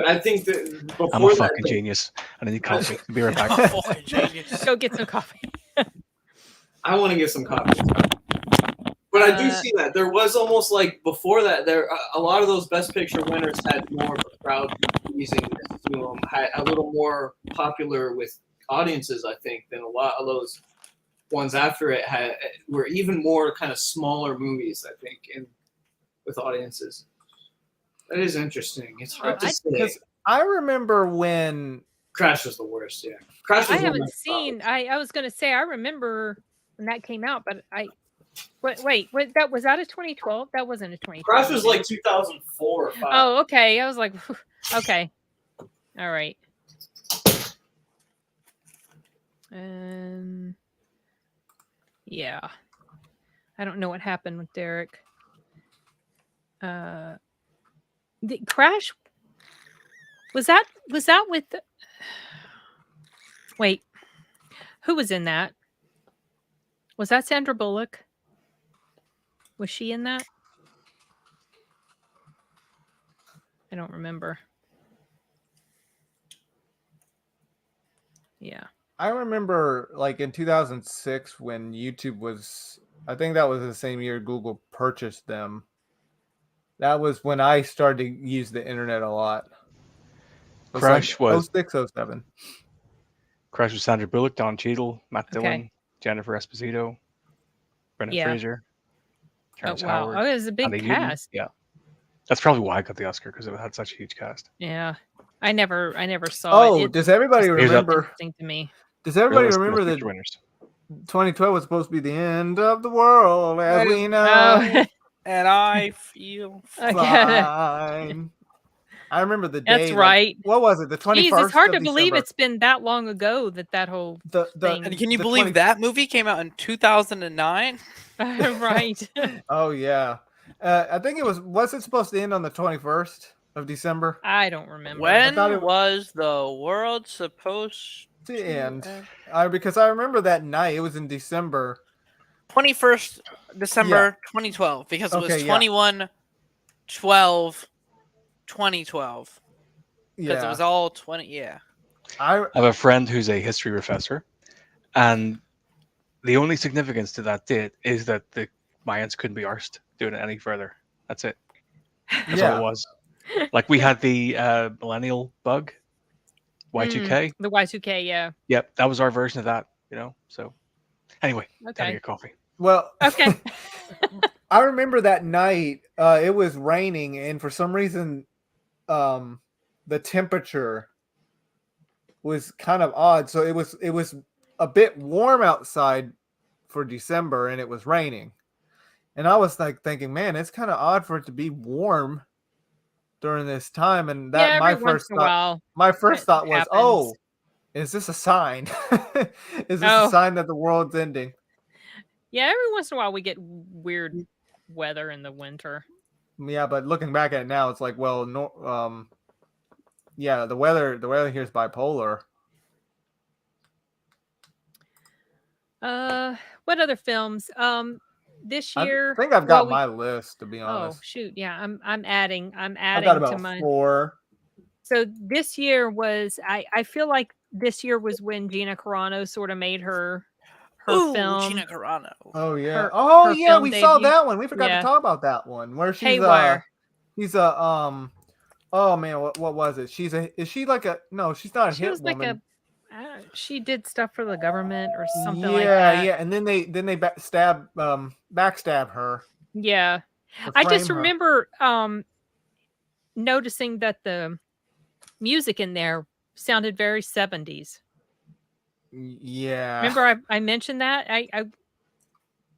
I think that before I'm a fucking genius. I need coffee. I'll be right back. Go get some coffee. I want to get some coffee. But I do see that there was almost like before that, a lot of those Best Picture winners had more of a crowd pleasing to them, had a little more popular with audiences, I think, than a lot of those ones after it were even more kind of smaller movies, I think, and with audiences. That is interesting. It's hard to say. Because I remember when Crash was the worst. Yeah, Crash was. I haven't seen. I was going to say I remember when that came out, but wait, that was out of 2012. That wasn't a 2012. Crash was like 2004 or 5. Oh, okay. I was like, okay, all right. Yeah, I don't know what happened with Derek. The Crash was that with wait, who was in that? Was that Sandra Bullock? Was she in that? I don't remember. Yeah. I remember like in 2006 when YouTube was, I think that was the same year Google purchased them. That was when I started to use the internet a lot. Crash was 06, 07. Crash was Sandra Bullock, Don Cheadle, Matt Dillon, Jennifer Esposito, Brendan Fraser, Terrence Howard. Oh, it was a big cast. Yeah. That's probably why I got the Oscar, because it had such a huge cast. Yeah. I never saw it. Does everybody remember? Interesting to me. Does everybody remember that 2012 was supposed to be the end of the world as we know? And I feel fine. I remember the day. That's right. What was it? The 21st. Jeez, it's hard to believe it's been that long ago that whole thing. And can you believe that movie came out in 2009? Right. Oh yeah. I think it was it supposed to end on the 21st of December? I don't remember. When was the world supposed to end? Because I remember that night. It was in December. 21st December 2012, because it was 21/12/2012. because it was all 20. Yeah. I have a friend who's a history professor, and the only significance to that date is that the Mayans couldn't be arsed doing it any further. That's it. That's all it was. Like we had the millennial bug, Y2K. The Y2K, yeah. Yep, that was our version of that. So anyway, Okay. having a coffee. Well, okay. I remember that night. It was raining, and for some reason, the temperature was kind of odd. So it was a bit warm outside for December, and it was raining. And I was like thinking, man, it's kind of odd for it to be warm during this time. And that my first thought was, happens. oh, is this a sign? Is this a sign that the world's ending? Yeah, every once in a while we get weird weather in the winter. Yeah, but looking back at it now, it's like, well, no, yeah, the weather here is bipolar. What other films? This year, I think I've got my list, to be honest. Oh shoot, yeah, I'm adding I got about to my 4. So this year was I feel like this year was when Gina Carano sort of made her film. Gina Carano. Oh yeah. Her yeah, film we saw debut. that one. We forgot to talk about that one. Where she's Haywire. She's a oh man, what was it? Is she like a no, she's not a She hit was woman. like she did stuff for the government or something like that. Yeah, and then they backstab her. Yeah. I just remember noticing that the music in there sounded very 70s. Yeah. Remember I mentioned that? I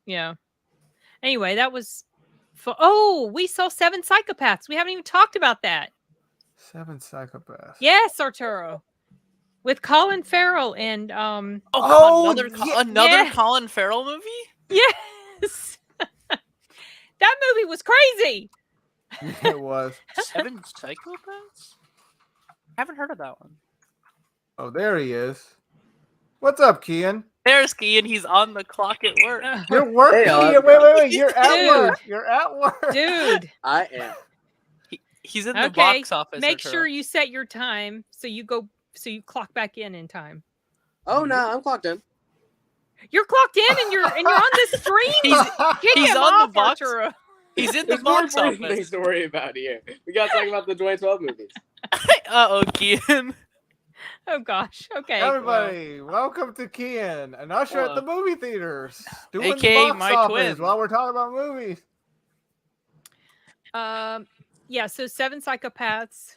yeah. Anyway, that was we saw 7 Psychopaths. We haven't even talked about that. 7 Psychopaths. Yes, Arturo. With Colin Farrell and another Colin Farrell movie? Yes. That movie was crazy. It was. 7 Psychopaths? I haven't heard of that one. Oh, there he is. What's up, Kian? There's Kian. He's on the clock at work. You're working. Hey, wait. You're at work. You're at work. Dude. I am. He's in the box office. Make sure you set your time so you clock back in time. Oh no, I'm clocked in. You're clocked in and you're on the stream. He's on the box. He's in the box office. Things to worry about here. We got to talk about the 2012 movies. Kian. Oh gosh. Okay. Everybody, welcome to Kian, an usher at the movie theaters, doing AKA the box my office twin. while we're talking about movies. Yeah. So 7 Psychopaths.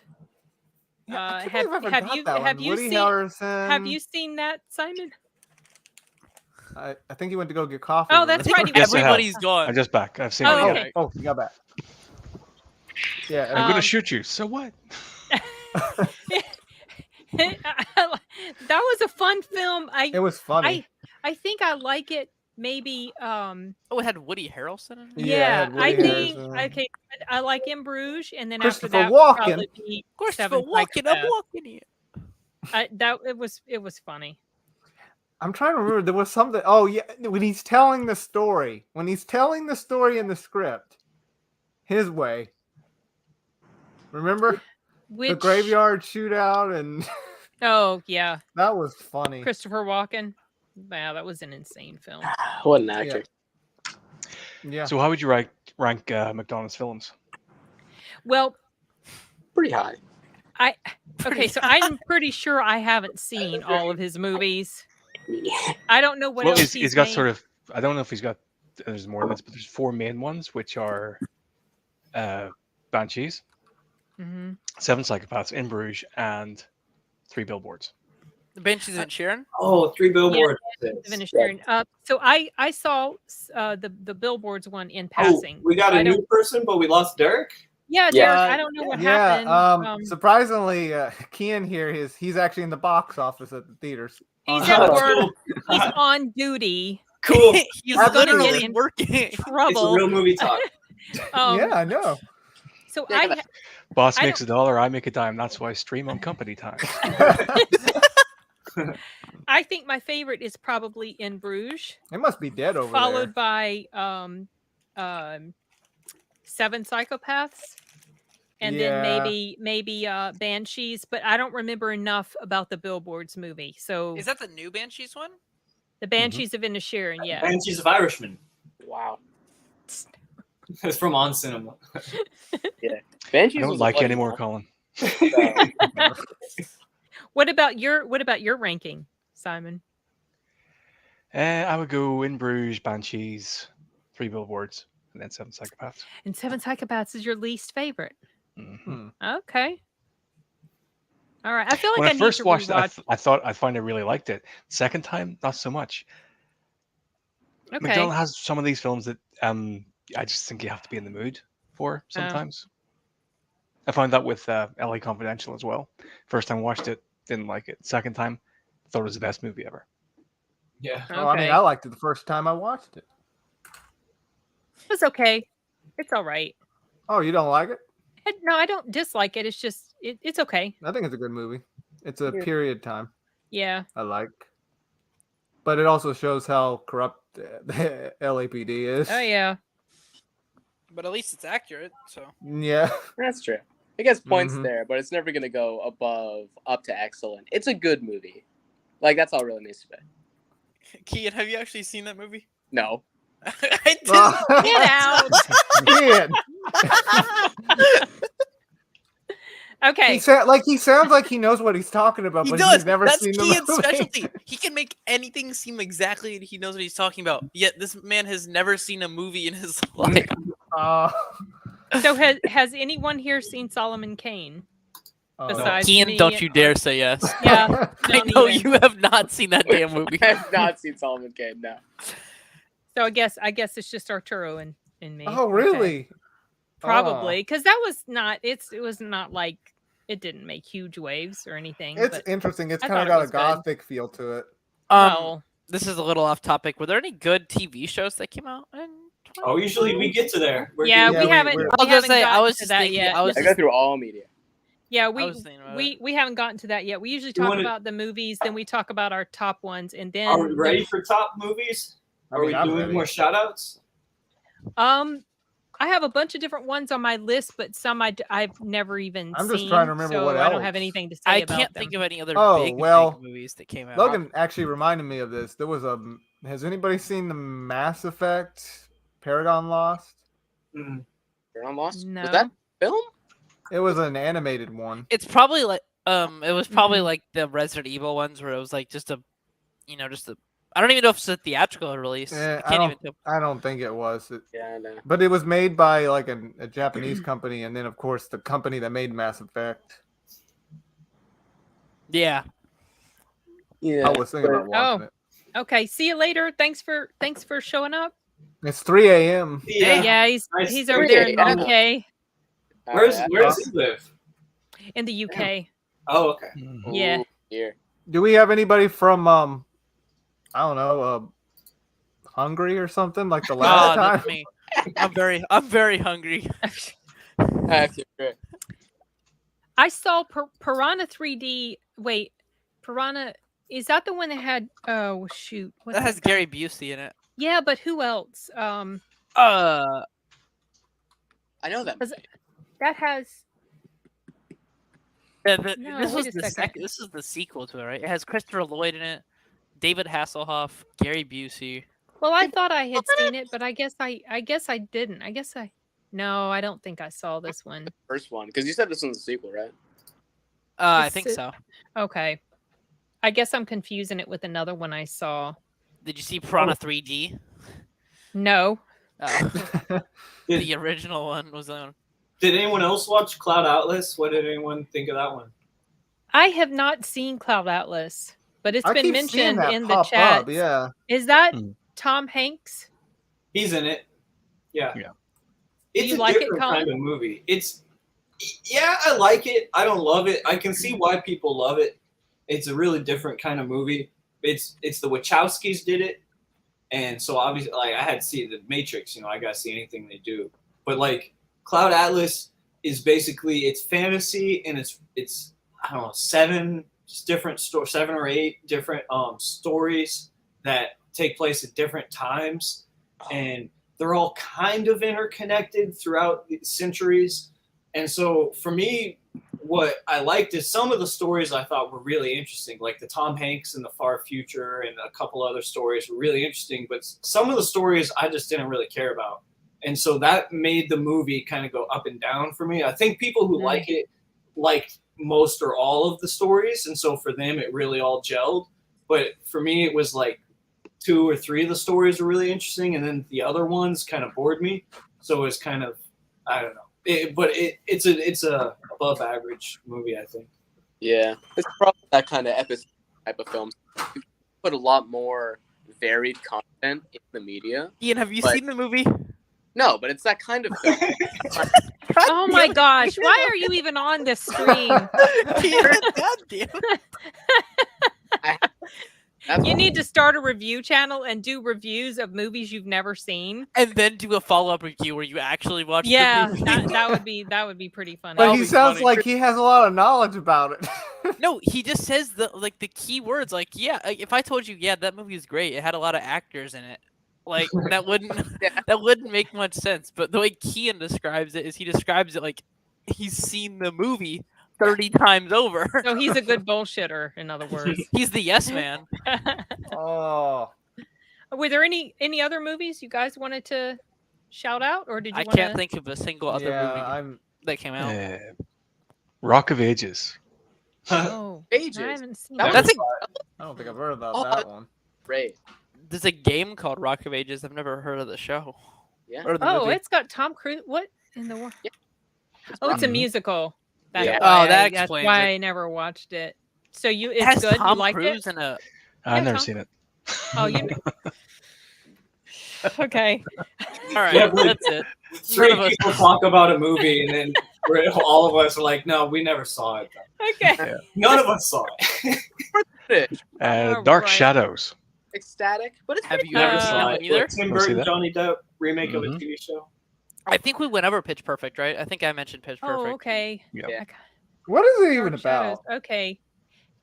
Yeah, have you seen that, Simon? I think he went to go get coffee. Oh, that's right. Everybody's gone. I'm just back. I've seen it. Okay. Oh, you got back. Yeah, I'm gonna shoot you. So what? That was a fun film. It was funny. I think I like it. Maybe. It had Woody Harrelson in it. Yeah, I think. Okay, I like In Bruges, and then after that, Walken. Christopher Walken. I'm walking here. It was funny. I'm trying to remember. There was something. Oh yeah, when he's telling the story in the script, his way. Remember the graveyard shootout and. Oh yeah, that was funny. Christopher Walken. Wow, that was an insane film. What an actor! Yeah. So how would you rank McDonald's films? Well, pretty high. So I'm pretty sure I haven't seen all of his movies. I don't know what else he's got. Sort of. I don't know if he's got. There's more than this, but there's 4 main ones, which are Banshees, 7 Psychopaths, In Bruges, and 3 Billboards. The Banshees of Sharon? Oh, 3 Billboards. So I saw the Billboards one in passing. We got a new person, but we lost Derek? Yeah, Derek, I don't know what happened. Surprisingly, Kian here, he's actually in the box office at the theaters. He's at work. He's on duty. Cool. He's literally working. Trouble. It's a real movie talk. Yeah, I know. So Boss makes $1, I make a dime. That's why I stream on company time. I think my favorite is probably In Bruges. It must be dead over followed there. by 7 Psychopaths. and then maybe Banshees, but I don't remember enough about the Billboards movie. So Is that the new Banshees one? The Banshees of Inisherin, yeah. Banshees of Irishman. Wow. It's from On Cinema. Yeah. Banshees I don't was like a you funny anymore, one. Colin. What about your ranking, Simon? I would go In Bruges, Banshees, 3 Billboards, and then 7 Psychopaths. And 7 Psychopaths is your least favorite. Mm-hmm. Okay. All right. I feel like When I need first to watched rewatch. it, I finally really liked it. Second time, not so much. Okay. McDonald has some of these films that I just think you have to be in the mood for sometimes. I found that with LA Confidential as well. First time watched it, didn't like it. Second time, thought it was the best movie ever. Yeah. Okay. Oh, I mean, I liked it the first time I watched it. It's okay. It's all right. Oh, you don't like it? No, I don't dislike it. It's just it's okay. I think it's a good movie. It's a period time. Yeah. I like. But it also shows how corrupt the LAPD is. Oh yeah. But at least it's accurate. So Yeah. That's true. It gets points Mhm. there, but it's never going to go up to excellent. It's a good movie. Like, that's all it really needs to be. Kian, have you actually seen that movie? No. I did. Get out. Okay. He sounds like he knows what he's talking about, He but does. he's never That's seen the Kian's movie. specialty. He can make anything seem exactly he knows what he's talking about. Yet this man has never seen a movie in his life. So has anyone here seen Solomon Kane? Besides Kian, me don't and- you dare say yes. Yeah. I know you have not seen that damn movie. I have not seen Solomon Kane, no. So I guess it's just Arturo and me. Oh, Okay. really? Probably, because that was not. It was not like it didn't make huge waves or anything. It's but interesting. It's I kind of thought it got a was good. gothic feel to it. Well, This is a little off topic. Were there any good TV shows that came out in Oh, usually we get to there. Yeah, we haven't. I was gonna say, I was just that thinking, yet. I was I just, go through all media. Yeah, was thinking about we haven't gotten to that yet. We usually You talk wanna- about the movies, then we talk about our top ones, and then Are we ready for top movies? I Are mean, we I'm doing ready. more shout outs? I have a bunch of different ones on my list, but some I've never even I'm seen. just trying to remember so what I don't have else. anything to say I about can't them. think of any other Oh, big well, movies that came out. Logan actually reminded me of this. There was has anybody seen the Mass Effect Paragon Lost? You're on Lost? No. Was that film? It was an animated one. It's probably like it was probably Mm-hmm. like the Resident Evil ones where it was like just a I don't even know if it's a theatrical release. I can't even tell. I don't think it was. Yeah, I know. But it was made by like a Japanese company, and then of course the company that made Mass Effect. Yeah. Yeah. I was thinking about watching it. Okay. See you later. Thanks for showing up. It's 3 a.m. Yeah, he's Nice. he's over there in the Yeah. UK. Where does he live? In the UK. Oh, okay. Yeah. Here. Do we have anybody from I don't know, Hungary or something like the last time? That's me. I'm very hungry. I saw Piranha 3D. Wait, Piranha, is that the one that had? Oh shoot, what's That has Gary Busey in it. Yeah, but who else? I know that. That has. Yeah, No, this was wait a the second. This is the sequel to it, right? It has Christopher Lloyd in it, David Hasselhoff, Gary Busey. Well, I thought I had seen it, but I guess I didn't. No, I don't think I saw this one. First one, because you said this one's a sequel, right? I It's think a- so. Okay, I guess I'm confusing it with another one I saw. Did you see Piranha 3D? No. Oh. The original one was on. Did anyone else watch Cloud Atlas? What did anyone think of that one? I have not seen Cloud Atlas, but it's I been keep seeing mentioned that in the pop chat. up, yeah. Is that Tom Hanks? He's in it. Yeah. Yeah. It's you a like it, different Colin? kind of movie. Yeah, I like it. I don't love it. I can see why people love it. It's a really different kind of movie. It's the Wachowskis did it, and so obviously, like I had to see the Matrix. I gotta see anything they do. But like Cloud Atlas is basically it's fantasy and it's I don't know 7 or 8 different stories that take place at different times, and they're all kind of interconnected throughout the centuries. And so for me, what I liked is some of the stories I thought were really interesting, like the Tom Hanks in the far future and a couple other stories were really interesting, but some of the stories I just didn't really care about. And so that made the movie kind of go up and down for me. I think people who like it like most or all of the stories, and so for them it really all gelled. But for me, it was like 2 or 3 of the stories were really interesting, and then the other ones kind of bored me. So it was kind of, I don't know. It's a above average movie, I think. Yeah, it's probably that kind of episode type of film. You put a lot more varied content in the media. Ian, have you seen the movie? No, but it's that kind of film. Oh my gosh! Why are you even on this stream? God damn it. You need to start a review channel and do reviews of movies you've never seen, and then do a follow-up review where you actually watch. Yeah, the movie. that would be pretty funny. But he sounds like he has a lot of knowledge about it. No, he just says the key words. Like, yeah, if I told you, yeah, that movie is great. It had a lot of actors in it. Like that wouldn't make much sense. But the way Kian describes it is he describes it like he's seen the movie 30 times over. So he's a good bullshitter, in other words. He's the yes man. Oh. Were there any other movies you guys wanted to shout out, or did you? I can't think of a single other movie that came out. Rock of Ages. Oh, Ages. I haven't seen That that. I don't think I've heard about that one. Great. There's a game called Rock of Ages. I've never heard of the show. Yeah. Or the Oh, movie. it's got Tom Cruise. What in the world? Yeah. Oh, it's a musical. That's Yeah. why Oh, that that's explains why it. I never watched it. So It it's has good. Tom You liked Cruise it? in a. I've never Tom- seen it. Oh, you. Okay. All right, Yeah, but- that's it. 3 None of us- people talk about a movie, and then all of us are like, "No, we never saw it. Okay. None of us saw it." Dark right. Shadows. Ecstatic, but it's Have pretty you ever Uh, seen that one either? Tim Wanna see Burton, that? Johnny Depp remake of a Mhm. TV show. I think we went over Pitch Perfect, right? I think I mentioned Pitch Perfect. Oh, okay. Yeah. Yeah. What is it even Dark about? Shadows. Okay.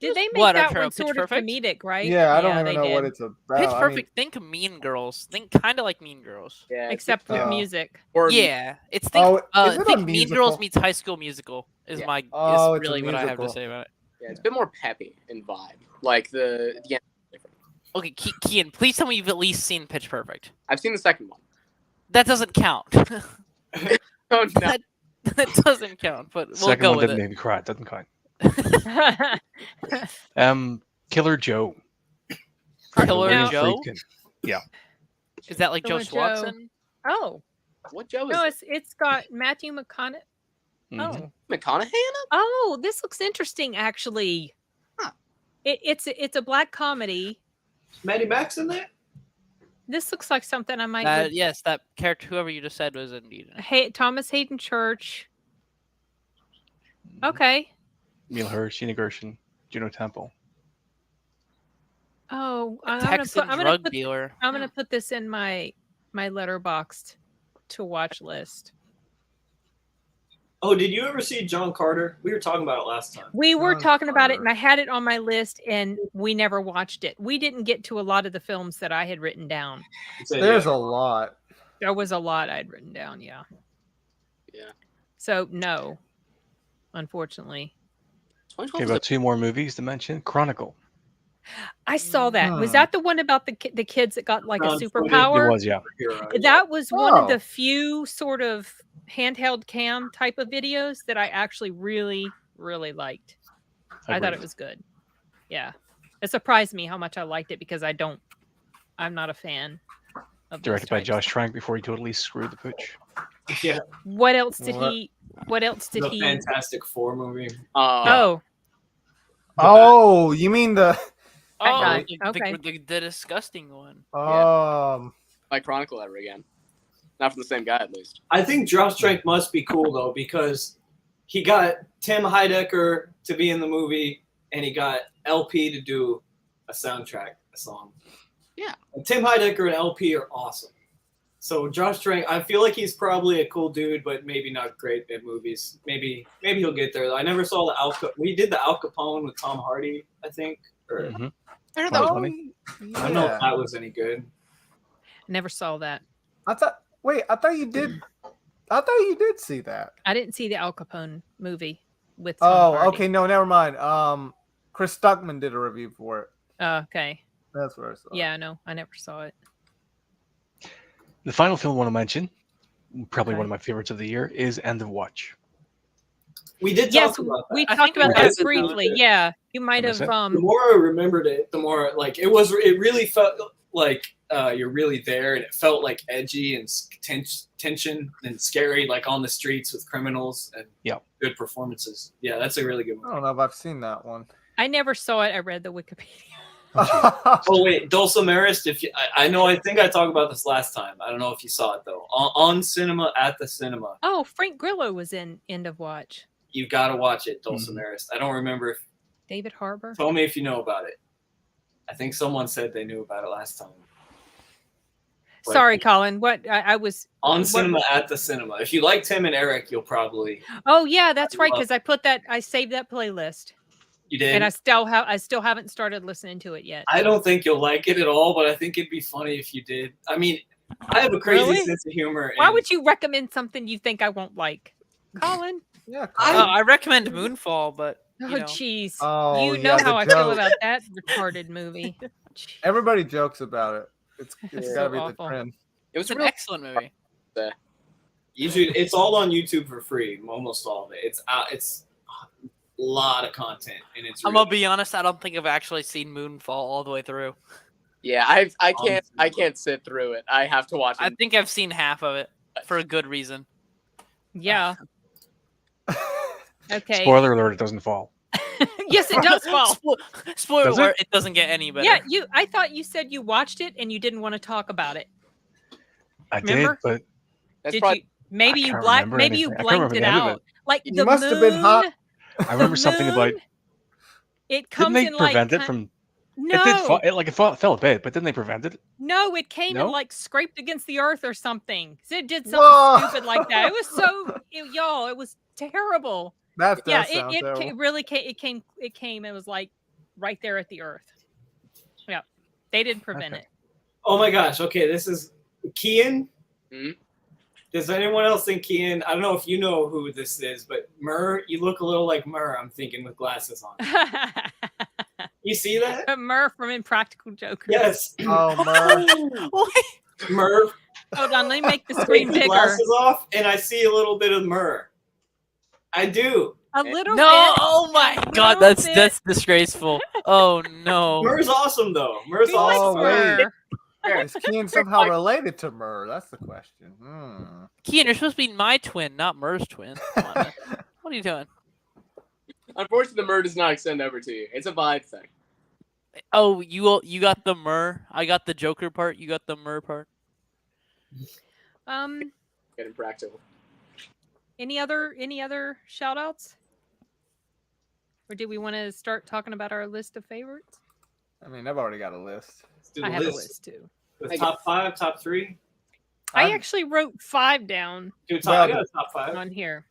Did they make What, that Arturo, one Pitch sort of Perfect? comedic, right? Yeah, I don't they even know what did. it's about. Pitch I mean, Perfect. Think Mean Girls. Think kind of like Mean Girls. Yeah, Except with Oh. music. or Yeah, it's Oh, is it a think Mean musical? Girls meets High School Musical is Yeah. my Oh, is it's a really what I have to musical. say about it. yeah, it's a bit more peppy in vibe. Like the Okay, Kian, please tell me you've at least seen Pitch Perfect. I've seen the second one. That doesn't count. Oh no. That doesn't count. But we'll Second go one with didn't it. make me cry. It doesn't count. Killer Joe. Killer Now- Joe. Friedkin. Is that like Joe Killer Joe. Swanson? Oh, What Joe is no, it? it's got Matthew McConaughey. Mhm. Oh, McConaughey in it? oh, this looks interesting, actually. Huh. It's a black comedy. Maddie Max in there? This looks like something I might. Yes, that character, whoever you just said, was indeed. in it. Hey, Thomas Hayden Church. Okay. Emil Hirsch, Sheena Gershon, Juno Temple. Oh, A I'm gonna Texan put, drug dealer. I'm gonna put this in my letterboxed to watch list. Oh, did you ever see John Carter? We were talking about it last time. We were John talking about it, Carter. and I had it on my list, and we never watched it. We didn't get to a lot of the films that I had written down. It said, There's yeah. a lot. There was a lot I'd written down, yeah. Yeah. So no, unfortunately. 2012 Okay, was about 2 more movies to mention. Chronicle. I saw that. Was Hmm. that the one about the kids that got like a Found footage. It superpower? was, yeah. Hero. That was one of Oh. the few sort of handheld cam type of videos that I actually really, really liked. I thought it Agreed. was good. Yeah. It surprised me how much I liked it because I'm not a fan of those Directed by types. Josh Trank before he totally screwed the pooch. Yeah, What else did What? what else did the he Fantastic Four movie. Oh, Oh, you mean the Oh, guy. the, Okay. the disgusting one. my Chronicle ever again. Not from the same guy, at least. I think Josh Trank must be cool though because he got Tim Heidecker to be in the movie and he got LP to do a soundtrack, a song. Yeah. And Tim Heidecker and LP are awesome. So Josh Trank, I feel like he's probably a cool dude, but maybe not great at movies. Maybe he'll get there. I never saw we did the Al Capone with Tom Hardy, I think. Or Mhm. I heard that. Oh, 2020. I don't know yeah. if that was any good. never saw that. I thought you did. I thought you did see that. I didn't see the Al Capone movie with Tom Oh, Hardy. okay. No, never mind. Chris Stuckman did a review for it. Oh, okay. That's where I saw it. Yeah, no, I never saw it. The final film I want to mention, probably Okay. one of my favorites of the year, is End of Watch. We did Yes, talk about that. we I talked think about we that did. briefly. Yeah, you might That have. makes The more I remembered it, the more like it really felt like you're really there, and it felt like edgy and tension and scary, like on the streets with criminals and good performances. Yeah, that's a really good I one. don't know if I've seen that one. I never saw it. I read the Wikipedia. Oh wait, Dulcimerist. If you, I know, I think I talked about this last time. I don't know if you saw it though. On cinema at the cinema. Oh, Frank Grillo was in End of Watch. You got to watch it, Dulcimerist. I don't remember if David Harbour. tell me if you know about it. I think someone said they knew about it last time. But Sorry, Colin. What I was on cinema at the cinema. If you like Tim and Eric, you'll probably. Oh yeah, that's right. love- Because I saved that playlist, You did. and I still haven't started listening to it yet. I don't think you'll like it at all, but I think it'd be funny if you did. I mean, I have a crazy Really? sense of humor. Why and would you recommend something you think I won't like, Colin? Yeah. I recommend Moonfall, but Oh you know. jeez, Oh, you yeah, know the how I feel joke. about that retarded movie. Everybody jokes about it. It's That's gotta so be awful. the trend. It was It's a an real excellent movie. it's all on YouTube for free. Almost all of it. It's a lot of content, and it's. I'm really- gonna be honest. I don't think I've actually seen Moonfall all the way through. Yeah, I can't sit through it. I have to watch it. I think I've seen half of it for a good reason. Yeah. Okay. Spoiler alert: it doesn't fall. Yes, it does fall. Spoiler Does it? alert! It doesn't get any better. Yeah, I thought you said you watched it and you didn't want to talk about it. I Remember? did, but That's Did probably you? Maybe I you can't blanked. remember Maybe you anything. I can't blanked remember it the end of out. it. Like You the must have been hot. I remember something about. moon, It Didn't comes they in like prevent it from? no, It did fall. It fell a bit, but didn't they prevent it? no, it came No? and like scraped against the earth or something. So it did something Whoa. stupid like that. It was so y'all. It was terrible. That does Yeah, sound it terrible. really came. It came. It was like right there at the earth. Yeah, they didn't prevent Okay. it. Oh my gosh! Okay, this is Kian. Mhm. Does anyone else think Kian? I don't know if you know who this is, but Murr, you look a little like Murr. I'm thinking with glasses on. You see that? Murph from Impractical Jokers. Yes. Oh, man. Murr. Hold on, let me make the Take screen the bigger. glasses off, and I see a little bit of Murr. I do. A little No! bit. Oh my A God! little That's bit. disgraceful. Oh no! Murr's awesome though. Murr's Who likes awesome. wait. Murr? Is Kian somehow related to Murr? That's the question. Kian, you're supposed to be my twin, not Murr's twin. Come on, man. What are you doing? Unfortunately, the murder does not extend over to you. It's a vibe thing. Oh, you got the Murr. I got the Joker part. You got the Murr part. Getting practical. Any other shout outs? Or do we want to start talking about our list of favorites? I mean, I've already got a list. Let's do I the have a list. list too. The top 5, top 3. I I'm- actually wrote 5 down Do Well, I got a top 5. on here.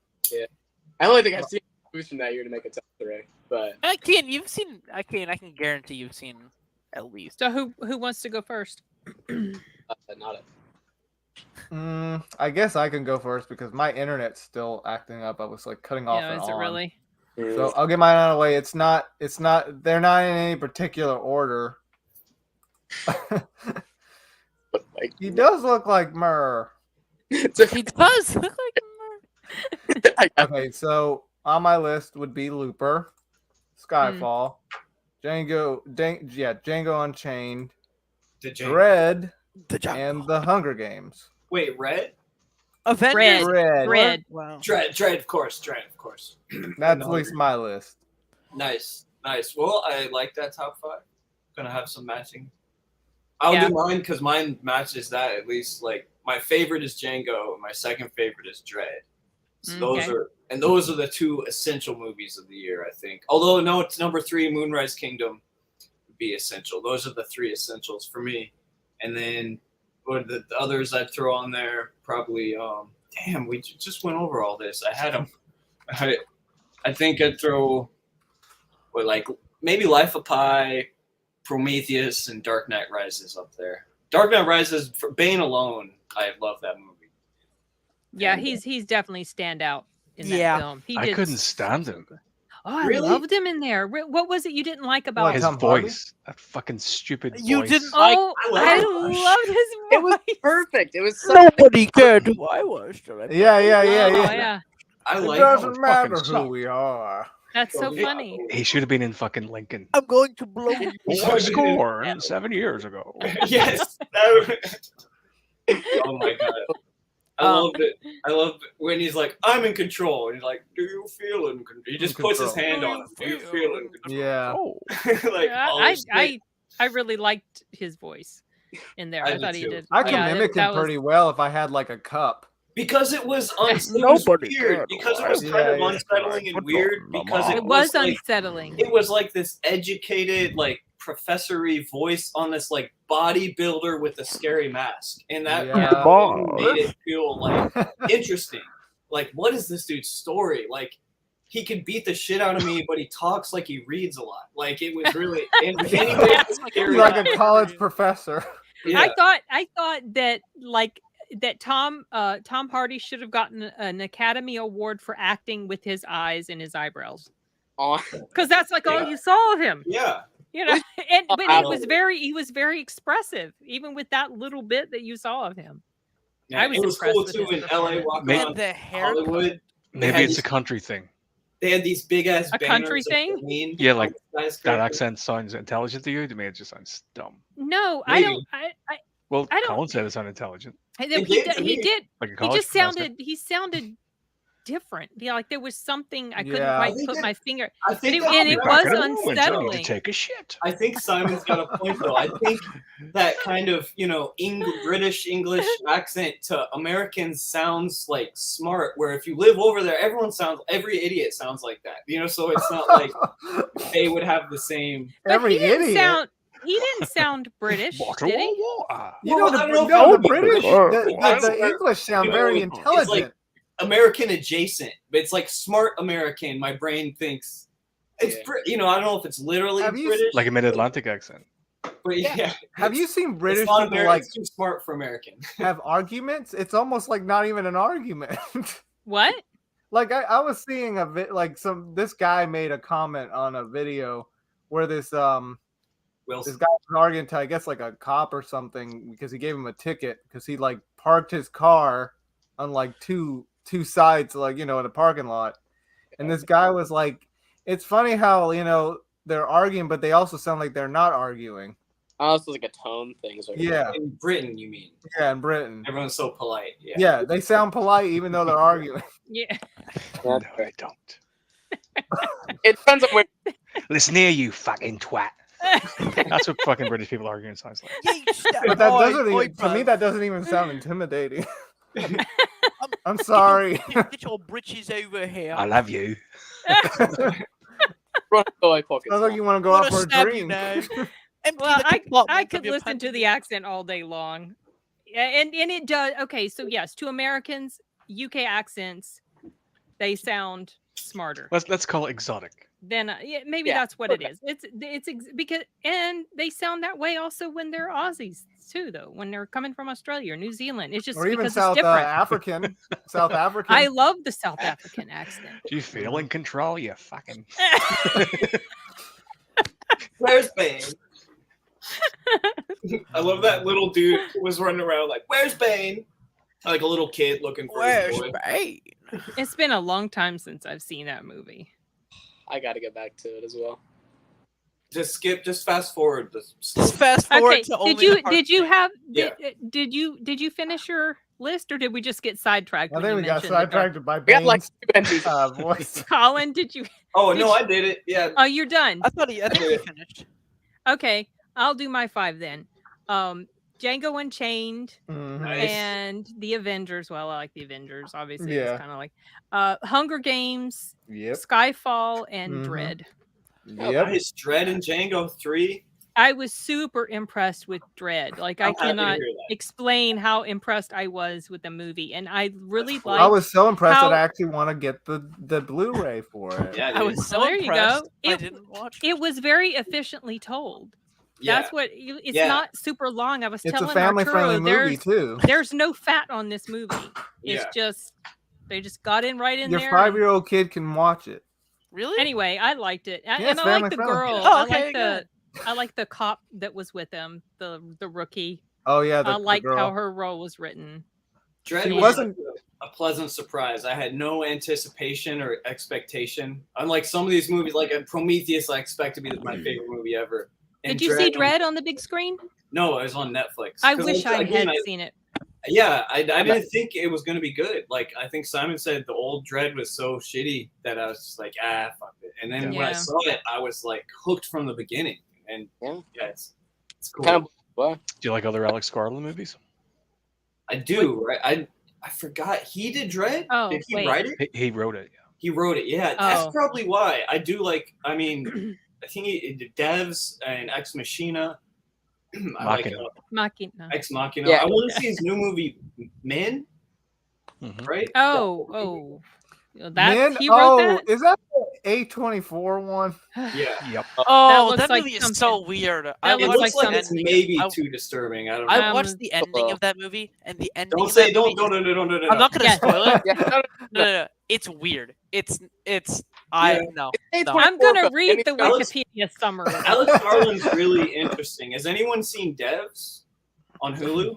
I only think I've seen movies from that year to make a top 3, but Kian, you've seen. I can guarantee you've seen at least. So who wants to go first? not it. I guess I can go first because my internet's still acting up. I was like cutting off Yeah, and is it on. really? So I'll get mine out of the way. It's not. They're not in any particular order. But, like, He does look like Murr. it's a, He does look like Murr. Okay, so on my list would be Looper, Skyfall, Django Unchained, Dread, and The Hunger Games. Wait, Red? Avengers. Red. Wow. Dread, of course. That's at least my list. Nice. Well, I like that top 5. Gonna have some matching. I'll Yeah. do mine because mine matches that at least. Like my favorite is Django, and my second favorite is Dread. So those are the 2 essential movies of the year, I think. Although no, it's number 3, Moonrise Kingdom, would be essential. Those are the 3 essentials for me. And then what the others I'd throw on there probably. Damn, we just went over all this. I had them. I think I'd throw, maybe Life of Pi, Prometheus, and Dark Knight Rises up there. Dark Knight Rises, for Bane alone, I love that movie. Yeah, he's definitely standout in that Yeah. film. He I did couldn't stand him. Oh, I Really? loved him in there. What was it you didn't like about His Tom Hardy? voice, that fucking stupid You voice. didn't like. Oh, I like I his loved his voice. It was perfect. It was so Nobody cared who I was. Yeah, yeah, yeah, Oh, yeah. yeah. I It like doesn't fucking matter who sucked. we are. That's so funny. He should have been in fucking Lincoln. I'm going to blow you. What a score 7 years ago. Yes. Oh my god. I loved it. I loved when he's like, "I'm in control," and he's like, "Do you feel in control?" He just puts his hand on him. Do you feel in control? Yeah. Oh, Like, oh, shit. I really liked his voice in there. I I did thought he too. did. I can yeah, mimic that him was- pretty well if I had like a cup. Because it was Nobody weird. cared Because it who was I kind of was. unsettling and weird. Because It was like unsettling. it was like this educated, like professory voice on this like bodybuilder with a scary mask, and that Yeah. made it feel like interesting. Like, what is this dude's story? Like, he can beat the shit out of me, but he talks like he reads a lot. Like, it was really He's like a college professor. Yeah. I thought that Tom Hardy should have gotten an Academy Award for acting with his eyes and his eyebrows, because that's like all you saw of him. Yeah. You know, but he was very expressive, even with that little bit that you saw of him. Yeah, I was it was impressed cool with too his in LA, performance. walking Maybe- around The hair. Hollywood. maybe it's a country thing. They had these big ass A country thing? Yeah, like that accent sounds intelligent to you. To me, it just sounds dumb. No, Maybe. I don't. Well, I don't- Colin said it sounded intelligent, He It did to me. did. like a He college just professor. sounded different. Yeah, like there was something I couldn't Yeah. quite I think put that- my finger. I think And it was Back in a moment, I need unsettling. to take a shit. I think Simon's got a point though. I think that kind of, British English accent to Americans sounds like smart, where if you live over there, every idiot sounds like that. So it's not like they would have the same. But Every he didn't idiot. He didn't sound British, Bottle did of he? water. Well, I don't know if the it would be British, British. the English sound You know, very it's intelligent. like American adjacent, but it's like smart American. My brain thinks it's I don't know if it's literally Have you British, Like a mid-Atlantic accent. but yeah. Have you seen British It's not people American, like it's too smart for American. have arguments? It's almost like not even an argument. What? Like I was seeing this guy made a comment on a video where this guy was arguing to, I guess, like a cop or something, because he gave him a ticket because he like parked his car on like two sides, like, in a parking lot. And this guy was like, it's funny how, they're arguing, but they also sound like they're not arguing. Oh, it's like a tone thing. Yeah. In Britain, you mean? Yeah, in Britain. Everyone's so polite. Yeah. Yeah, they sound polite even though they're arguing. Yeah. No, I don't. It depends on where. Listen here, you fucking twat. That's what fucking British people arguing sounds like. But that doesn't even, to me, that doesn't even sound intimidating. I'm sorry. Get your britches over here. I love you. Sounds like you want to go out for a drink. Well, I could listen to the accent all day long. And it does. Okay, so yes, to Americans, UK accents, they sound smarter. Let's call it exotic. Then maybe that's what it is. Because they sound that way also when they're Aussies too, though. When they're coming from Australia or New Zealand, it's just Or even because South it's different. African. South African. I love the South African accent. Do you feel in control? You fucking. Where's Bane? I love that little dude was running around like, "Where's Bane?" Like a little kid looking for his boy. Bane? It's been a long time since I've seen that movie. I got to get back to it as well. Just fast forward. Just fast forward Okay, to only did you finish your list, or did we just get sidetracked? I when think you we got mentioned the sidetracked by We got like Bane's voice. Colin, did you? Oh, did no, you- I did it. Yeah. Oh, you're done. I think he finished. Okay, I'll do my 5 then. Django Unchained Nice. and the Avengers. Well, I like the Avengers. Obviously, Yeah. it's kind of like Hunger Games, Yep. Skyfall, and Mhm. Dread. Yep. Nice. Dread and Django 3. I was super impressed with Dread. Like, I I'm happy to cannot hear that. explain how impressed I was with the movie, and I really cool. liked. I was so impressed how- that I actually want to get the Blu-ray for it. Yeah, I dude. was so Well, there you go. impressed. I It- didn't watch It was very efficiently told. That's what it's not super long. I was It's a telling family-friendly Arturo, movie too. there's no fat on this movie. It's just they just got in right in Your there. 5-year-old kid can watch it. Really? Anyway, I liked it, Yeah, and it's I like the family-friendly. girl. Oh, okay, I like the cop that was with him, the rookie. Oh yeah, I the liked girl. how her role was written. Dredd She was wasn't- a pleasant surprise. I had no anticipation or expectation. Unlike some of these movies, like Prometheus, I expect to be my favorite movie ever. And Did you see Dredd on the big screen? No, it was on Netflix. I wish I had seen it. Yeah, I didn't think it was going to be good. Like, I think Simon said the old Dredd was so shitty that I was just like, fuck it. And then when I saw it, I was like hooked from the beginning. And it's cool. Kind of, what? Do you like other Alex Garland movies? I do, right? I forgot he did Dredd. Oh, did he write it? He wrote it. He wrote it. Yeah, that's probably why. I do like. I mean, I think he did Devs and Ex Machina. I like Machina. Ex Machina. Yeah. I want to see his new movie, Men. Right? Oh, that Man, he wrote that. is that the A24 one? Yeah. Yep. Oh, looks that like movie is something. so weird. That It looks looks like like it's something. maybe too disturbing. I don't know. I watched the ending of that movie, and the ending. Don't of say. that Don't. movie No. I'm not gonna spoil it. Yeah, No. It's weird. It's. No. I'm gonna read the Alex- Wikipedia summary. Alex Garland's really interesting. Has anyone seen Devs on Hulu,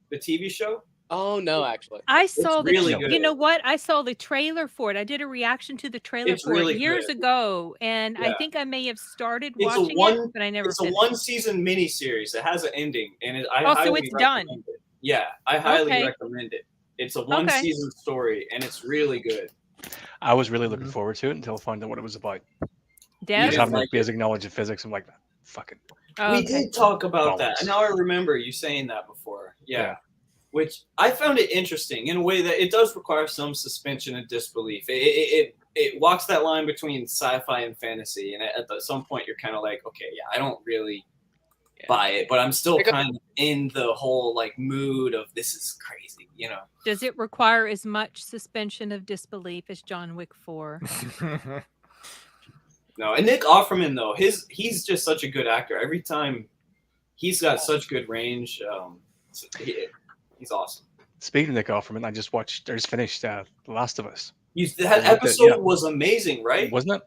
the TV show? Oh no, actually. I saw the. really good. You know what? I saw the trailer for it. I did a reaction to the trailer It's for really it years good. ago, and I Yeah. think I may have started It's a watching it, but I never. It's a finished. 1-season miniseries. It has an ending, and I so highly it's done. recommend it. Yeah, I highly Okay. recommend it. It's a 1-season story, and it's really good. I was really looking forward to it until I found out what it was about. Devs? Just having a like basic knowledge of physics, I'm like, fucking. Oh, We okay. did talk about that. Balls. And now I remember you saying that before. Yeah. Which I found it interesting in a way that it does require some suspension of disbelief. It walks that line between sci-fi and fantasy, and at some point you're kind of like, okay, I don't really buy it, but I'm still kind of in the whole like mood of this is crazy, you know. Does it require as much suspension of disbelief as John Wick 4? No, and Nick Offerman though, he's just such a good actor. Every time he's got such good range. He's awesome. Speaking of Nick Offerman, I just finished The Last of Us. That episode was amazing, right? Wasn't it?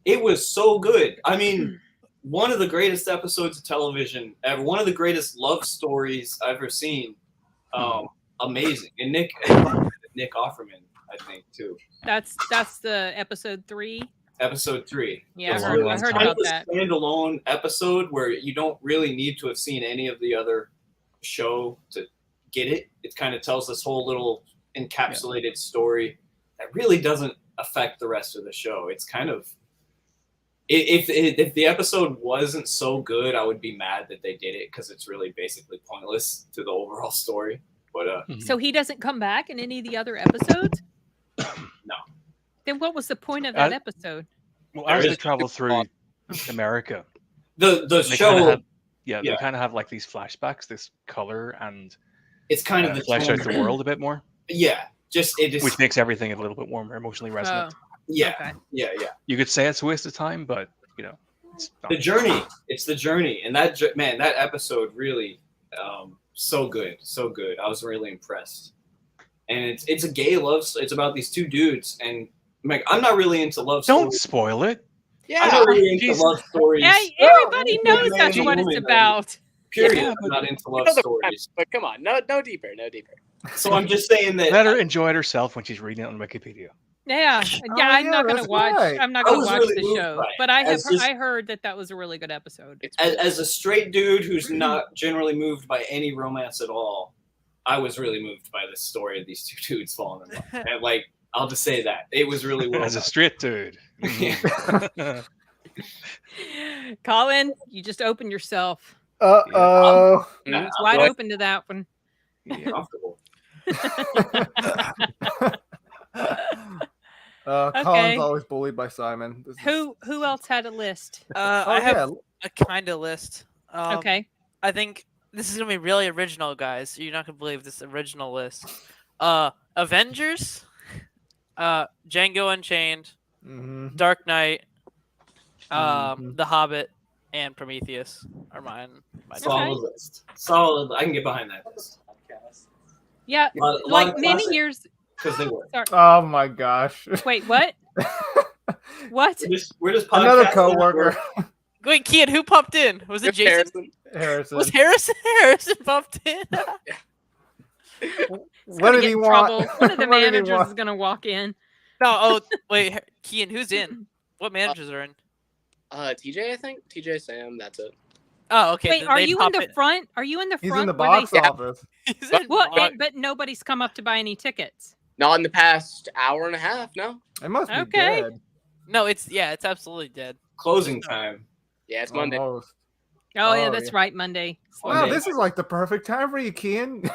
It was so good. I mean, one of the greatest episodes of television ever. One of the greatest love stories I've ever seen. Amazing. And Nick Offerman, I think, too. That's the episode 3. Episode 3. Yeah, It's I heard kind about of a that. standalone episode where you don't really need to have seen any of the other show to get it. It kind of tells this whole little encapsulated story that really doesn't affect the rest of the show. It's kind of if the episode wasn't so good, I would be mad that they did it because it's really basically pointless to the overall story. But So he doesn't come back in any of the other episodes? No. Then what was the point of that episode? Well, as they travel through America, the show, they kind of have like these flashbacks, this color, and it's kind of the flesh out the world a bit more. Yeah, which makes everything a little bit more emotionally resonant. Yeah. You could say it's a waste of time, but it's not. The journey. It's the journey, and that episode really, so good. I was really impressed, and it's a gay love. It's about these two dudes, and I'm not really into love stories. Don't spoil it. Yeah, I'm not really into love stories. Yeah, everybody knows that's what it's about. Period. I'm not into love stories. But come on, no deeper. So I'm just saying that. Let her enjoy it herself when she's reading it on Wikipedia. Yeah, I'm not gonna that's watch. right. I'm not gonna was watch really the moved show, by it. but I heard that was a really good episode. As a straight dude who's not generally moved by any romance at all, I was really moved by the story of these two dudes falling in love. And like, I'll just say that it was really well As a done. straight dude. Colin, you just opened yourself. Uh-oh. It's wide open to that one. Comfortable. Colin's always bullied by Simon. Who else had a list? I have a kind of list. Okay. I think this is gonna be really original, guys. You're not gonna believe this original list. Avengers, Django Unchained, Dark Knight, The Hobbit, and Prometheus are mine. Solid list. Solid. I can get behind that list. Yeah, Lot like of many classic, years. because they were. Sorry. Oh my gosh. Wait, what? What? We're just Another podcasting. coworker. Wait, Kian, who popped in? Was it Jason? Harrison. Was Harrison popped in? What did he want? Trouble. One of the What did he managers want? is gonna walk in. No, oh wait, Kian, who's in? What managers are in? TJ, I think. TJ, Sam, that's it. Oh, okay. Wait, then are they you in pop the front? Are you in the He's front? in the where box they... office. He's in Well, box. but nobody's come up to buy any tickets. Not in the past hour and a half, no. It must be Okay. dead. No, it's absolutely dead. Closing time. Yeah, it's Monday. Almost. Oh, yeah, Oh, that's yeah. right, Monday. Wow, Monday. this is like the perfect time for you, Kian.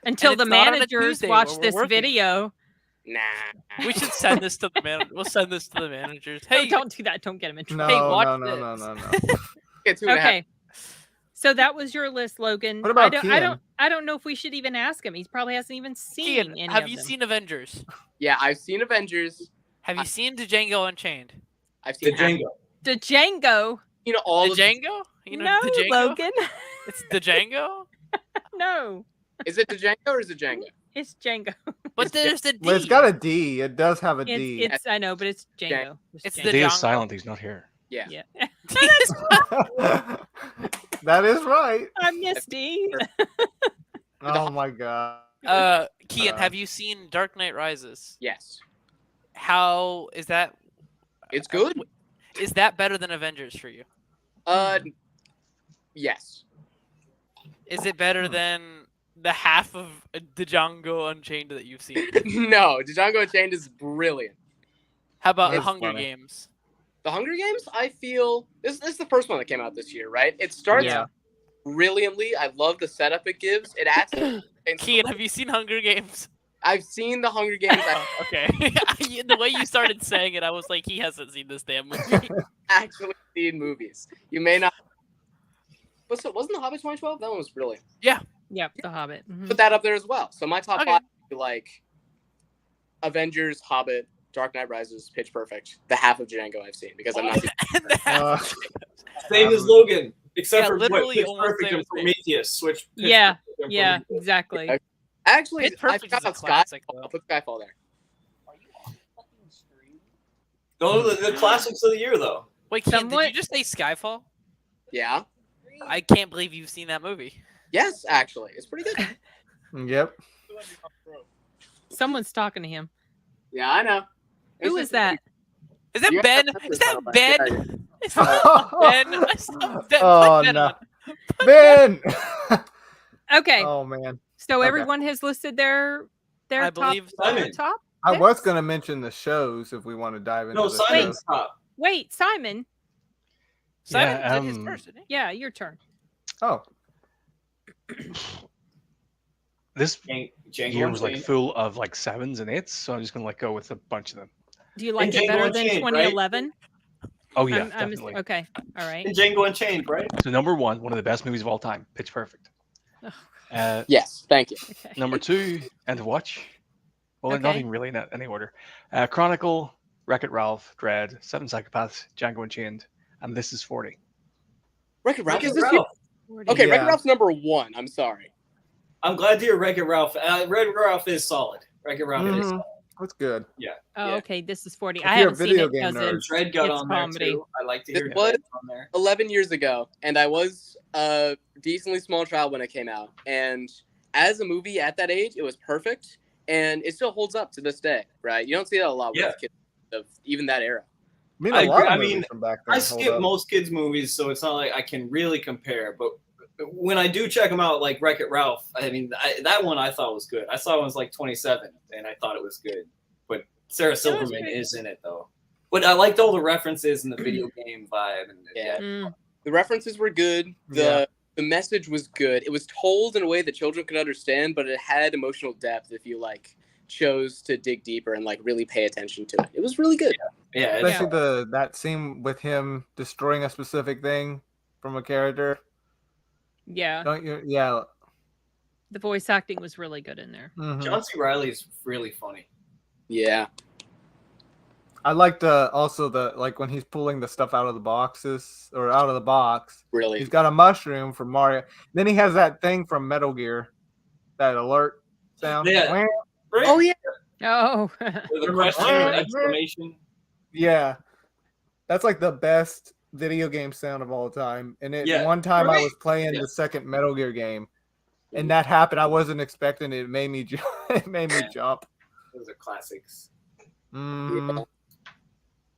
Until And the it's not on a managers Tuesday watch where we're this working. video. Nah. We should send this to the man. We'll send this to the managers. Hey, Hey, don't do that. Don't get them in trouble. Hey, No, watch no, no, no, this. no, no. Yeah, 2.5. Okay. So that was your list, Logan. What about I don't know if we should even ask him. He probably hasn't even seen Kian, any have of you them. seen Avengers? Yeah, I've seen Avengers. Have you seen Django Unchained? I've The seen half- Django. The Django? all of Django? You know No, Django? Logan. It's Django? No, Is it Django or is it Django? it's Django. But there's the D. Well, it's got a D. It does have a D. It's I know, but it's Django. It's Django. the D is Django. silent. He's not here. Yeah. Yeah. That is right. I missed D. Oh my god. Kian, have you seen Dark Knight Rises? Yes. How is that? It's good. Is that better than Avengers for you? Yes. Is it better than the half of Django Unchained that you've seen? No, Django Unchained is brilliant. How about That's Hunger funny. Games? The Hunger Games, I feel this is the first one that came out this year, right? It starts Yeah. brilliantly. I love the setup it gives. It actually. Kian, have you seen Hunger Games? I've seen the Hunger Games. I've Okay. The way you started saying it, I was like, he hasn't seen this damn movie. actually seen movies. You may not. Wasn't The Hobbit 2012? That one was brilliant. Yep, The Hobbit. Mhm. Put that up there as well. So my top Okay. five would be like Avengers, Hobbit, Dark Knight Rises, Pitch Perfect. The half of Django I've seen because I'm not. Same as Logan, except Yeah, for literally what Pitch almost Perfect same and as me. Prometheus. Switch. Pitch Yeah, Perfect and yeah, Prometheus. exactly. Okay. Actually, Pitch Perfect I is a forgot classic, Skyfall. though. Put Skyfall there. Those are the classics of the year, though. Wait, Kian, did Somewhat- you just say Skyfall? Yeah. I can't believe you've seen that movie. Yes, actually, it's pretty good. Yep. Someone's talking to him. Yeah, I know. Who is that? Is that You Ben? have to Is that remember Ben? that. Is that Ben? I saw Ben. Oh Put Ben no. on. Ben. Okay, Oh man. so okay. everyone has listed their I top. believe their Simon. top. I was picks? gonna mention the shows if we want to dive into No, the Simon's shows. top. Wait, Simon. Simon Yeah, did his first, didn't he? Yeah, your turn. Oh. This Django year was like Unchained. full of like 7s and 8s, so I'm just gonna like go with a bunch of them. Do you like And it better Django than Unchained, right? 2011? Oh yeah, I'm definitely. okay. All right. And Django Unchained, right? So number one of the best movies of all time, Pitch Perfect. Oh, Yes, thank you. okay. Number 2, End of Watch. Well, not Okay. even really in any order. Chronicle, Wreck-It Ralph, Dread, 7 Psychopaths, Django Unchained, and This Is 40. Wreck-It Ralph. Wreck-It Is this Ralph. Okay, Yeah. Wreck-It Ralph's number 1. I'm sorry. I'm glad to hear Wreck-It Ralph. Wreck-It Ralph is solid. Wreck-It Ralph is Mhm. solid. That's good. Oh, Yeah. okay. This is 40. If I you're a haven't seen video it game because nerd. it's Dread got It's on there comedy. too. I like to hear This was- Dread on there. 11 years ago, and I was a decently small child when it came out. And as a movie at that age, it was perfect, and it still holds up to this day, right? You don't see that a lot Yeah. with kids of even that era. I mean, I a lot agree. of I movies mean, from back then I hold skip up. most kids' movies, so it's not like I can really compare. But when I do check them out, like Wreck-It Ralph, I mean, that one I thought was good. I saw it was like 27, and I thought it was good. But Sarah Silverman great. is in it, though. But I liked all the references and the video game vibe. And Yeah. Mm, The references were good. Yeah. The message was good. It was told in a way that children could understand, but it had emotional depth if you like chose to dig deeper and like really pay attention to it. It was really good. yeah, it's- Especially that scene with him destroying a specific thing from a character. yeah. Don't you? Yeah. The voice acting was really good in there. Mhm. John C. Reilly's really funny. Yeah. I liked also like when he's pulling the stuff out of the boxes or out of the box. Really? He's got a mushroom from Mario. Then he has that thing from Metal Gear, that alert sound. Yeah. Wah. Right? Oh yeah. Oh. With a question or an exclamation. Yeah, that's like the best video game sound of all time. And Yeah. one time I Right? was playing Yeah. the second Metal Gear game, and that happened. I wasn't expecting it. It made me jump. It made me jump. Those are classics. Mm. Yeah.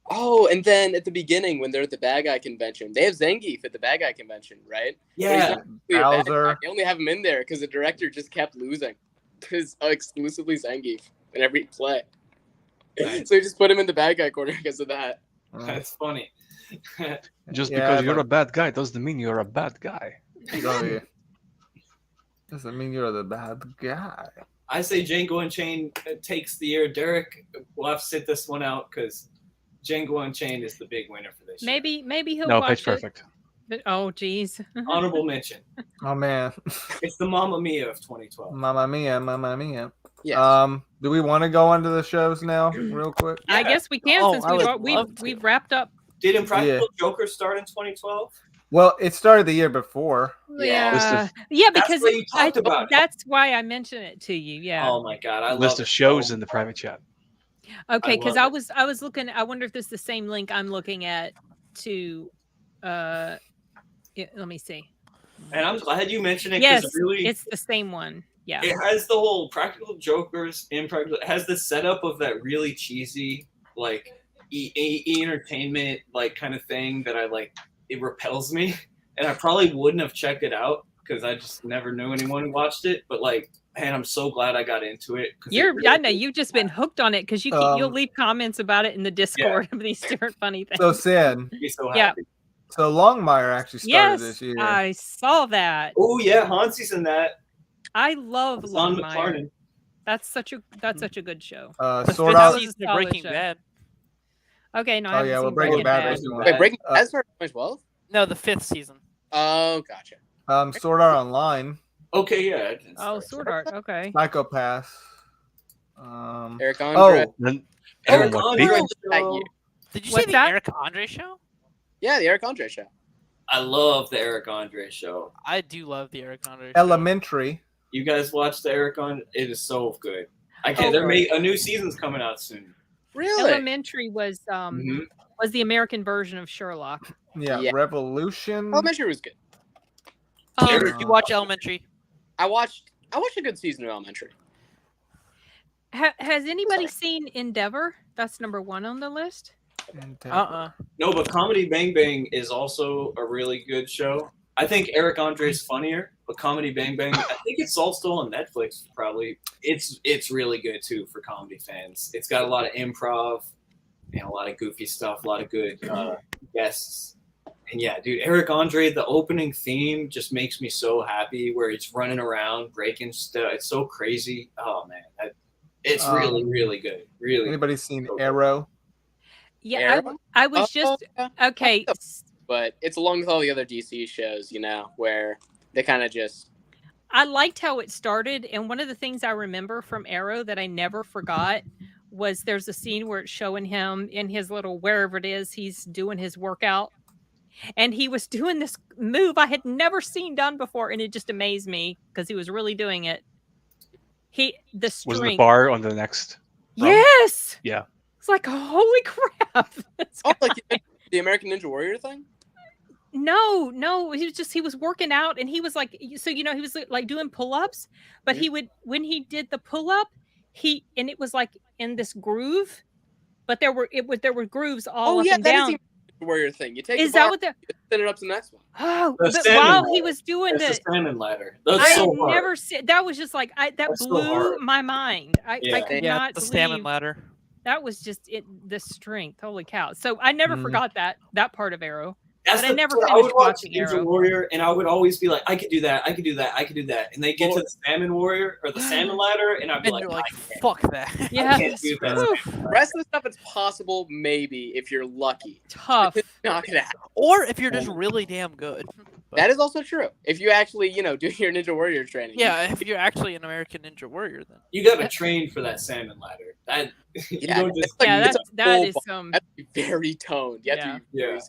Oh, and then at the beginning when they're at the bad guy convention, they have Zangief at the bad guy convention, right? But he's Yeah. not really a bad Bowser. guy. They only have him in there because the director just kept losing. Because exclusively Zangief in every play. Nice. So he just put him in the bad guy corner because of that. That's funny. Just Yeah, because you're but- a bad guy doesn't mean you're a bad guy. Oh, yeah. Doesn't mean you're the bad guy. I say Django Unchained takes the year. Derek, we'll have to sit this one out because Django Unchained is the big winner for this year. Maybe he'll No, watch Pitch it. Perfect. But, oh, geez. Honorable mention. Oh man, It's the Mamma Mia of 2012. Mamma Mia, Mamma Mia. Yes. Do we want to go on to the shows now, real quick? I guess we can Oh, since I would we've love to. we've wrapped up. Did Impractical Joker start in 2012? Well, it started the year before. Yeah, List yeah, That's because what you talked about. that's why I mentioned it to you. Yeah. Oh my god, I List love of shows in the private chat. Okay, because love I was looking. I wonder if this is the same link I'm looking at to. Let me see. And I'm glad you mentioned it Yes, because really, it's the same one. Yeah. it has the whole Practical Jokers, Impractical. It has the setup of that really cheesy, like entertainment, like kind of thing that I like. It repels me, and I probably wouldn't have checked it out because I just never knew anyone who watched it. But like, man, I'm so glad I got into it. 'Cause it really I know you've just been hooked on it because you'll leave comments about it in the Discord of these different funny things. So Sid, made me so Yeah. happy. so Longmire actually started this year. I saw that. Oh yeah, Hansi's in that. I love Don Longmire. McClarnon. That's such a good show. The Sword fifth Art. season of Solid Breaking show. Bad. Okay, no, I Oh haven't yeah, seen well Breaking Bad. Bad. Wait, Breaking Uh, Bad started in 2012? No, the 5th season. Oh, gotcha. Sword Art Online, Okay, yeah. it didn't Oh, start. Sword Art. Okay. Psychopath. Eric Andre. Then Eric everyone Andre beat- That show. year. Did you What's see the that? Eric Andre show? Yeah, the Eric Andre show. I love the Eric Andre show. I do love the Eric Andre show. Elementary. You guys watch the Eric Andre? It is so good. I can't. Oh, They're right. a new season's coming out soon. Really? Elementary was Mhm. was the American version of Sherlock. Yeah, Yeah. Revolution. Elementary was good. Did you watch Elementary? I watched a good season of Elementary. Has anybody seen Endeavor? That's number 1 on the list. No, but Comedy Bang Bang is also a really good show. I think Eric Andre is funnier, but Comedy Bang Bang, I think it's all still on Netflix. Probably, it's really good too for comedy fans. It's got a lot of improv and a lot of goofy stuff, a lot of good guests. And yeah, dude, Eric Andre, the opening theme just makes me so happy. Where he's running around breaking stuff, it's so crazy. Oh man, it's really, really good. Really. Anybody seen Arrow? Yeah, Arrow? I was just yeah. okay. But it's along with all the other DC shows, where they kind of just. I liked how it started, and one of the things I remember from Arrow that I never forgot was there's a scene where it's showing him in his little wherever it is he's doing his workout, and he was doing this move I had never seen done before, and it just amazed me because he was really doing it. The Was strength. the bar on the next? run? Yes. Yeah. It's like holy crap. Oh, like the American Ninja Warrior thing? No, he was working out, and he was like, so he was like doing pull-ups, but he would, when he did the pull-up, and it was like in this groove, but there were grooves all up and that down. is the Ninja Warrior thing. You take Is the bar, that what the? you send it up to the next one. Oh, The but salmon while ladder. he was doing That's the the salmon ladder. That's I so had hard. never seen that. Was just like that That's so blew hard. my mind. I Yeah. could Yeah, not the salmon believe ladder. that was just the strength. Holy cow! So I never forgot that part of Arrow. That's But I never so I finished would watch watching Ninja Arrow. Warrior, and I would always be like, I could do that, I could do that, I could do that. And they get to the Salmon Warrior or the Salmon Ladder, and I'd be And like, you're like, I can't. fuck that. Yeah, I can't do that. Oof. Salmon The Ladder. rest of the stuff, it's possible, maybe, if you're lucky. tough. Knock it out. Or if you're just really damn good. But- That is also true. If you actually, do your Ninja Warrior training. Yeah, if you're actually an American Ninja Warrior, then. You got to train for that Salmon Ladder. That you Yeah, don't just Yeah, it's a that full is bar. some. You have to be very toned. You have to be very...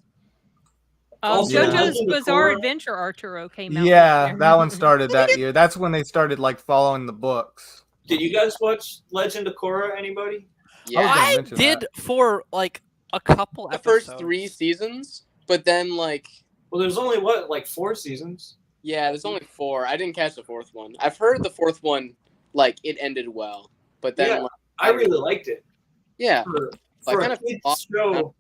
Also, JoJo's Legend of Bizarre Korra- Adventure Arturo came out. Yeah, this year. that one started that year. That's when they started like following the books. Did you guys watch Legend of Korra? Anybody? I was gonna I mention did for like a couple The episodes. first 3 seasons, but then like... Well, there's only like 4 seasons. Yeah, there's only 4. I didn't catch the 4th one. I've heard the 4th one, like, it ended well. But then, Yeah, like, I really liked it. Yeah. For kind a of kid's thought- show,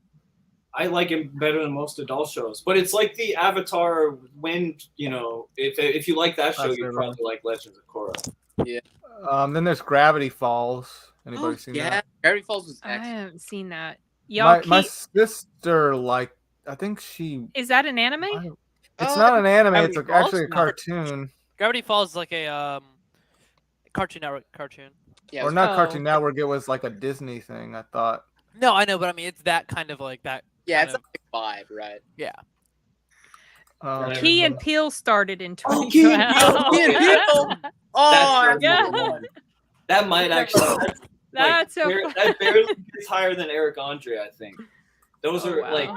I like it better than most adult shows. But it's like the Avatar. When if you like that show, That's you their probably like Legends of Korra. Then there's Gravity Falls. Anybody seen yeah, that? Gravity Falls was I excellent. haven't seen that. Y'all My keep. sister I think she. Is that an anime? It's not an anime. It's Gravity Falls? actually a No. cartoon. Gravity Falls is like a Cartoon Network cartoon. Yeah, Or it's- not Oh. Cartoon Network. It was like a Disney thing, I thought. No, I know, but I mean it's that kind of like that. yeah, kind it's like 5, right? Yeah. Key and Peele started in Oh, Key and 2012. Key and Peele! Oh, That's yeah. number 1. That might actually. That's so that barely gets higher than Eric Andre. I think those Oh, are wow. like.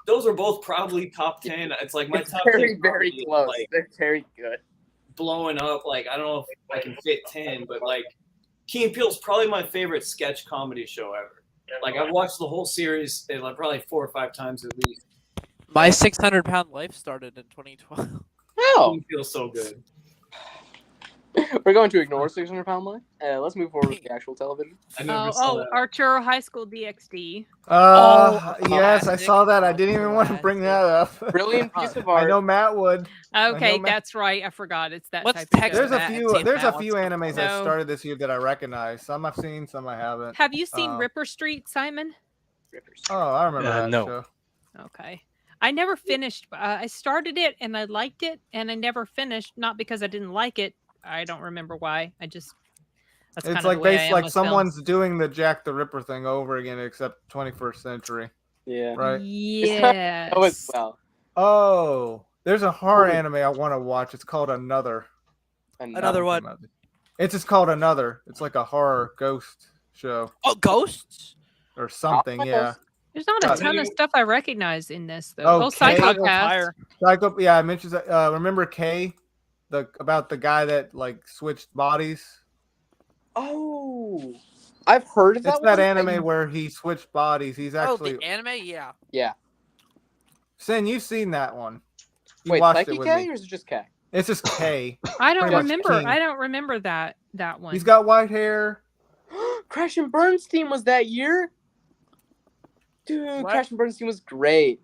Those are both probably top 10. It's like my it's top very, 10 very probably, close. like They're very good. blowing up. Like I don't know if I can fit 10, but like Key and Peele's probably my favorite sketch comedy show ever. Like I've watched the whole series like probably 4 or 5 times at least. My 600-pound life started in 2012. Key Oh, and Peele's so good. we're going to ignore 600 Pound Life. Let's move forward with the actual television. I never saw that. Arturo High School DxD. Yes, I classic, saw that. I didn't even want to bring that up. Brilliant piece of I art. know Matt would. Okay, Matt- that's right. I forgot. It's that What's type of text show. There's a Matt and few. Team There's a Matt few wants to animes know. that started this year that I recognize. Some I've seen, some I haven't. Have you seen Ripper Street, Simon? Rippers. Oh, I remember that no. show. Okay. I never finished. I started it and I liked it, and I never finished. Not because I didn't like it. I don't remember why. That's It's kind of like the way I based am like with someone's doing the Jack the Ripper thing over again, except 21st century, Yeah. films. right? Yes. Oh, it's well. Oh, there's a horror Ooh. anime I want to watch. It's called Another. Another one. It's just called Another. It's like a horror ghost show Oh, ghosts? or something. Yeah. There's not a Uh, ton of stuff I recognize in this though. Oh, Oh, Kay. Psychopath. Psycho. Yeah, I mentioned that. Remember Kay, about the guy that like switched bodies. Oh, I've heard of that. It's that one. anime where he switched bodies. He's actually. Oh, the anime? Yeah. Yeah. Sin, you've seen that one. You Wait, watched Psyche it with K me. or is it just K? It's just K. I don't Pretty much remember. king. I don't remember that one. He's got white hair. Crash and Bernstein was that year. Dude, What? Crash and Bernstein was great.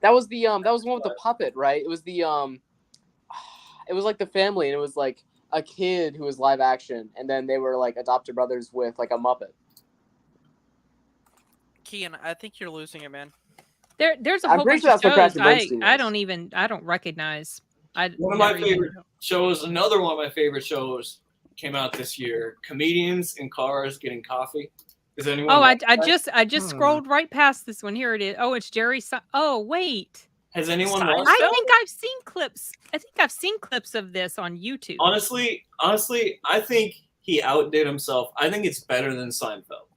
That was the one with the puppet, right? It was the it was like the family, and it was like a kid who was live action, and then they were like adopted brothers with like a Muppet. Kian, I think you're losing it, man. There's a I'm whole pretty bunch sure of that's what shows Crash and Bernstein I don't recognize. One of my favorite shows, another one of my favorite shows, came out this year. Comedians in cars getting coffee. Is anyone? Oh, watch I that? just scrolled right past this one. Here it is. Oh, it's Jerry. Oh, wait. Has anyone Seinfeld? watched I that? think I've seen clips. I think I've seen clips of this on YouTube. Honestly, I think he outdid himself. I think it's better than Seinfeld.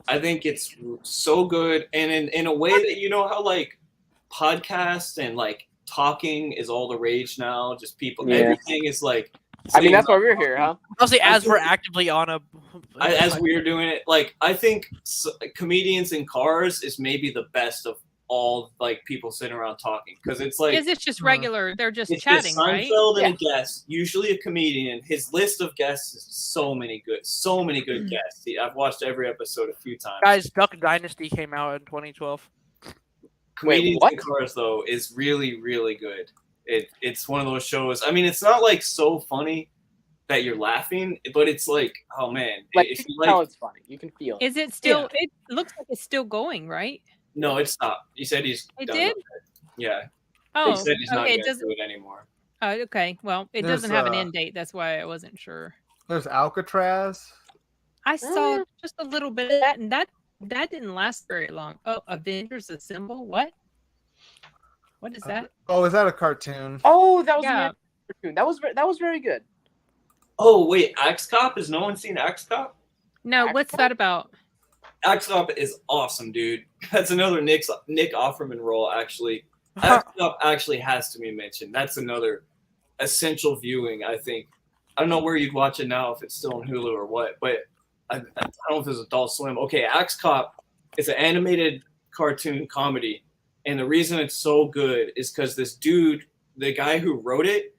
I think it's so good, and in a way that you know how like podcasts and like talking is all the rage now. Just people, Yeah. everything is like. I mean, that's why saying- we're here, huh? Honestly, I as we're think- actively on a. As we're doing it, like I think comedians in cars is maybe the best of all like people sitting around talking because it's like Is it just regular? They're just it's chatting, just right? Seinfeld and a guest, usually a comedian. His list of guests is so many good guests. I've watched every episode a few times. Guys, Duck Dynasty came out in 2012. Comedians what? in Cars though is really really good. It's one of those shows. I mean, it's not like so funny that you're laughing, but it's like, oh man, Like, if you you can tell like, it's funny. You can feel it. Is it still? It looks like it's still going, right? no, it stopped. He said he's It done did? with it. Yeah, Oh, he said he's not okay. It going to doesn't. do it anymore. Oh, okay. Well, it There's, doesn't have an uh, end date. That's why I wasn't sure. There's Alcatraz. I saw yeah. just a little bit of that, and that didn't last very long. Oh, Avengers Assemble. What? What is that? Oh, is that a cartoon? Oh, that was Yeah. the cartoon. That was very good. Oh wait, Axe Cop? Has no one seen Axe Cop? No, what's that about? Axe Cop is awesome, dude. That's another Nick Offerman role, actually. Axe Cop actually has to be mentioned. That's another essential viewing, I think. I don't know where you'd watch it now, if it's still on Hulu or what, but I don't know if it's Adult Swim. Okay, Axe Cop is an animated cartoon comedy, and the reason it's so good is because this dude, the guy who wrote it,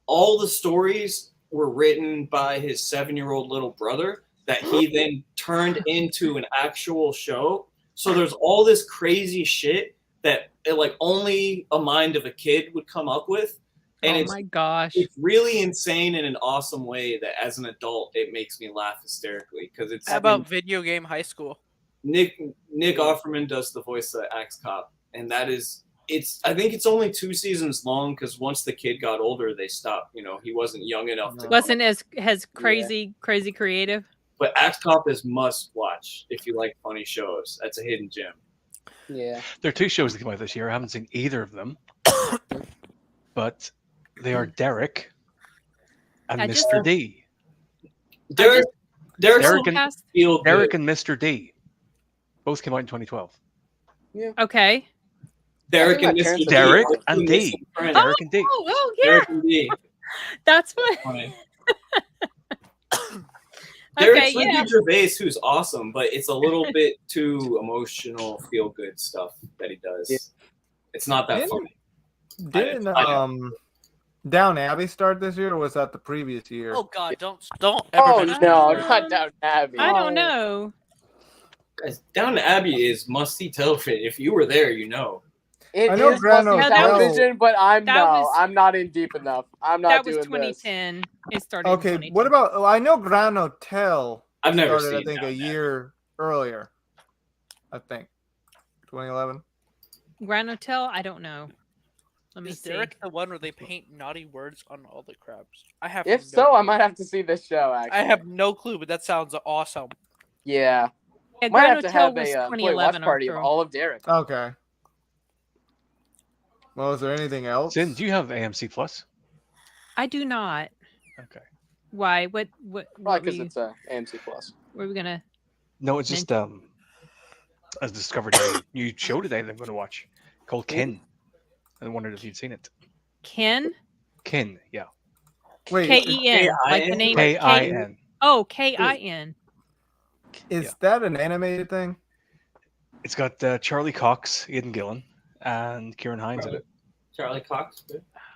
all the stories were written by his 7-year-old little brother that he then turned into an actual show. So there's all this crazy shit that like only a mind of a kid would come up with. And my gosh. It's really insane in an awesome way that as an adult, it makes me laugh hysterically. Because it's How about Video Game High School? Nick Offerman does the voice of Axe Cop. And that is, I think it's only 2 seasons long because once the kid got older, they stopped. You know, he wasn't young enough to. Wasn't as crazy creative. But Axe Cop is must watch if you like funny shows. That's a hidden gem. Yeah. There are 2 shows that came out this year. I haven't seen either of them. But they are Derek and Mr. D. Derek and Mr. D. Both came out in 2012. Yeah. Okay. Derek and Mr. D. Derek and D. Derek and D. Oh, yeah. Derek and D. That's what. Derek's Ricky Gervais, who's awesome, but it's a little bit too emotional, feel-good stuff that he does. Yeah. It's not that funny. Didn't Down Abbey start this year, or was that the previous year? Oh God, don't ever. Oh no, not Down Abbey. I don't know. Guys, Down Abbey is must-see television. If you were there, you know. It I know is must-see television, but I'm not in deep enough. I'm not doing this. That was 2010. It started. Okay, what about? Oh, I know Grand Hotel. I've never started, seen. I think a year earlier. I think 2011. Grand Hotel. I don't know. Let me see. Is Derek the one where they paint naughty words on all the crabs? I have. If so, clue. I might have to see this show. Actually, I have no clue, but that sounds awesome. Yeah. Might have to have a watch party of all of Derek. Okay. Well, is there anything else? Sin, do you have AMC Plus? I do not. Okay. Why? What? Probably because it's AMC Plus. What are we gonna? No, it's just I discovered a new show today that I'm going to watch called Kin. I wondered if you'd seen it. Kin? Kin, yeah. Wait, K-E-N, like the name. K-I-N. Oh, K-I-N. Is that an animated thing? It's got Charlie Cox, Aidan Gillen, and Kieran Hines in it. Charlie Cox?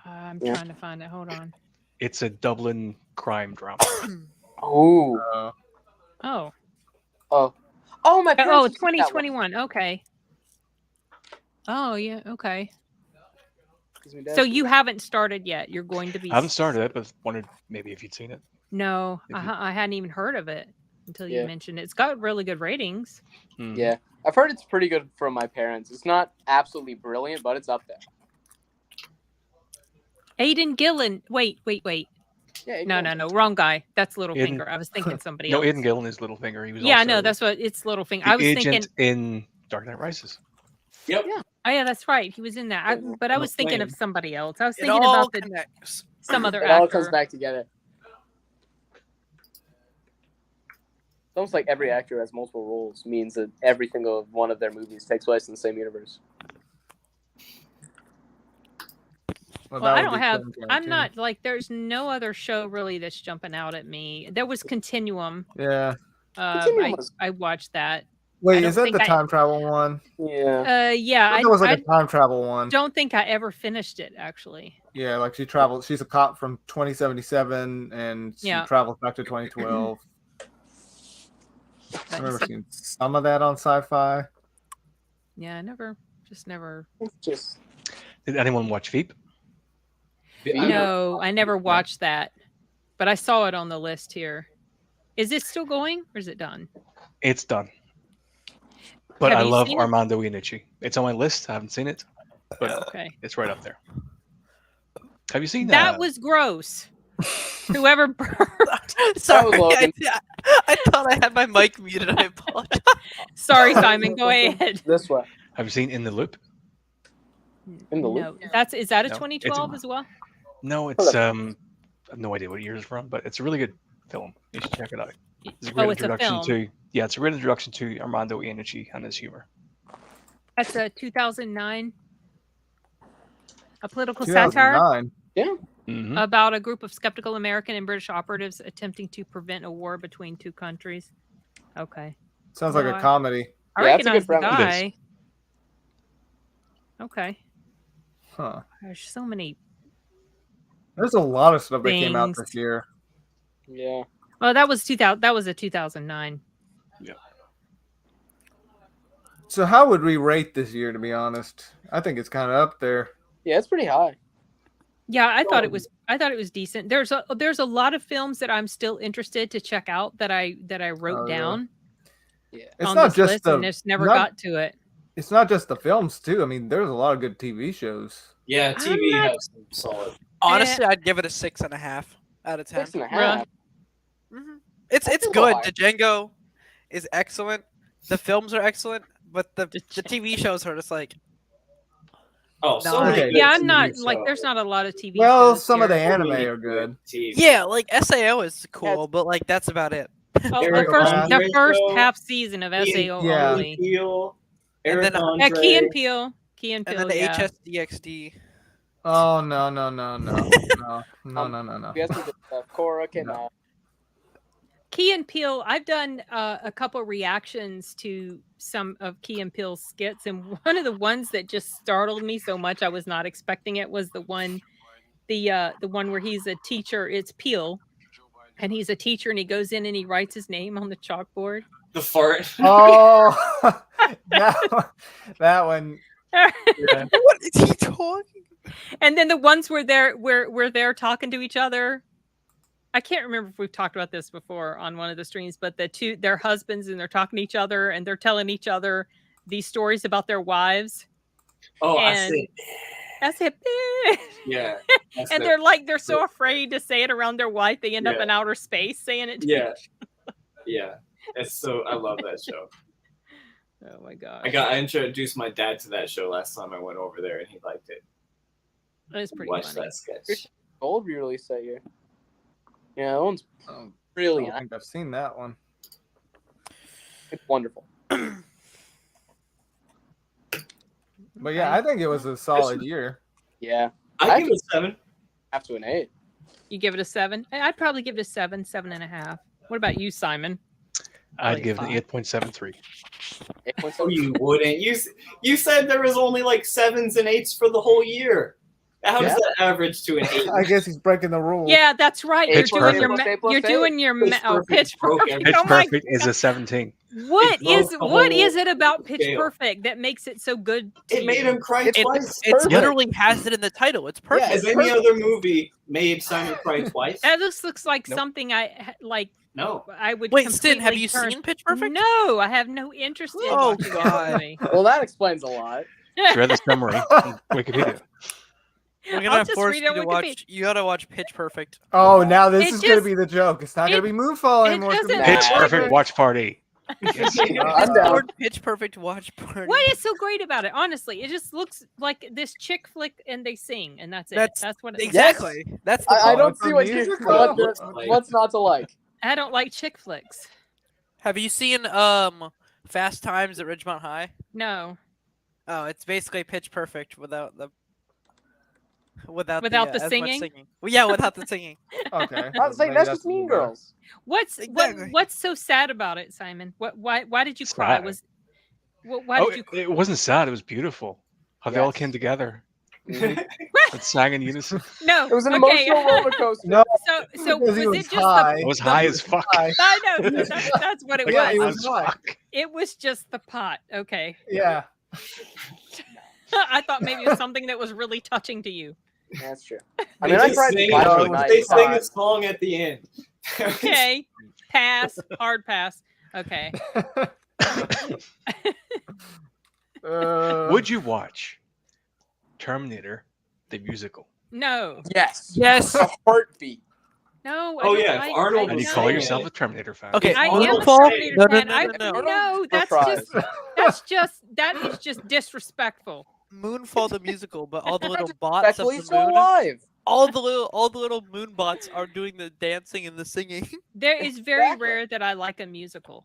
I'm trying to find it. Hold on. It's a Dublin crime drama. Oh. Oh. Oh. Oh, my parents. Oh, 2021. Okay. Oh, yeah. Okay. So you haven't started yet. You're going to be. I haven't started it, but wondered maybe if you'd seen it. No, I hadn't even heard of it until you mentioned it. It's got really good ratings. Yeah, I've heard it's pretty good from my parents. It's not absolutely brilliant, but it's up there. Aidan Gillen. Wait. Yeah, no, wrong guy. That's Littlefinger. I was thinking somebody else. No, Aidan Gillen is Littlefinger. He was. Yeah, no, that's what it's Littlefinger. I was thinking in Dark Knight Rises. Yep. Yeah. Oh yeah, that's right. He was in that. But I was thinking of somebody else. I was thinking about some other actor. It all comes back together. It's almost like every actor has multiple roles means that every single one of their movies takes place in the same universe. Well, I don't have. I'm not like. There's no other show really that's jumping out at me. There was Continuum. Yeah. I watched that. Wait, is that the time travel one? Yeah. Yeah. It was like a time travel one. Don't think I ever finished it actually. Yeah, like she travels. She's a cop from 2077, and she travels back to 2012. I remember seeing some of that on Sci-Fi. Yeah, I never. Did anyone watch Veep? No, I never watched that, but I saw it on the list here. Is this still going, or is it done? It's done. But I love Armando Iannucci. It's on my list. I haven't seen it, but it's right up there. Have you seen that? That was gross. Whoever burped. Sorry, I thought I had my mic muted. I apologize. Sorry, Simon. Go ahead. This way. Have you seen In the Loop? In the Loop? No. Is that a 2012 as well? No, it's I have no idea what year it's from, but it's a really good film. You should check it out. It's a great Oh, it's a introduction film. to it's a great introduction to Armando Iannucci and his humor. That's a 2009, a political satire 2009. Yeah. Mm-hmm. about a group of skeptical American and British operatives attempting to prevent a war between two countries. Okay. Sounds No, like a I- comedy. I Yeah, that's a recognize good the premise. It is. guy. Okay. Huh. There's so many. There's a lot of stuff that came out Things. this year. Yeah. Oh, that was 2000. That was a 2009. So how would we rate this year, to be honest? I think it's kind of up there. Yeah, it's pretty high. Yeah, I thought it was. I thought it was decent. There's a lot of films that I'm still interested to check out that I wrote Oh, really? down Yeah. It's on not this just list the and just never not- got to it. It's not just the films too. I mean, there's a lot of good TV shows. Yeah, I'm TV not- has some solid. Honestly, I'd give it a 6.5 out of 10. 6.5. It's That's a good. lot. The Django is excellent. The films are excellent, but the TV shows are just like Oh, so Nice. many Okay. good Yeah, I'm TV not shows. like. There's not a lot of TV. Well, shows some of the here. anime Really are good. TV. yeah, like SAO is cool, but like that's about it. Oh, Eric the first Andre show, half season of SAO yeah. only. Peel, And Eric then- Yeah, Key and Andre. Peele. Key and And Peele. then the Yeah. HSDXD. Oh no. Yes, we did stuff. Cora cannot. Key and Peele. I've done a couple reactions to some of Key and Peele's skits, and one of the ones that just startled me so much I was not expecting it was the one where he's a teacher. It's Peele, and he's a teacher, and he goes in and he writes his name on the chalkboard. The fart. Oh, that one. What is he talking? And then the ones where they're talking to each other. I can't remember if we've talked about this before on one of the streams, but their husbands, and they're talking to each other and they're telling each other these stories about their wives. Oh, I And- see. That's it. Yeah. That's And the- they're so afraid to say it around their wife, they end up Yeah. in outer space saying it. To Yeah. Yeah. It's so I love that show. Oh my god. I introduced my dad to that show last time I went over there, and he liked it. It's pretty Watch funny. that sketch. Gold re-released that year. Yeah, that one's Oh, I really don't think I've seen that one. it's wonderful. But yeah, I think it was a solid year. Yeah, I give it a 7. have to an 8. You give it a 7? I'd probably give it a 7, 7.5. What about you, Simon? I'd give it an 8.73. 8.7. Oh, you wouldn't. You said there was only like 7s and 8s for the whole year. How does that average to an 8? I guess he's breaking the rules. Yeah, that's right. Pitch You're doing Perfect. you're doing your Pitch Perfect Pitch broke Perfect. everything. Oh Pitch my Perfect is a 17. What It broke is the what whole is it about Pitch scale. Perfect that makes it so good? To It made you? him cry It's- twice. It Perfect. literally has it in the title. It's perfect. Has any other movie made Simon cry twice? That just looks like Nope. something I like. No. I would. Wait, Stin, have completely you turn- seen Pitch Perfect? No, I have no interest in Oh, watching God. that movie. Well, that explains a lot. Read the summary on Wikipedia. We're I'll gonna just force read you it to on watch. Wikipedia. You gotta watch Pitch Perfect. Oh, now this It is going to just- be the joke. It's not going it- to be Moonfall it anymore. It's gonna be doesn't- Pitch Nah. Perfect watch party. I'm It's down. called Pitch Perfect Watch Party. What is so great about it? Honestly, it just looks like this chick flick, and they sing, and that's it. That's what it is. Exactly. That's the I point. don't it's see a what you musical. what's not to like. I don't like chick flicks. Have you seen Fast Times at Ridgemont High? No. Oh, it's basically Pitch Perfect without the Without the as much singing? Well, yeah, without the singing. Okay. I was like, Maybe that's just a little Mean better. Girls. Exactly. What's so sad about it, Simon? Why did you cry? Sad. Why Oh, did you cry? it wasn't sad. It was beautiful. How they all Yes. came together Mhm. and sang in unison. No. It was an okay. emotional roller coaster. No, So because was he it was just high. It was high as fuck. High. I know that's what it Like, Yeah, he was. was high. fuck. It was just the pot. Okay. Yeah. I thought maybe it was something that was really touching to you. That's true. I mean, I cried sing, twice Oh, a night. they sing a song at the end. Okay. Pass. Hard pass. Okay. Would you watch Terminator, the musical? No. Yes. Yes. A heartbeat. No. I Oh, don't yeah, if like, Arnold I And you was call don't. saying yourself it. a Terminator fan? Okay, I am a Moonfall? Terminator No, fan. no, I, no, no, no. no, that is just disrespectful. Moonfall the musical, but all the little bots of Especially the still moon. alive. all the little moon bots are doing the dancing and the singing. There is very rare that I like a musical.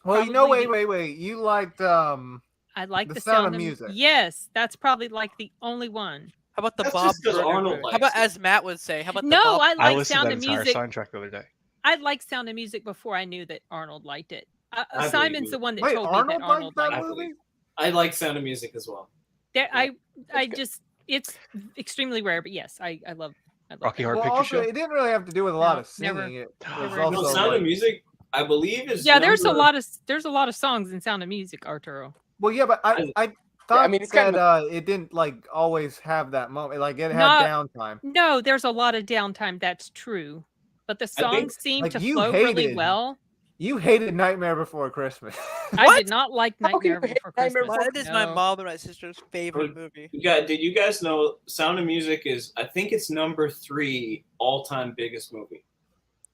Well, you know, wait. You liked I like the sound of music. Yes, that's probably like the only one. How about the That's Bob just 'cause Burger Arnold movie? likes How about, it. as Matt would say, how about the No, Bob? I I like listened Sound to of that entire Music. soundtrack the other day. I like Sound of Music before I knew that Arnold liked it. believe Simon's you. the one that Wait, told me that Arnold that liked it. movie? I like Sound of Music as well. It's extremely rare, but yes, I love Rocky that. Horror Well, Picture also, Show. it didn't really have to do with a lot of never. singing. It Never was again. No, also Sound like, of Music, I believe, is Yeah, there's a number- lot of songs in Sound of Music, Arturo. well, yeah, but I thought I mean, it's kind that it didn't like always have that moment. Like it had Not- downtime. No, there's a lot of downtime. That's true, but the I think, songs seem like, to you flow really hated- well. You hated Nightmare Before Christmas. I did not like How can Nightmare you hate Before Nightmare Christmas. That is my No. mom and my sister's favorite movie. did you guys know Sound of Music is, I think it's number 3 all-time biggest movie,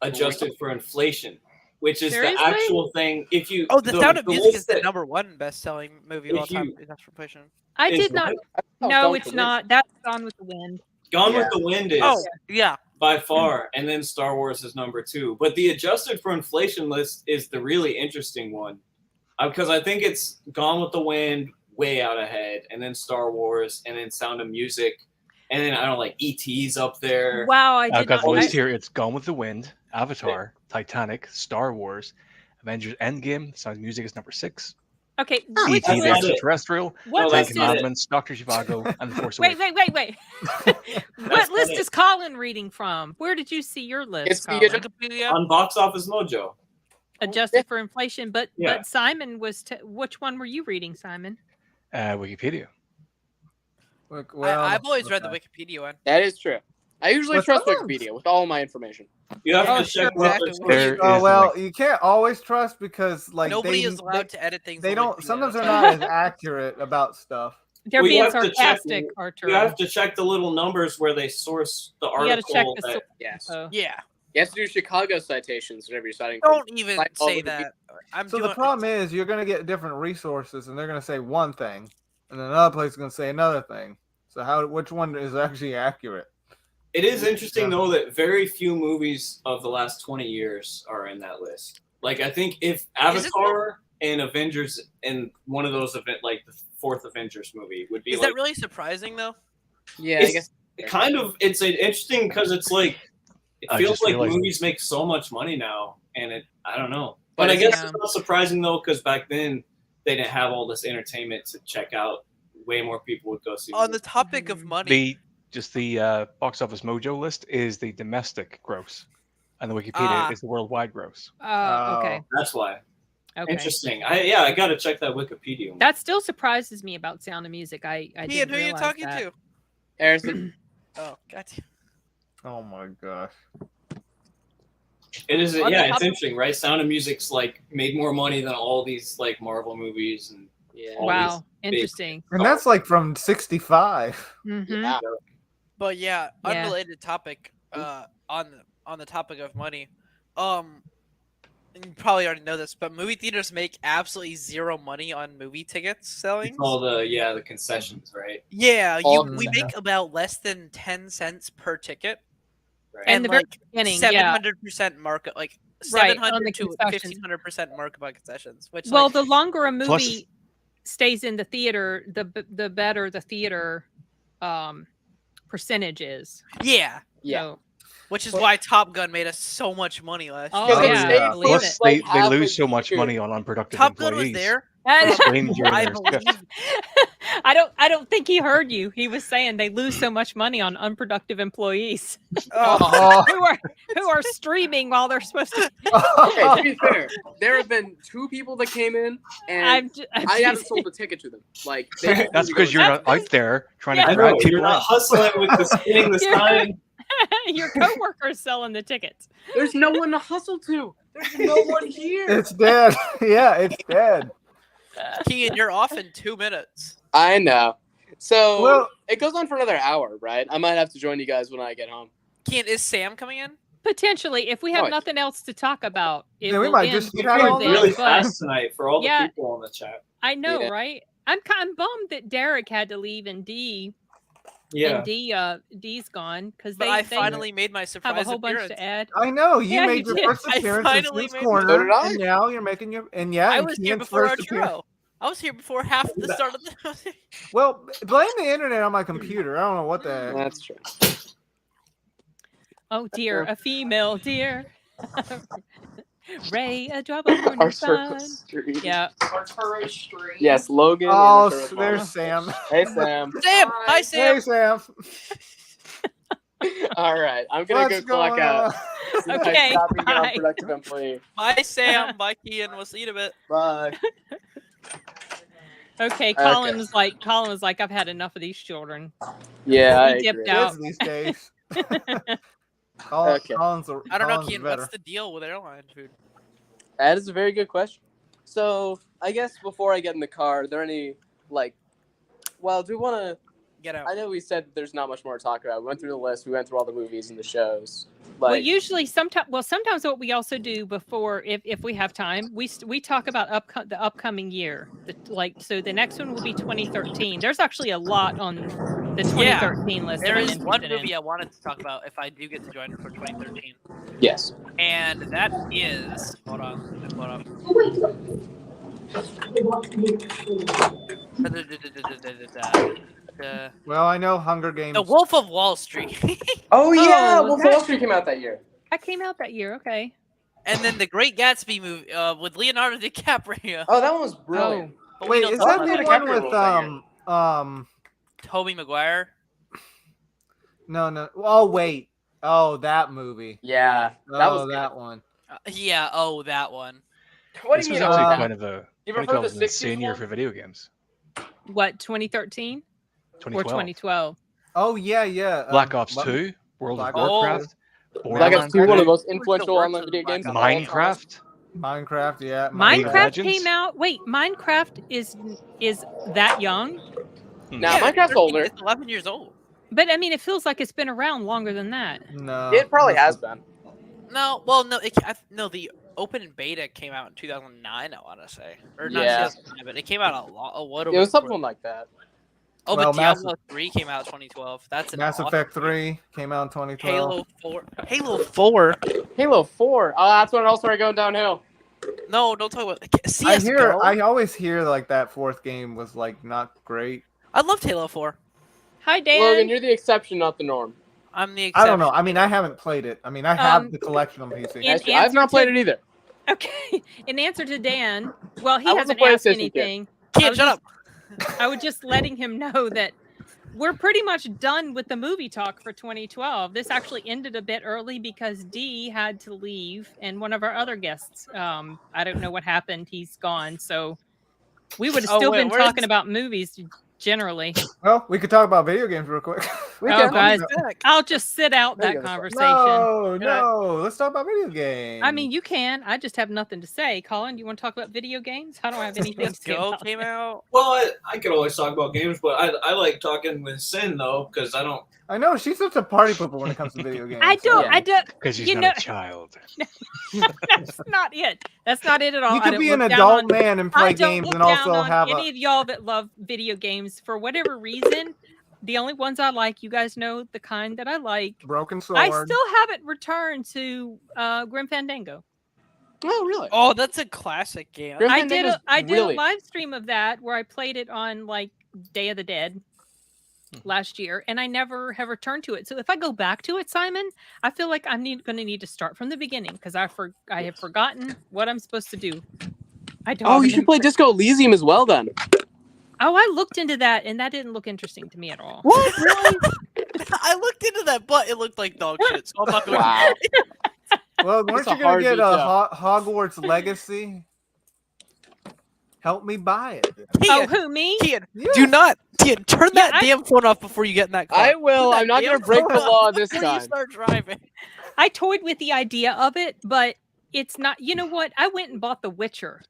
adjusted for inflation, which is Seriously? the actual thing. If you Oh, the Sound of Music is list the that- #1 best-selling movie of all If time. you- That's inflation. I is did not. what? Oh, No, Gone it's with the Wind. not. That's Gone with the Wind. Gone Yeah. with the Wind is Oh, yeah. by far, and then Star Wars is number 2. But the adjusted for inflation list is the really interesting one, because I think it's Gone with the Wind way out ahead, and then Star Wars, and then Sound of Music, and then I don't know, like ET's up there. Wow, I I've did got not. the list I- here. It's Gone with the Wind, Avatar, Titanic, Star Wars, Avengers Endgame. Sound of Music is number 6. Okay, Oh, which that's E.T. the not list? it. Extraterrestrial, What No, Ten list that's is not it? it. Commandments, Doctor Zhivago, and The Force Wait. Awakens. What not list it. is Colin reading from? Where did you see your list, It's the Colin? Wikipedia. On Box Office Mojo. Adjusted for inflation, but Yeah. Simon was. Which one were you reading, Simon? Wikipedia. Look, well, I've always read the okay. Wikipedia one. That is true. I usually But trust sometimes- Wikipedia with all my information. You have Oh, to sure, check what exactly. they're- There Oh is, well, like- you can't always trust because like Nobody they, is allowed to edit things. They on don't. Wikipedia. Sometimes they're That's not as accurate about stuff. They're Well, you being have to check- sarcastic, You Arturo. have to check the little numbers where they source the You article. got to check the that- source. Yes. Oh. Yeah. You have to do Chicago citations whenever you're citing. from. Don't even Like, all say the that. I'm So doing, the problem is you're going to get different resources, and they're going to say one thing, and then another place is going to say another thing. So which one is actually accurate? It is interesting though that very few movies of the last 20 years are in that list. Like I think if Avatar and Avengers and one of those event like the 4th Avengers movie would be Is like that really surprising though? Yeah, I it's guess. kind of it's interesting because it's like it I feels just like realized- movies make so much money now, and I don't know. But I it's- guess it's not surprising though because back then they didn't have all this entertainment to check out. Way more people would go see. On the movies. topic of money, The Box Office Mojo list is the domestic gross, and the Wikipedia is the worldwide gross. Okay. That's why. Okay. Interesting. I got to check that Wikipedia. That still surprises me about Sound of Music. I Ian, didn't who are you realize talking that. to? Harrison. Oh, gotcha. Oh my gosh. It is. On the Yeah, it's topic- interesting, right? Sound of Music's like made more money than all these like Marvel movies and Yeah. all Wow, big- interesting. And that's like from 65. Mm-hmm. Yeah. But yeah, Yeah. unrelated topic. On the topic of money, and you probably already know this, but movie theaters make absolutely zero money on movie tickets selling. it's all the concessions, right? Yeah, All we make about less than 10 cents per ticket, Right. And and the very like beginning, yeah. 700% markup, like Right, on 700 the to concessions. 1500% markup on concessions. Which Well, like, the longer a Plus- movie stays in the theater, the better the theater percentage is. yeah, Yeah. So, which is why Top Gun made us so much money last Oh, year. Because they yeah, stayed believe for, Plus, it. they, like, they half lose a so much year. money on unproductive Top Gun employees. was there. Explain during I their believe. shift. I don't think he heard you. He was saying they lose so much money on unproductive employees Oh. who are streaming while they're supposed to. Okay, to be fair, there have been 2 people that came in, and I haven't sold a ticket to them. Like they That's because you're not That's out there trying Yeah. to I grab know people you're not in. hustling with the spinning the You're- sign. your coworkers selling the tickets. There's no one to hustle to. There's no one here. It's dead. Yeah, it's dead. Kean, you're off in 2 minutes. I know. So Well- it goes on for another hour, right? I might have to join you guys when I get home. Kean, is Sam coming in? Potentially, if we have Right. nothing else to talk about, it Yeah, we will might end just You're before chat going all then, really but fast tonight for all the Yeah. people on the chat. I know, Yeah. right? I'm kind of bummed that Derek had to leave and Dee Yeah. And D's gone because But they I finally made my have surprise a whole bunch appearance. to add. I know you Yeah, made you your did. first I appearance in finally this made- corner, So did I. and now you're making your and yeah. I and was here Kian's before first appearance. Arturo. I was here before half the start of the. Well, blame the internet on my computer. I don't know what the heck. That's true. Oh dear, a female dear. Ray, a drop of morning Arturo sun. Street. Yeah. Arturo Street. Yes, Logan. Oh, and Arturo there's Street. Sam. Hey, Sam. Sam, hi Sam. Hey, Sam. All right, I'm gonna What's go clock going out. on? Okay, Stop being an bye. unproductive employee. Bye Sam. Bye Kian. We'll see you in a bit. Bye. Okay, Colin was like, I've had enough of these children. Yeah, I He dipped agree. out. Kids these days. Okay. Colin's I don't know, Colin's Kian. better. What's the deal with airline food? That is a very good question. So I guess before I get in the car, are there any do we want to? Get out. I know we said there's not much more to talk about. We went through the list. We went through all the movies and the shows. Well, usually sometimes what we also do before, if we have time, we talk about the upcoming year. So the next one will be 2013. There's actually a lot on the 2013 list. There that I'm is one interested in. movie I wanted to talk about if I do get to join for 2013, yes. and that is hold on. Well, I know Hunger Games. The Wolf of Wall Street. Oh yeah, Wolf of that- Wall Street came out that year. That came out that year. Okay. And then the Great Gatsby movie with Leonardo DiCaprio. Oh, that one was brilliant. But we Wait, don't is talk that about the Leonardo one DiCaprio with was Tobey Maguire? No. Oh wait. Oh, that movie. Yeah, that was that one. Yeah. That one. What This do was you actually know? kind of a You prefer 2012 the was an 60s insane year one? for video games. What 2013 or 2012? Oh yeah. Black Ops 2, World Black of Ops Warcraft, Black Ops 2, one of the most What's influential the online worst video of the games of all time. Minecraft. Minecraft, yeah. Minecraft Legends? came out. Wait, Minecraft is that young? Now, Yeah, Minecraft's 13 older. It's 11 years old. But I mean, it feels like it's been around longer than that. No. It probably has been. No, well, no, the open beta came out in 2009. I want to say, or not Yeah. 2009, but it came out a little It was bit something before. like that. Oh, Well, but Diablo 3 came out in 2012. That's an Mass awesome Effect game. 3 came out in 2012. Halo 4. Halo 4. Halo 4. Oh, that's when it all started going downhill. No, don't talk about CS:GO. I always hear like that fourth game was like not great. I loved Halo 4. Hi, Dan. Logan, you're the exception, not the norm. I'm the exception. I don't know. I mean, I haven't played it. I mean, I have the collection on PC. In I've not answer played to- it either. Okay. In answer to Dan, well, he I wasn't hasn't playing asked Assassin's Creed. anything. Kid, shut up. I was just letting him know that we're pretty much done with the movie talk for 2012. This actually ended a bit early because Dee had to leave, and one of our other guests, I don't know what happened. He's gone, so we would have still been where's- talking about movies generally. Well, we could talk about video games real quick. We Oh, can. guys, Back. I'll just sit out There you that go. conversation. No. Let's talk about video games. I mean, you can. I just have nothing to say. Colin, do you want to talk about video games? I don't have anything to say CS:GO about came it. out. Well, I could always talk about games, but I like talking with Sin though, because I don't. I know she's such a party pooper when it comes to video games. I don't. Yeah. I don't. Because she's You not know- a child. That's not it. That's not it at all. You I could don't be an look down adult on- man and I play don't games look and also down on have any of y'all that love video games for whatever reason. The only ones I like, you guys know the kind that I like. a broken sword. I still haven't returned to Grim Fandango. Oh, really? Oh, that's a classic game. Grim I did Fandango's I did really- a live stream of that where I played it on like Day of the Dead last year, and I never have returned to it. So if I go back to it, Simon, I feel like I'm going to need to start from the beginning because I have forgotten what I'm supposed to do. I don't. Oh, you should play remember. Disco Elysium as well then. Oh, I looked into that, and that didn't look interesting to me at all. What? Really? I looked into that, but it looked like dog shit. So I'm not going Wow. Well, weren't It's a you gonna hard get beat a up. Hogwarts Legacy? Help me buy it. Oh, Kian, who, me? Kian, Yeah. do not. Kian, turn Yeah, that damn phone off before you get in that car. I will. Turn I'm not that going to damn break the phone law off this before you time. start driving. I toyed with the idea of it, but it's not. You know what? I went and bought The Witcher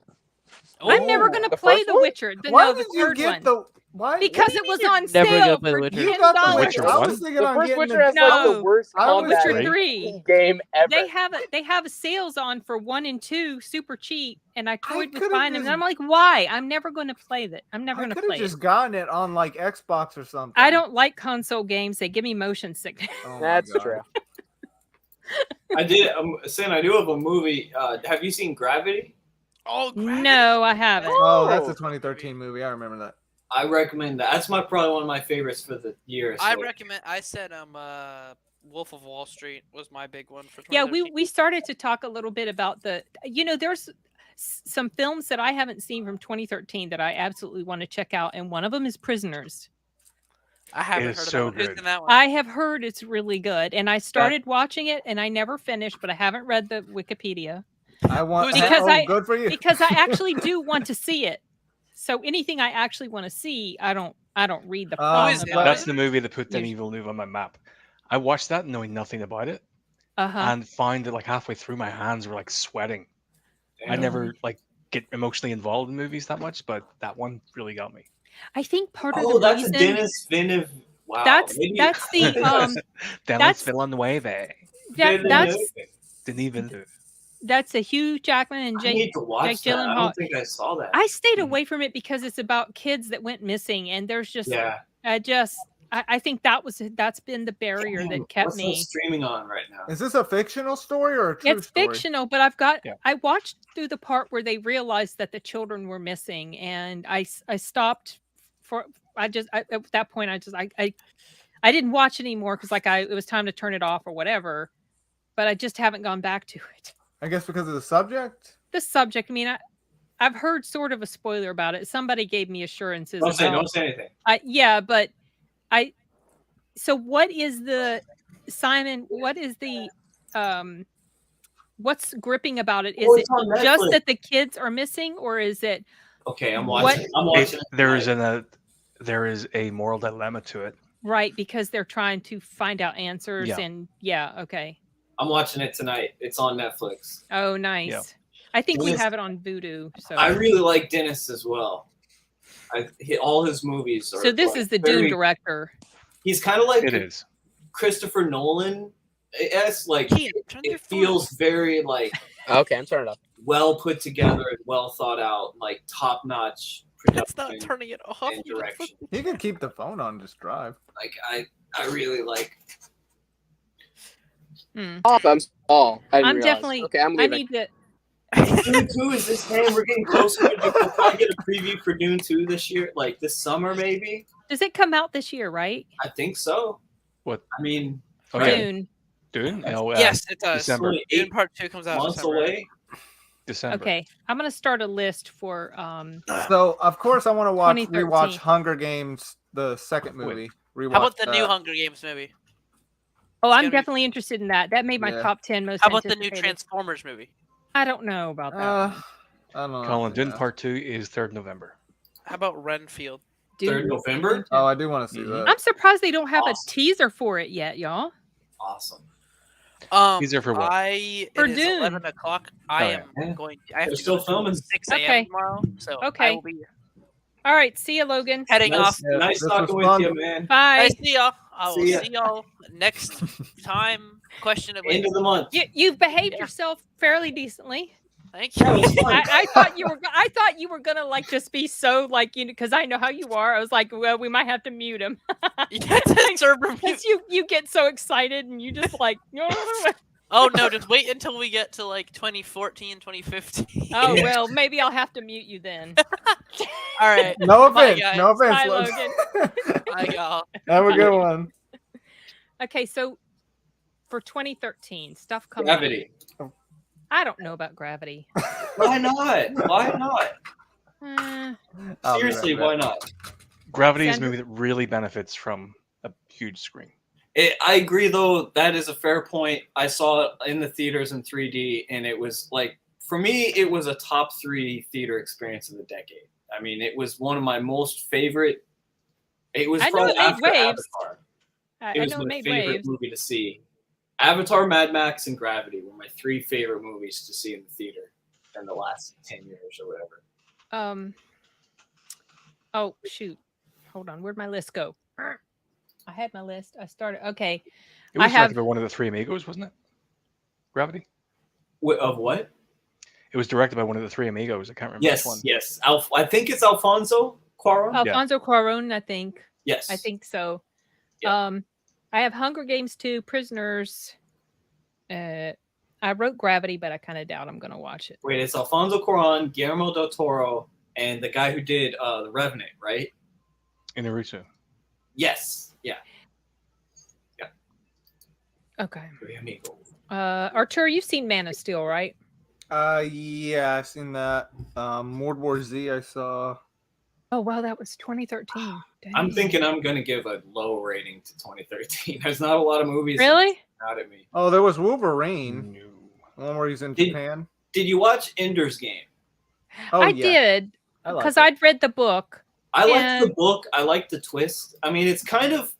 I'm never Ooh, gonna the play first The one? Witcher. Why No, did the you third get one. the why? Because it was on Never gonna sale play for The Witcher. You $10. got the Witcher I one? was thinking The on first getting Witcher the, has No. like the worst I was combat Witcher three. 3. game ever. They have sales on for 1 and 2 super cheap, and I toyed with could've buying them. And just- I'm like, why? I'm never going to play that. I'm never I going to could have play it. just gotten it on like Xbox or something. I don't like console games. They give me motion sickness. Oh my That's God. true. I did. Sin, I do have a movie. Have you seen Gravity? Oh, Gravity. No, I haven't. Oh, that's a Oh. 2013 movie. I remember that. I recommend that. That's probably one of my favorites for the year. I so- recommend. I said Wolf of Wall Street was my big one for. Yeah, 2013. we started to talk a little bit about there's some films that I haven't seen from 2013 that I absolutely want to check out, and one of them is Prisoners. I haven't is heard so about it. Who's good. in that one? I have heard it's really good, and I started watching it, and I never finished, but I haven't read the Wikipedia I want Who's in Because oh, I- good for you. because I actually do want to see it. So anything I actually want to see, I don't read the plot is it? about That's it. the movie that put You- Denis Villeneuve on my map. I watched that knowing nothing about it, Uh-huh. and find that like halfway through my hands were like sweating. I Damn. never like get emotionally involved in movies that much, but that one really got me. I think part of Oh, the that's reason a Dennis Villeneuve. Wow. that's maybe- the Dennis that's- Villeneuve. that's Denis Villeneuve. that's a Hugh Jackman and I Jake. need to watch Jake that. I Gyllenhaal. don't think I saw that. I stayed Mhm. away from it because it's about kids that went missing, and there's just yeah. I think that's been the barrier Damn, that kept what's that me. streaming on right now? Is this a fictional story or a true It's story? fictional, but Yeah. I watched through the part where they realized that the children were missing, and I stopped at that point I didn't watch anymore because it was time to turn it off or whatever, but I just haven't gone back to it. I guess because of the subject. The subject, I mean, I've heard sort of a spoiler about it. Somebody gave me assurances. Don't say anything. Yeah, but so what is the Simon? What is the what's gripping about it? Is Oh, it it's on just Netflix. that the kids are missing, or is it Okay, I'm What- watching. I'm watching. it There is a moral dilemma to it. right because they're trying to find out answers? Yeah. And yeah, okay. I'm watching it tonight. It's on Netflix. Oh, nice. Yeah. I think we Dennis- have it on Vudu. So I really like Dennis as well. All his movies are. so this like, is the Dune very- director. He's kind of like It is. Christopher Nolan. It's like Keith, turn your it phone feels very like Okay, I'm turning it up. well put together and well thought out, like top notch It's not production turning it off. and you direction. You can keep the phone on, just drive. Like I really like. Off, I'm small. I didn't I'm realize. definitely. Okay, I'm I leaving. need to. Dune 2 is this game. We're getting closer. We'll probably get a preview for Dune 2 this year, like this summer maybe. Does it come out this year? Right? I think so. What? I mean, Oh, yeah. Dune. Dune? No, Yes, it does. December. only Dune 8 Part 2 comes out in months December. away. December. Okay, I'm gonna start a list for So of course I want to watch 2013. rewatch Hunger Games, the second movie. Rewatch How about the that. new Hunger Games movie? Oh, It's I'm gonna be- definitely interested in that. That made my Yeah. top 10 most. How about the new anticipated. Transformers movie? I don't know about that. I one. don't know. Colin, Dune Yeah. Part 2 is 3rd November. How about Renfield? Dune. 3rd November. Oh, I do want to see Mhm. that. I'm surprised they don't have Awesome. a teaser for it yet, y'all. Awesome. Teaser for what? For It is Dune. 11 o'clock. I Oh, am yeah. going. I have They're to still go to filming. 6 a.m. Okay. tomorrow, so Okay. I will be All right, see you, Logan. heading off. Nice, Yeah, nice this talking was with fun. you, man. Bye. I see y'all. I will See ya. see y'all next time. Question of End of the month. You've behaved Yeah. yourself fairly decently. Thank Yeah, it you. was fun. I thought you were gonna like just be so like because I know how you are. I was like, well, we might have to mute him You got to serve review. because you get so excited and you just like Oh no, just wait until we get to like 2014, 2015. oh well, maybe I'll have to mute you then. All right. No Bye, offense. guys. No offense. Bye, Logan. Bye, y'all. Have a good one. Okay, so for 2013 stuff coming. Gravity. I don't know about Gravity. Why not? Why not? I'll be Seriously, right why back. not? Gravity is a Sandra? movie that really benefits from a huge screen. I agree, though. That is a fair point. I saw it in the theaters in 3D, and it was like, for me, it was a top 3 theater experience of the decade. I mean, it was one of my most favorite. It was I know probably it made after waves. Avatar. I It was know my it made favorite waves. movie to see. Avatar, Mad Max, and Gravity were my 3 favorite movies to see in the theater in the last 10 years or whatever. Oh shoot, hold on. Where'd my list go? I had my list. I started. Okay, It was directed by one of the three amigos, wasn't it? Gravity. Of what? It was directed by one of the three amigos. I can't remember which one. Yes. I think it's Alfonso Cuarón. Alfonso Cuarón, I think. Yes. I think so. Yeah. I have Hunger Games 2, Prisoners. I wrote Gravity, but I kind of doubt I'm going to watch it. Wait, it's Alfonso Cuarón, Guillermo del Toro, and the guy who did The Revenant, right? Inarritu. Yes. Yeah. Okay. Artur, you've seen Man of Steel, right? Yeah, I've seen that. World War Z, I saw. Oh wow, that was 2013. Dang. I'm thinking I'm gonna give a low rating to 2013. There's not a lot of movies. Really? Out at me. Oh, there was Wolverine. No. One where he's in Japan. Did you watch Ender's Game? Oh, I did, because I'd read the book. I liked the book. I liked the twist. I mean, it's kind of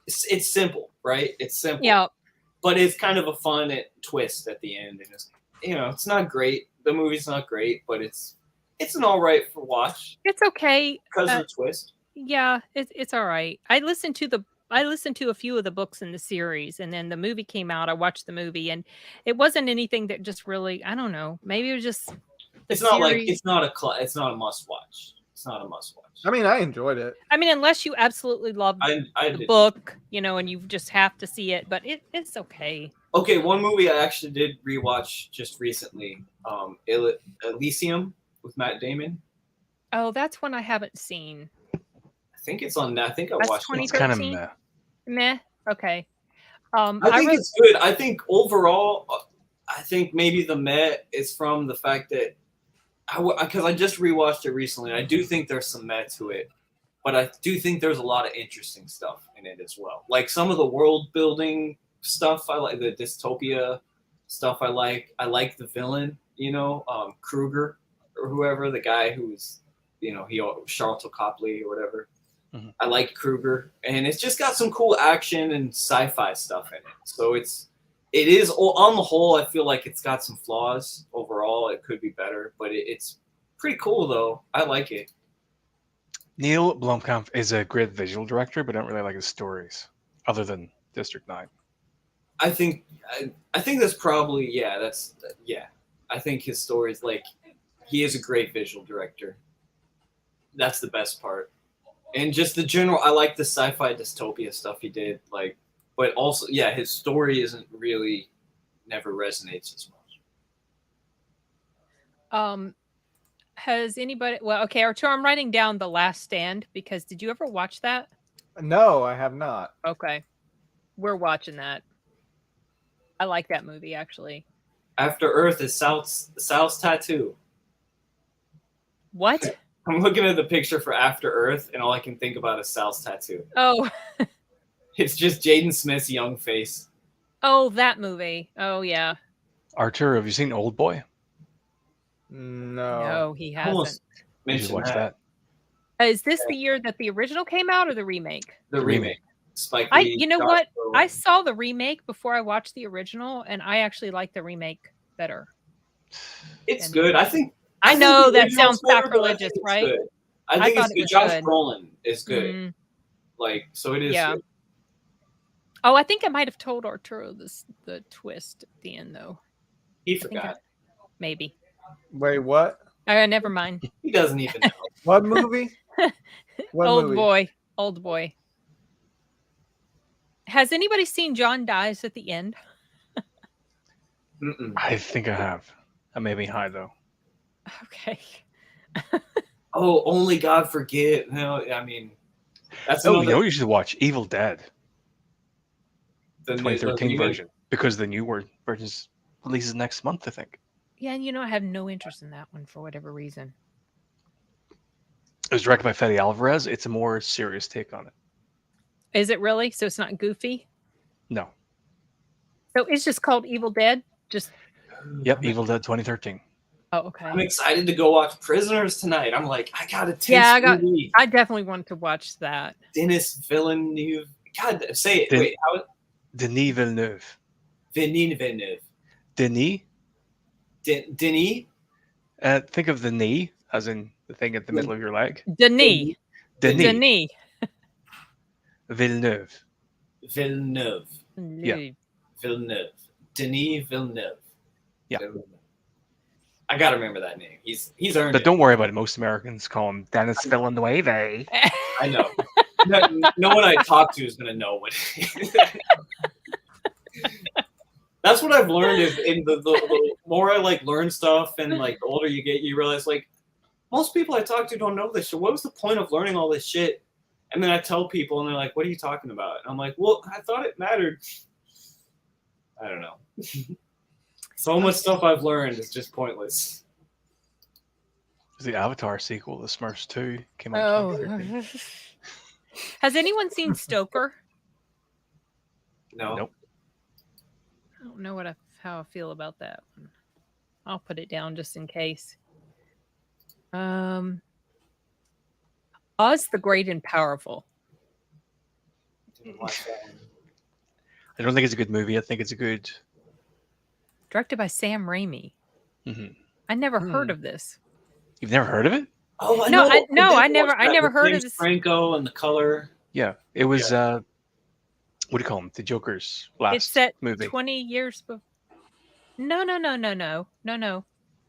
it's simple, right? It's simple. Yeah. But it's kind of a fun twist at the end, and it's it's not great. The movie's not great, but it's an all right for watch. It's okay because of the twist. Yeah, it's all right. I listened to a few of the books in the series, and then the movie came out. I watched the movie, and it wasn't anything that just really, I don't know. Maybe it was just. It's not a must watch. It's not a must watch. I mean, I enjoyed it. I mean, unless you absolutely love the book, and you just have to see it, but it's okay. Okay, one movie I actually did rewatch just recently, Elysium with Matt Damon. Oh, that's one I haven't seen. I think it's on. I think I That's watched it. It's kind of meh. Okay. I think it's good. I think overall, I think maybe the meh is from the fact that because I just rewatched it recently. I do think there's some meh to it, but I do think there's a lot of interesting stuff in it as well. Like some of the world building stuff, I like the dystopia stuff. I like the villain, Kruger or whoever, the guy who's, Charlton Copley or whatever. Mm-hmm. I like Kruger, and it's just got some cool action and sci-fi stuff in it. So it is on the whole, I feel like it's got some flaws. Overall, it could be better, but it's pretty cool though. I like it. Neil Blomkamp is a great visual director, but I don't really like his stories, other than District 9. I think that's probably I think his stories, like, he is a great visual director. That's the best part. And just the general, I like the sci-fi dystopia stuff he did, like, but also, his story never resonates as much. Has anybody? Well, okay, Artur, I'm writing down The Last Stand because did you ever watch that? No, I have not. Okay, we're watching that. I like that movie actually. After Earth is South's tattoo. What? I'm looking at the picture for After Earth, and all I can think about is Sal's tattoo. Oh. It's just Jaden Smith's young face. Oh, that movie. Oh, yeah. Artur, have you seen Old Boy? No. No, he hasn't. You should watch that. Is this the year that the original came out or the remake? The remake. Spike Lee. You know what? I saw the remake before I watched the original, and I actually like the remake better. It's good. I know that sounds sacrilegious, right? I think it's good. Josh Brolin is good. Mm-hmm. Like, so it is good. Oh, I think I might have told Arturo the twist at the end, though. He forgot. Maybe. Wait, what? Never mind. He doesn't even know. What movie? Old Boy. Has anybody seen John Dies at the End? I think I have. I may be high, though. Okay. Oh, Only God Forgive. No, I mean, that's you should watch Evil Dead. The 2013 version, because the new version releases next month, I think. Yeah, and I have no interest in that one for whatever reason. It was directed by Fede Alvarez. It's a more serious take on it. Is it really? So it's not goofy? No. So it's just called Evil Dead? Yep, Evil Dead 2013. Oh, okay. I'm excited to go watch Prisoners tonight. I'm like, I gotta taste. Yeah, I definitely want to watch that. Denis Villeneuve. God, say it. Wait, how? Denis Villeneuve. Villeneuve. Denis? Denis? Think of the knee as in the thing at the middle of your leg. Denis. Denis Denis. Villeneuve. Villeneuve. Yeah. Villeneuve. Denis Villeneuve. Yeah. Villeneuve. I gotta remember that name. He's earned But it. don't worry about it. Most Americans call him Dennis Villeneuve. I know. No one I talk to is gonna know what. That's what I've learned is in the more I like learn stuff and like the older you get, you realize like most people I talk to don't know this. So what was the point of learning all this shit? And then I tell people and they're like, "What are you talking about?" And I'm like, "Well, I thought it mattered." I don't know. So much stuff I've learned is just pointless. The Avatar sequel, The Smurfs 2, came out. Oh. Has anyone seen Stoker? No. Nope. I don't know how I feel about that one. I'll put it down just in case. Oz the Great and Powerful. Didn't watch that one. I don't think it's a good movie. I think it's a good. Directed by Sam Raimi. Mm-hmm. I never heard of this. You've never heard of it? Oh, I No, know. I never heard of James this. Franco and The Color. Yeah, it was. What do you call him? The Joker's last It's set movie. 20 years before. No.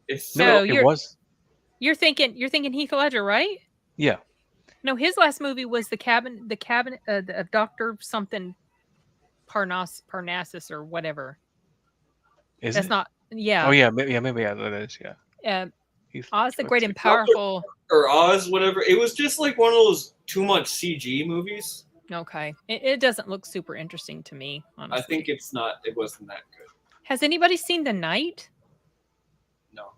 It's No, It was. You're thinking Heath Ledger, right? Yeah. No, his last movie was the cabinet of Dr. something Parnassus or whatever. Is That's it? not. Yeah. Oh yeah, maybe that is. Yeah. Oz the Great and Powerful. or Oz, whatever. It was just like one of those too much CG movies. Okay, it doesn't look super interesting to me. Honestly, I think it wasn't that good. Has anybody seen The Night? No.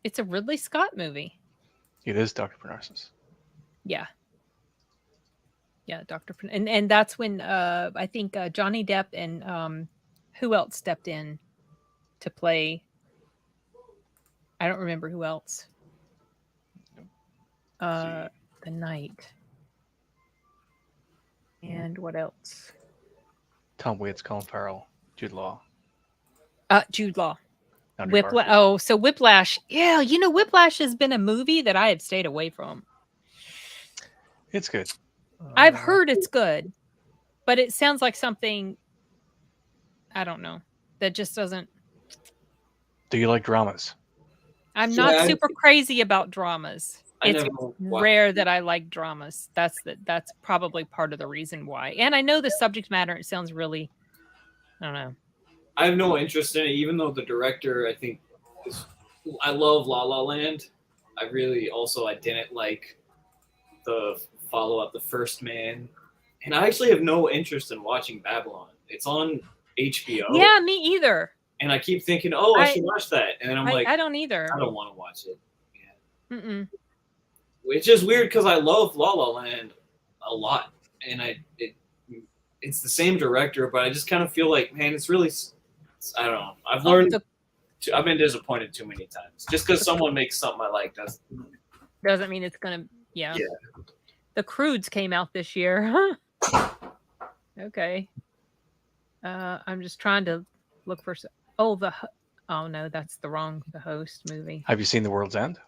It's a Ridley Scott movie. It is Dr. Parnassus. Yeah, Dr. And that's when I think Johnny Depp and who else stepped in to play. I don't remember who else. The Night. And what else? Tom Waits, Colin Farrell, Jude Law. Jude Law. Andrew Whiplash. Garfield. Oh, so Whiplash. Yeah, Whiplash has been a movie that I have stayed away from. It's good. I've heard it's good, but it sounds like something, I don't know, that just doesn't. Do you like dramas? I'm not super crazy about dramas. It's never rare that I like dramas. That's probably part of the reason why. And I know the subject matter. It sounds really, I don't know. I have no interest in it, even though the director, I think, I love La La Land. I didn't like the follow-up, The First Man. And I actually have no interest in watching Babylon. It's on HBO. Yeah, me either. And I keep thinking, I should watch that. And then I'm like, I don't either. I don't want to watch it. Yeah. Mm-mm. Which is weird because I love La La Land a lot. And it's the same director, but I just kind of feel like, man, it's really, I don't know. I've learned, I've been disappointed too many times. Just because someone makes something I like doesn't mean it's going to, yeah. The Croods came out this year. Okay. I'm just trying to look for, oh no, that's the Host movie. Have you seen The World's End?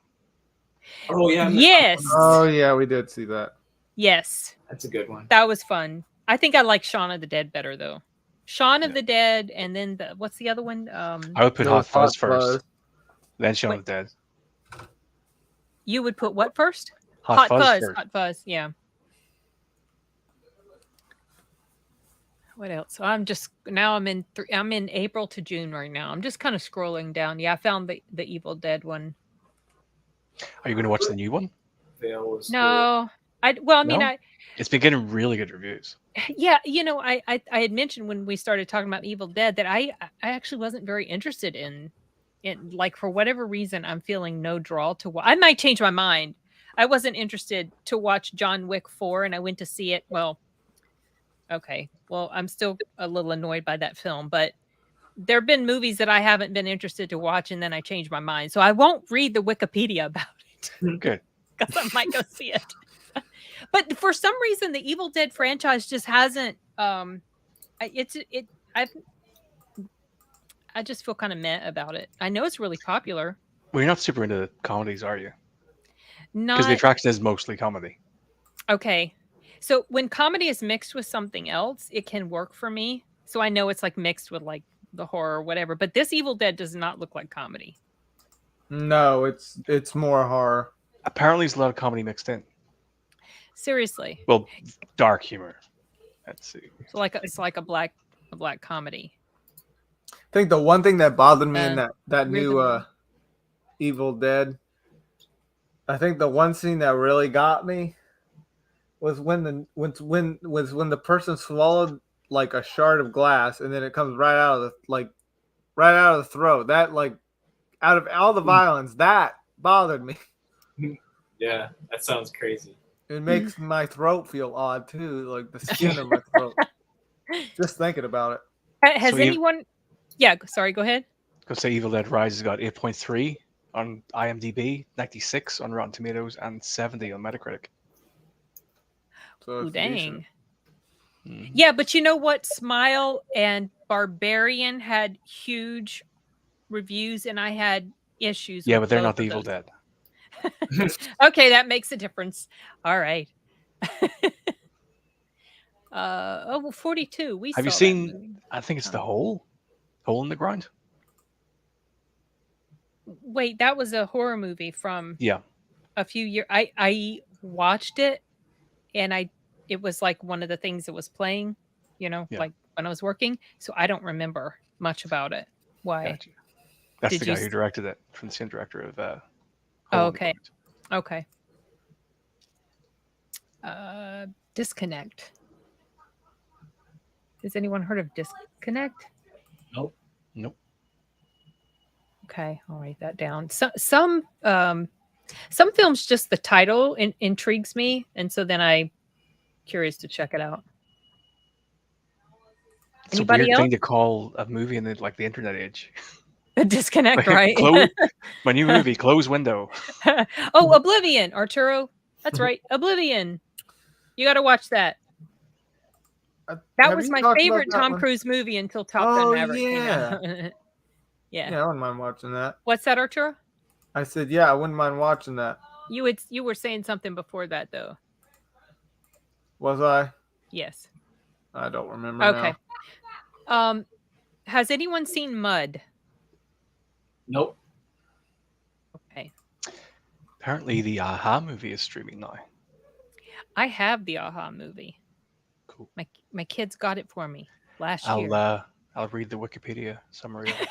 Oh, yeah. Yes. Oh, yeah, we did see that. Yes. That's a good one. That was fun. I think I like Shaun of the Dead better, though. Shaun of the Dead, and then what's the other one? I would put Hot Fuzz first, then Shaun of the Dead. You would put what first? Hot Fuzz. Hot Fuzz, yeah. What else? I'm in April to June right now. I'm just kind of scrolling down. Yeah, I found the Evil Dead one. Are you going to watch the new one? No. It's been getting really good reviews. Yeah, I had mentioned when we started talking about Evil Dead that I actually wasn't very interested in like, for whatever reason, I'm feeling no draw to watch. I might change my mind. I wasn't interested to watch John Wick 4 and I went to see it. Well, okay. Well, I'm still a little annoyed by that film, but there have been movies that I haven't been interested to watch and then I changed my mind. So I won't read the Wikipedia about it. Good. Because I might go see it. But for some reason, the Evil Dead franchise just hasn't. I just feel kind of meh about it. I know it's really popular. Well, you're not super into comedies, are you? Because the Not attraction is mostly comedy. okay. So when comedy is mixed with something else, it can work for me. So I know it's like mixed with like the horror or whatever. But this Evil Dead does not look like comedy. No, it's more horror. Apparently, there's a lot of comedy mixed in. Seriously. Well, dark humor. Let's see. So it's like a black comedy. I think the one thing that bothered me in that new rhythm. Evil Dead, I think the one scene that really got me was when the person swallowed like a shard of glass and then it comes right out of the throat. That like out of all the violence, that bothered me. Yeah, that sounds crazy. It makes my throat feel odd too, like the skin of my throat. Just thinking about it. Has So anyone? Yeah, sorry. Go ahead. Go say Evil Dead Rise has got 8.3 on IMDb, 96 on Rotten Tomatoes, and 70 on Metacritic. So Ooh, it's dang. decent. Yeah, but you know what? Smile and Barbarian had huge reviews, and I had issues. Yeah, with but they're both not the of Evil those. Dead. Okay, that makes a difference. All right. 42. We Have you saw that seen? movie. I think it's The Hole. Hole in the Ground. Wait, that was a horror movie from Yeah. a few years. I watched it, and it was like one of the things that was playing, Yeah. like when I was working. So I don't remember much about it. Why? Gotcha. That's Did the guy you who directed it, from the same director of. Oh, Hole in the okay. Ground. Okay. Disconnect. Has anyone heard of Disconnect? Nope. Nope. Okay, I'll write that down. Some films, just the title intrigues me, and so then I'm curious to check it out. It's Anybody a weird else? thing to call a movie in the internet age. A disconnect, right? My new movie, Close Window. Oh, Oblivion, Arturo. That's right, Oblivion. You got to watch that. That was my favorite Tom Cruise movie until Top Gun Maverick came out. Yeah, I wouldn't mind watching that. What's that, Arturo? I said, yeah, I wouldn't mind watching that. You were saying something before that, though. Was I? Yes. I don't remember. Okay. Now. Has anyone seen Mud? Nope. Okay. Apparently, the Aha movie is streaming now. I have the Aha movie. Cool. My kids got it for me last year. I'll read the Wikipedia summary of it.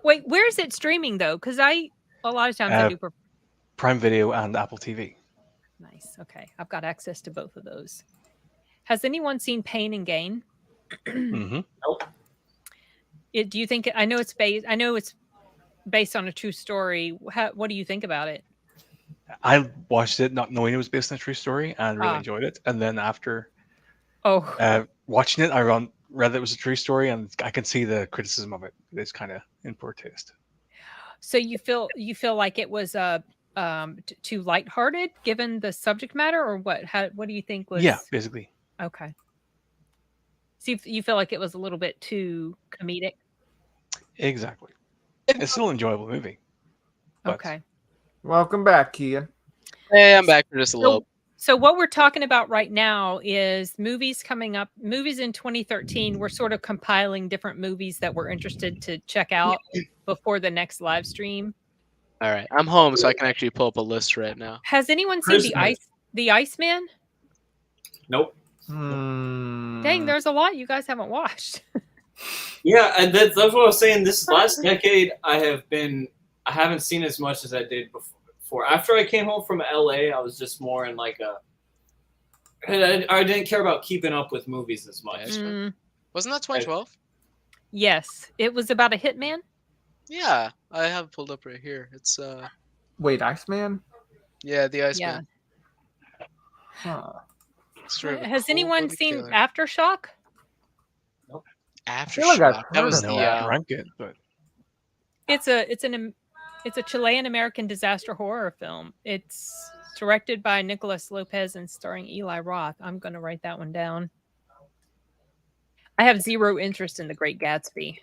Wait, where is it streaming though? Because a lot of times I do. Prime Video and Apple TV. Nice. Okay, I've got access to both of those. Has anyone seen Pain and Gain? Mm-hmm. Nope. Do you think? I know it's based on a true story. What do you think about it? I watched it not knowing it was based on a true story and really enjoyed it. And then after watching it, I read that it was a true story, and I can see the criticism of it. It's kind of in poor taste. So you feel like it was too lighthearted given the subject matter, or what? What do you think was? Yeah, basically. Okay. So you feel like it was a little bit too comedic? Exactly. It's still an enjoyable movie. Okay. Welcome back, Kian. Hey, I'm back for just a little. So what we're talking about right now is movies coming up. Movies in 2013. We're sort of compiling different movies that we're interested to check out before the next live stream. All right, I'm home, so I can actually pull up a list right now. Has anyone seen the Iceman? Nope. Dang, there's a lot you guys haven't watched. Yeah, and that's what I was saying. This last decade, I haven't seen as much as I did before. After I came home from LA, I was just more in like I didn't care about keeping up with movies as much. Wasn't that 2012? Yes, it was about a hitman. Yeah, I have pulled up right here. It's Wait, Iceman? Yeah, the Iceman. Huh. Has anyone seen Aftershock? Nope. Aftershock. That was I drank it, but it's a Chilean American disaster horror film. It's directed by Nicholas Lopez and starring Eli Roth. I'm going to write that one down. I have zero interest in The Great Gatsby.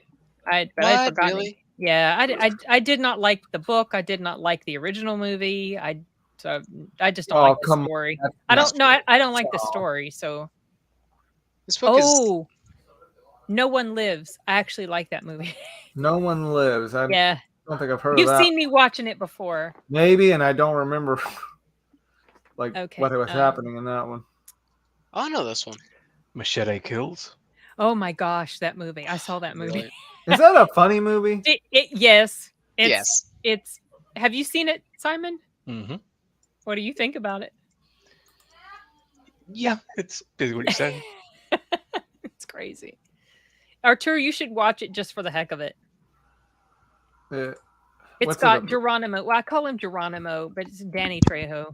I'd forgotten. Really? Yeah, I did not like the book. I did not like the original movie. I So I just don't Oh, like the come on. story. That's I not don't know. I don't like the Aw. story. So This book is oh, No One Lives. I actually like that movie. No One Lives. I Yeah, don't think I've heard you've of that. seen me watching it before. Maybe, and I don't remember like Okay, what was happening in that one. Oh, I know this one. Machete Kills. Oh my gosh, that movie! I saw that movie. Really? Is that a funny movie? Yes, Yes. It's. Have you seen it, Simon? Mm-hmm. What do you think about it? Yeah, it's basically what you said. It's crazy. Artur, you should watch it just for the heck of it. It's What's it got about? Geronimo. Well, I call him Geronimo, but it's Danny Trejo.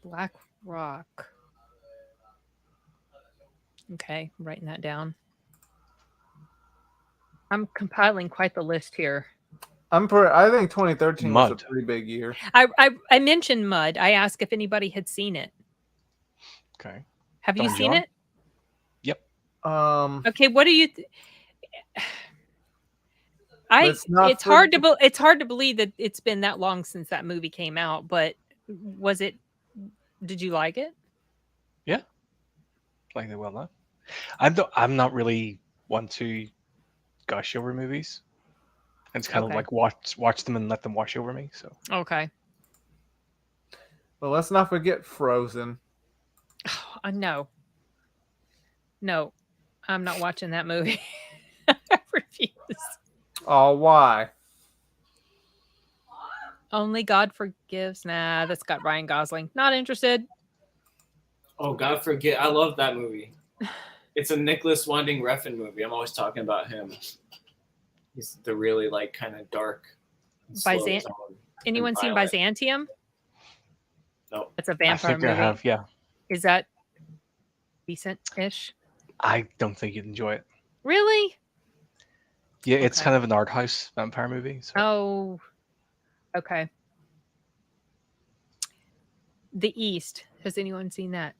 Black Rock. Okay, I'm writing that down. I'm compiling quite the list here. I think 2013 was a Mud. pretty big year. I mentioned Mud. I asked if anybody had seen it. Okay. Have you Don seen John? it? Yep. Okay, what do you It's not it's hard to believe that it's been that long since that movie came out, but did you like it? Yeah. Like they well done. I'm not really one to gush over movies. It's kind of Okay. like watch them and let them wash over me. So Okay. But let's not forget Frozen. No. No. I'm not watching that movie. I refuse. Oh, why? Only God Forgives. Nah, that's got Ryan Gosling. Not interested. Oh, God forget. I love that movie. It's a Nicholas Winding Refn movie. I'm always talking about him. He's the really like kind of dark. slow tone Anyone and seen violent. Byzantium? No. That's a I vampire think movie. I have. Yeah. Is that decent-ish? I don't think you'd enjoy it. Really? Yeah, it's Okay. kind of an art house vampire movie. So. Oh, okay. The East. Has anyone seen that?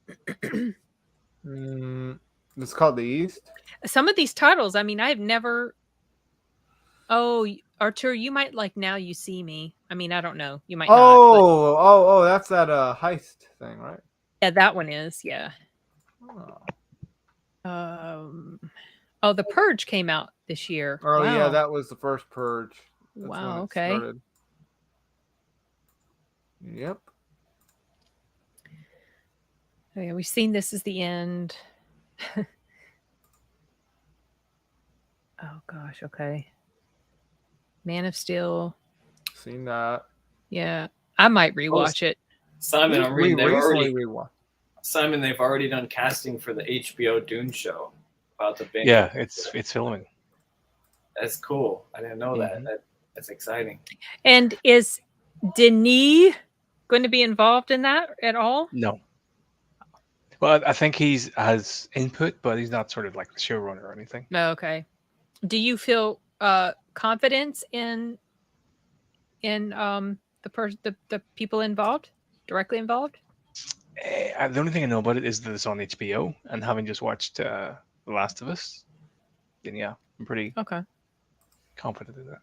It's called The East. Some of these titles, I mean, I've never. Oh, Artur, you might like Now You See Me. I mean, I don't know. You might not. Oh, that's that heist thing, right? Yeah, that one is. Yeah. Oh. The Purge came out this year. Oh Wow. yeah, that was the first Purge. That's when Wow. it Okay. started. Yep. Oh, yeah, we've seen This Is the End. Oh gosh. Okay. Man of Steel. Seen that. Yeah, I might rewatch it. Simon, I'm reading. Simon, they've already done casting for the HBO Dune show about the band. Yeah, it's filming. That's cool. I didn't know that. That's exciting. And is Denis going to be involved in that at all? No. Well, I think has input, but he's not sort of like the showrunner or anything. No. Okay. Do you feel confidence in the people involved, directly involved? The only thing I know about it is that it's on HBO, and having just watched The Last of Us, then yeah, I'm pretty confident in that.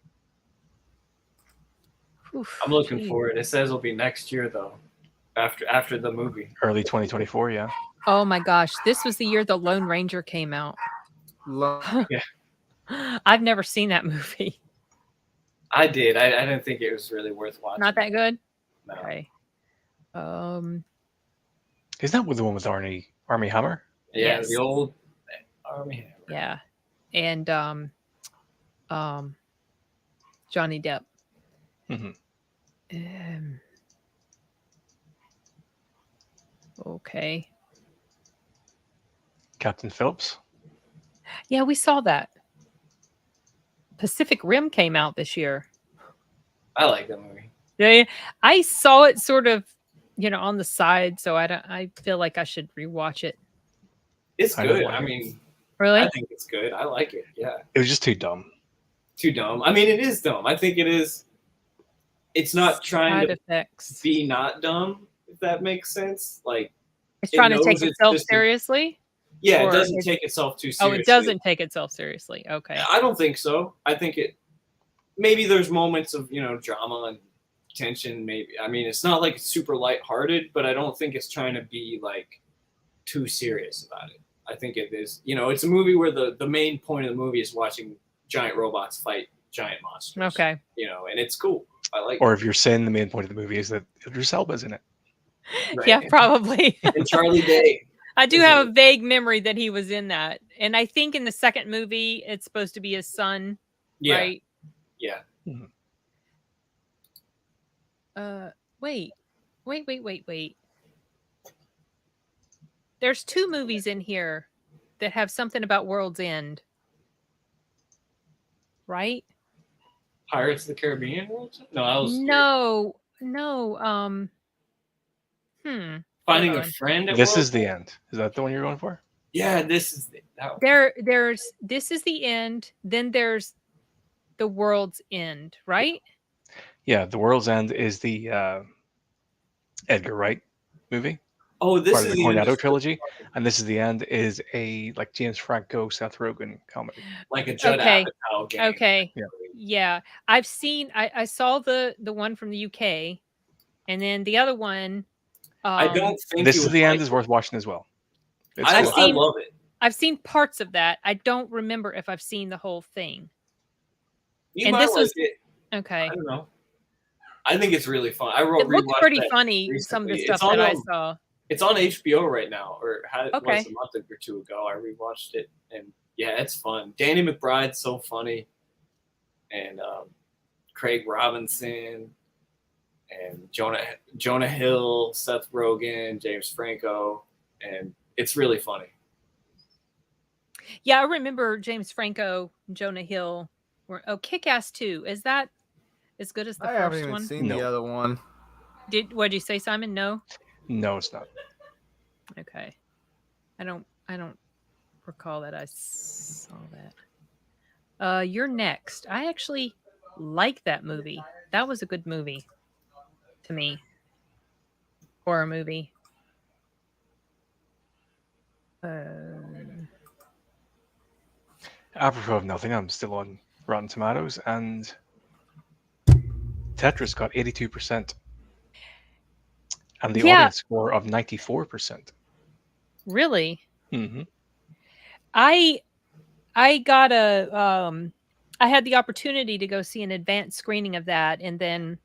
Oof, I'm looking forward. It says it'll be next year though, after the movie. Early 2024, yeah. Oh my gosh, this was the year The Lone Ranger came out. Yeah. I've never seen that movie. I did. I didn't think it was really worth watching. Not that good? No. Okay. Isn't that with the one with Armie Hammer? Yeah, Yes. the old Army Hammer. Yeah. And Johnny Depp. Mm-hmm. Okay. Captain Phillips. Yeah, we saw that. Pacific Rim came out this year. I like that movie. Yeah, I saw it sort of, on the side, so I feel like I should rewatch it. It's good. I mean, really? I think it's good. I like it. Yeah. It was just too dumb. Too dumb. I mean, it is dumb. I think it is. It's not trying to be not dumb, if that makes sense. Like it's trying to take itself seriously. Yeah, it doesn't take itself too seriously. Oh, it doesn't take itself seriously. Okay. I don't think so. I think it maybe there's moments of drama and tension. Maybe I mean it's not like it's super lighthearted, but I don't think it's trying to be like too serious about it. I think it is. It's a movie where the main point of the movie is watching giant robots fight giant monsters. Okay. And it's cool. I like. Or it. if you're saying the main point of the movie is that Idris Elba's in it. Right. Yeah, probably. And Charlie Day. I do have a vague memory that he was in that, and I think in the second movie it's supposed to be his son. Yeah. Right. Yeah. Wait. There's 2 movies in here that have something about World's End. Right? Pirates of the Caribbean? No, that was No. Finding hold a on. Friend. This is the end. Is that the one you're going for? Yeah, this is that one. There's This is the End, then there's The World's End, right? Yeah, The World's End is the Edgar Wright movie. Oh, this part is of the the Cornetto trilogy, and This is the End is a like James Franco, Seth Rogen comedy. Like a Judd Okay. Apatow game. Okay. Yeah. Yeah. I saw the one from the UK, and then the other one. I don't think This you is would the End like is worth watching as well. It's I, cool. I love it. I've seen parts of that. I don't remember if I've seen the whole thing. You And might this like was it. okay. I don't know. I think it's really fun. I It looked rewatched pretty that funny. Some of the recently. stuff that I saw. It's on HBO right now, or had Okay. was a month or 2 ago. I rewatched it, and yeah, it's fun. Danny McBride's so funny, and Craig Robinson, and Jonah Hill, Seth Rogen, James Franco, and it's really funny. Yeah, I remember James Franco, Jonah Hill. Kick-Ass 2. Is that as good as the I haven't first even one? seen No. the other one. What'd you say, Simon? No. No, it's not. Okay. I don't recall that I saw that. You're next. I actually like that movie. That was a good movie to me. Horror movie. Apropos of nothing, I'm still on Rotten Tomatoes, and Tetris got 82%, and the audience score of 94%. Really? Mm-hmm. I got I had the opportunity to go see an advanced screening of that, and then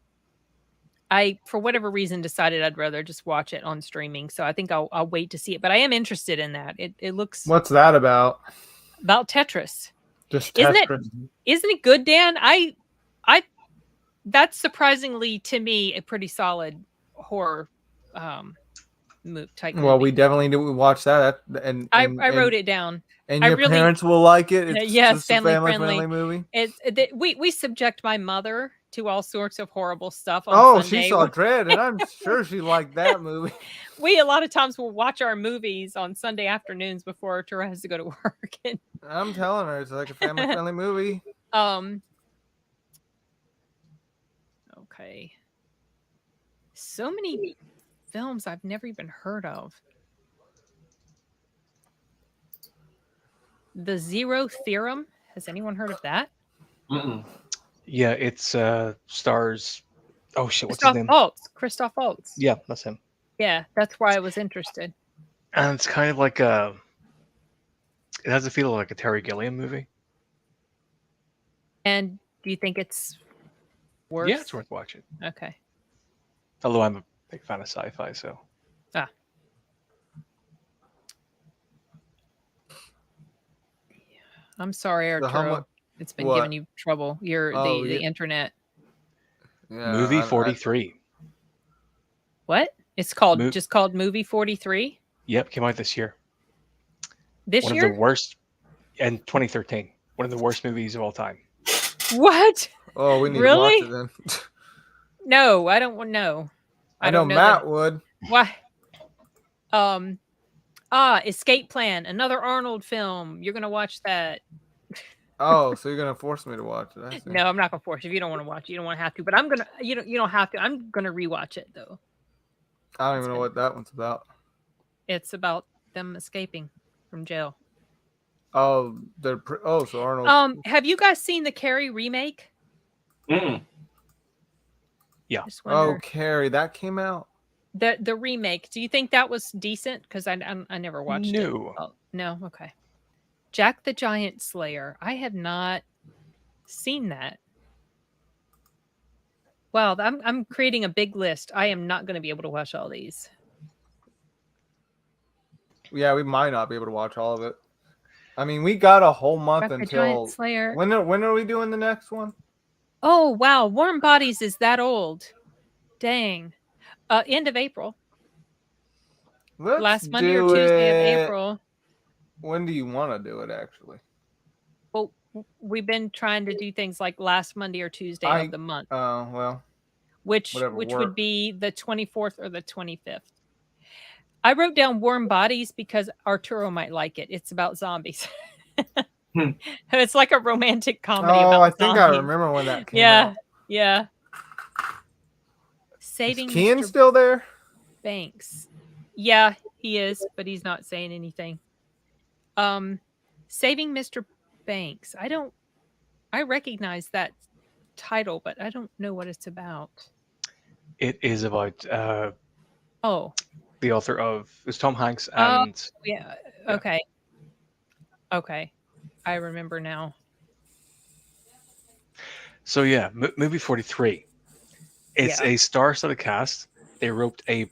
I, for whatever reason, decided I'd rather just watch it on streaming. So I think I'll wait to see it. But I am interested in that. It looks What's that about? about Tetris. Just Isn't Tetris. Isn't it good, Dan? I that's surprisingly to me a pretty solid horror type movie. Well, we definitely do watch that, and I wrote it down. And I your really- parents will like it. It's yes, just a family-friendly. family movie. We subject my mother to all sorts of horrible stuff on Oh, Sunday. she saw Dread, and I'm sure she liked that movie. We a lot of times will watch our movies on Sunday afternoons before Tara has to go to work. And, I'm telling her, it's like a family-friendly movie. Okay. So many films I've never even heard of. The Zero Theorem. Has anyone heard of that? Mm-mm. Yeah, it's stars. Oh shit, what's his name? Christoph Waltz. Yeah, that's him. Yeah, that's why I was interested. And it's kind of like it has a feel like a Terry Gilliam movie. And do you think it's worth? Yeah, it's worth watching. Okay. Although I'm a big fan of sci-fi, so. I'm sorry, So how Arturo. mu- It's been what? giving you trouble. The internet. Yeah, Movie I- 43. What? It's called Mo- just called Movie 43 Yep, came out this year. this One year. of the worst, in 2013. One of the worst movies of all time. What? Oh, we need Really? to watch it then. No, I don't know. I know don't know Matt that- would. Why? Escape Plan, another Arnold film. You're gonna watch that? Oh, so you're gonna force me to watch it? I see. No, I'm not gonna force you. If you don't want to watch it, you don't want to have to. But I'm gonna. You don't have to. I'm gonna rewatch it though. I don't even know what that one's about. It's about them escaping from jail. Oh, so Arnold. Have you guys seen the Carrie remake? Mm-mm. Yeah. Oh, Carrie, that came out. The remake. Do you think that was decent? Because I never watched it. No. Oh, no. Okay. Jack the Giant Slayer. I have not seen that. Wow, I'm creating a big list. I am not going to be able to watch all these. Yeah, we might not be able to watch all of it. I mean, we got a whole month Jack the Giant until Slayer. when are we doing the next one? Oh wow, Warm Bodies is that old? Dang. End of April. Let's Last Monday do or Tuesday of it. April. When do you want to do it, actually? Well, we've been trying to do things like last Monday or Tuesday of the month. Oh, well. Which would be the 24th or the 25th. I wrote down Warm Bodies because Arturo might like it. It's about zombies. It's like a romantic comedy about I think zombies. I remember when that came out. Yeah. Saving Is Ken Mr. still there? Banks. Yeah, he is, but he's not saying anything. Saving Mr. Banks. I recognize that title, but I don't know what it's about. It is about the author of it's Tom Hanks and yeah. Okay. Okay. I remember now. So yeah, movie 43. It's a star-studded cast. They roped a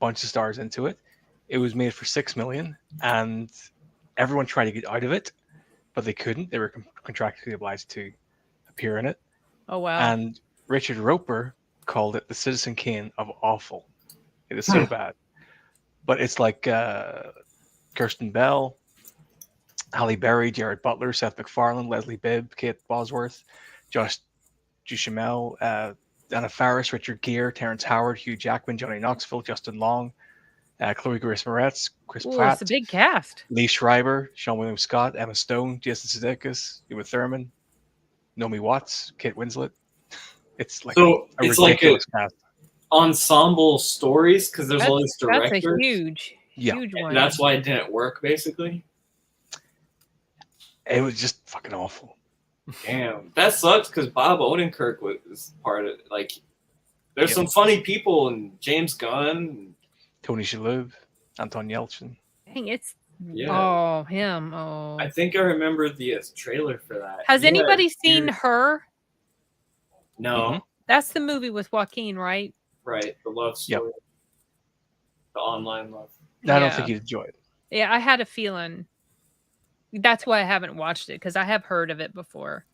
bunch of stars into it. It was made for $6 million, and everyone tried to get out of it, but they couldn't. They were contractually obliged to appear in it. Oh wow! And Richard Roper called it the Citizen Kane of awful. It is so bad, but it's like Kirsten Bell, Halle Berry, Jared Butler, Seth MacFarlane, Leslie Bibb, Kate Bosworth, Josh Duhamel, Anna Faris, Richard Gere, Terrence Howard, Hugh Jackman, Johnny Knoxville, Justin Long, Chloe Grace Moretz, Chris Pratt. It's a big cast. Lee Schreiber, Sean William Scott, Emma Stone, Jason Sudeikis, Uma Thurman, Naomi Watts, Kate Winslet. It's like it's like a cast. Ensemble stories because there's all these directors. That's a huge one. That's why it didn't work, basically. It was just fucking awful. Damn, that sucks because Bob Odenkirk was part of it. Like, there's some funny people, and James Gunn, Tony Shalhoub, Anton Yelchin. Dang, it's him. Oh, I think I remember the trailer for that. Has anybody seen Her? No, that's the movie with Joaquin, right? Right, the love story, the online love. I don't think you'd enjoy it. Yeah, I had a feeling. That's why I haven't watched it, because I have heard of it before.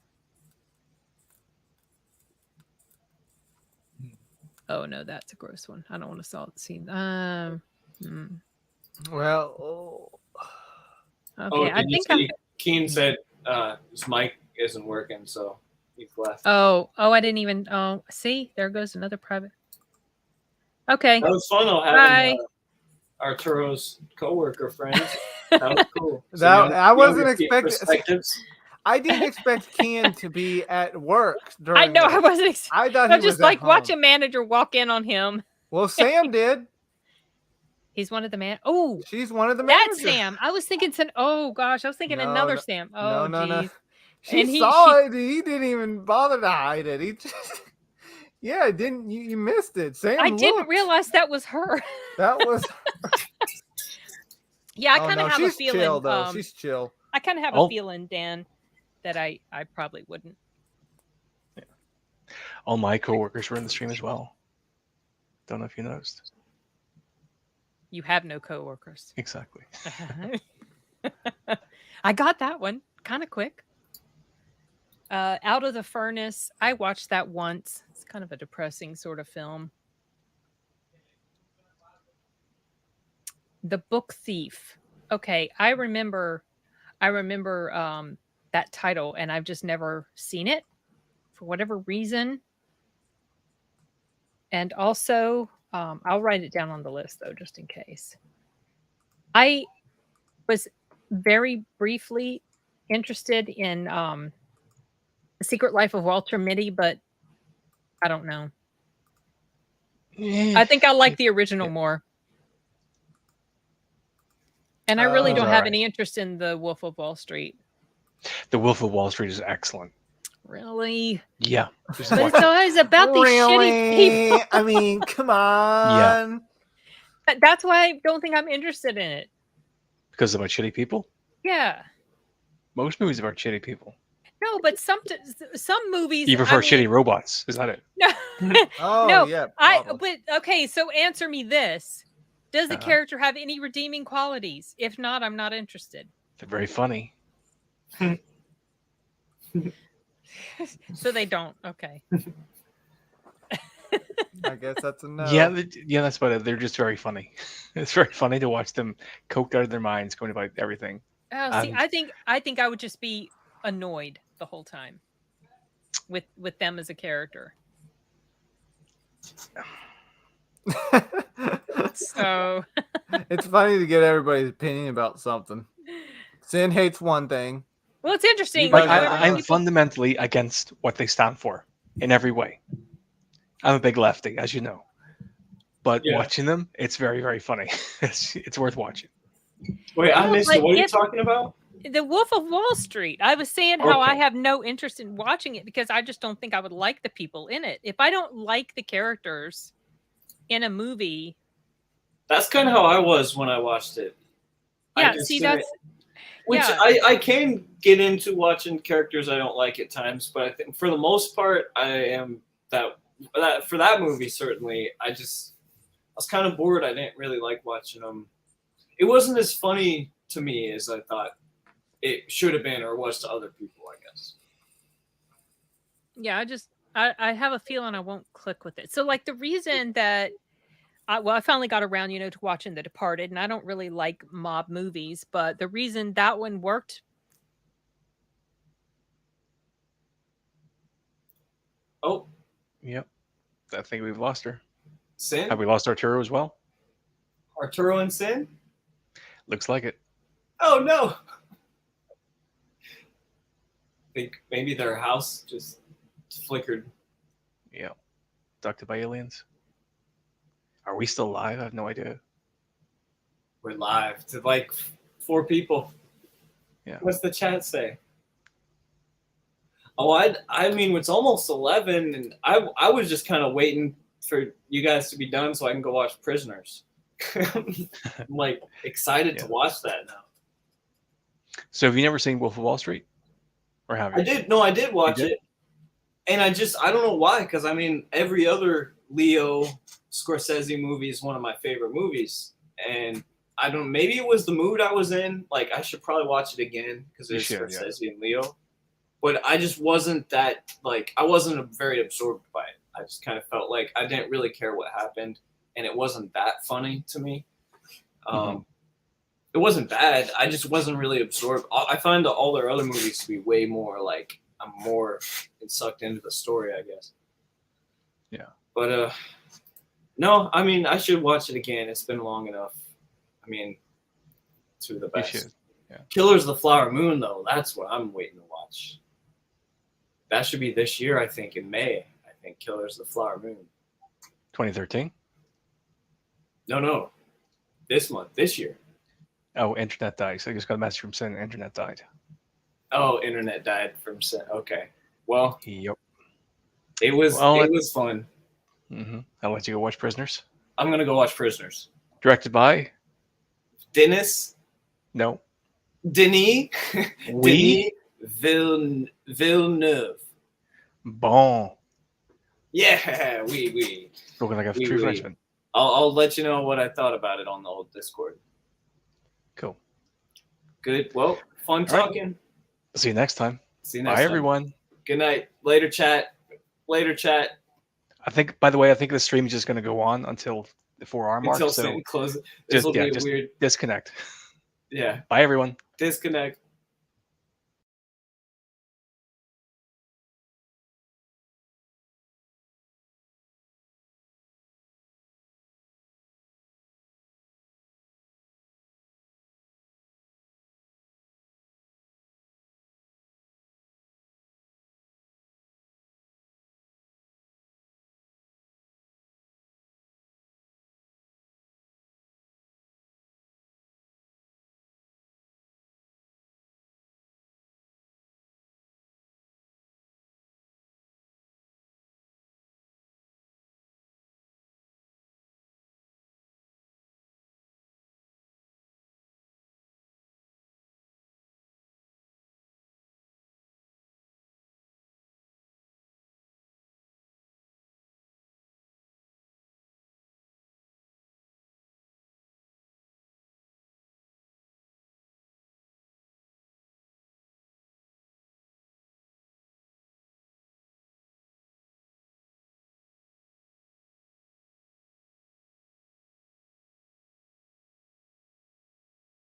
Oh no, that's a gross one. I don't want to saw the scene. Well, okay. I think Keen said his mic isn't working, so he's left. Oh, I didn't even. Oh, see, there goes another private. Okay. That was fun though, having Arturo's coworker friends. That was cool. I wasn't expecting. I didn't expect Ken to be at work. I know. I wasn't. I thought he was just like watch a manager walk in on him. Well, Sam did. He's one of the man. Oh, she's one of the managers. That's Sam. I was thinking. Oh gosh, I was thinking another Sam. Oh, no. She saw it. He didn't even bother to hide it. He just. Yeah, didn't you missed it. Sam didn't realize that was her. That was Yeah, I kind of have a feeling. Chill, though. She's chill. I kind of have a feeling, Dan, that I probably wouldn't. Yeah. All my coworkers were in the stream as well. Don't know if you noticed. You have no coworkers. Exactly. I got that one kind of quick. Out of the Furnace. I watched that once. It's kind of a depressing sort of film. The Book Thief. Okay, I remember that title, and I've just never seen it for whatever reason. And also, I'll write it down on the list though, just in case. I was very briefly interested in The Secret Life of Walter Mitty, but I don't know. I think I like the original more. And I really don't have any interest in The Wolf of Wall Street. The Wolf of Wall Street is excellent. Really? Yeah. But it's always about these shitty people. I mean, come on. Yeah. That's why I don't think I'm interested in it. Because about shitty people? Yeah. Most movies are about shitty people. No, but some movies. You prefer shitty robots? Is that it? No. Oh, no, yeah. But okay. So answer me this: does the character have any redeeming qualities? If not, I'm not interested. They're very funny. So they don't. Okay. I guess that's a no. Yeah, that's about it. They're just very funny. It's very funny to watch them coked out of their minds, going about everything. Oh, see, I think I would just be annoyed the whole time with them as a character. So it's funny to get everybody's opinion about something. Sin hates one thing. Well, it's interesting. Like, I'm fundamentally against what they stand for in every way. I'm a big lefty, as you know. But watching them, it's very, very funny. It's worth watching. Wait, I missed it. What are you talking about? The Wolf of Wall Street. I was saying how I have no interest in watching it because I just don't think I would like the people in it. If I don't like the characters in a movie. That's kind of how I was when I watched it. Yeah, see, that's... Which I can get into watching characters I don't like at times, but I think for the most part, I am that for that movie, certainly, I was kind of bored. I didn't really like watching them. It wasn't as funny to me as I thought it should have been or was to other people, I guess. Yeah, I have a feeling I won't click with it. So, like, the reason that I finally got around, to watching The Departed, and I don't really like mob movies, but the reason that one worked. Oh. Yep. I think we've lost her. Sin? Have we lost Arturo as well? Arturo and Sin? Looks like it. Oh, no. I think maybe their house just flickered. Yeah. Abducted by aliens. Are we still live? I have no idea. We're live to like 4 people. Yeah. What's the chat say? Oh, I mean, it's almost 11, and I was just kind of waiting for you guys to be done so I can go watch Prisoners. I'm like excited to watch that now. So have you never seen Wolf of Wall Street? Or have you? I did. No, I did watch it. And I don't know why, because I mean, every other Leo Scorsese movie is one of my favorite movies. And I don't, maybe it was the mood I was in. Like, I should probably watch it again because it's Scorsese and Leo. But I just wasn't that, like, I wasn't very absorbed by it. I just kind of felt like I didn't really care what happened. And it wasn't that funny to me. It wasn't bad. I just wasn't really absorbed. I find all their other movies to be way more like, I'm more sucked into the story, I guess. Yeah. But, no, I mean, I should watch it again. It's been long enough. I mean, to the best. You should. Yeah. Killers of the Flower Moon, though, that's what I'm waiting to watch. That should be this year, I think, in May. I think Killers of the Flower Moon. 2013? No. This year. Oh, internet died. So I just got a message from saying internet died. Oh, internet died from sin. Okay. Well, yep. It was fun. Mm-hmm. I'll let you go watch Prisoners. I'm gonna go watch Prisoners. Directed by Denis. No. Denis. Oui. Denis Villeneuve. Bon. Yeah, oui. Spoken like a true Frenchman. I'll let you know what I thought about it on the old Discord. Cool. Good. Well, fun talking. Right. See you next time. Bye, everyone. Good night. Later, chat. I think, by the way, the stream is just going to go on until the 4-hour mark. Until so close. This will be weird. Disconnect. Yeah. Bye, everyone. Disconnect.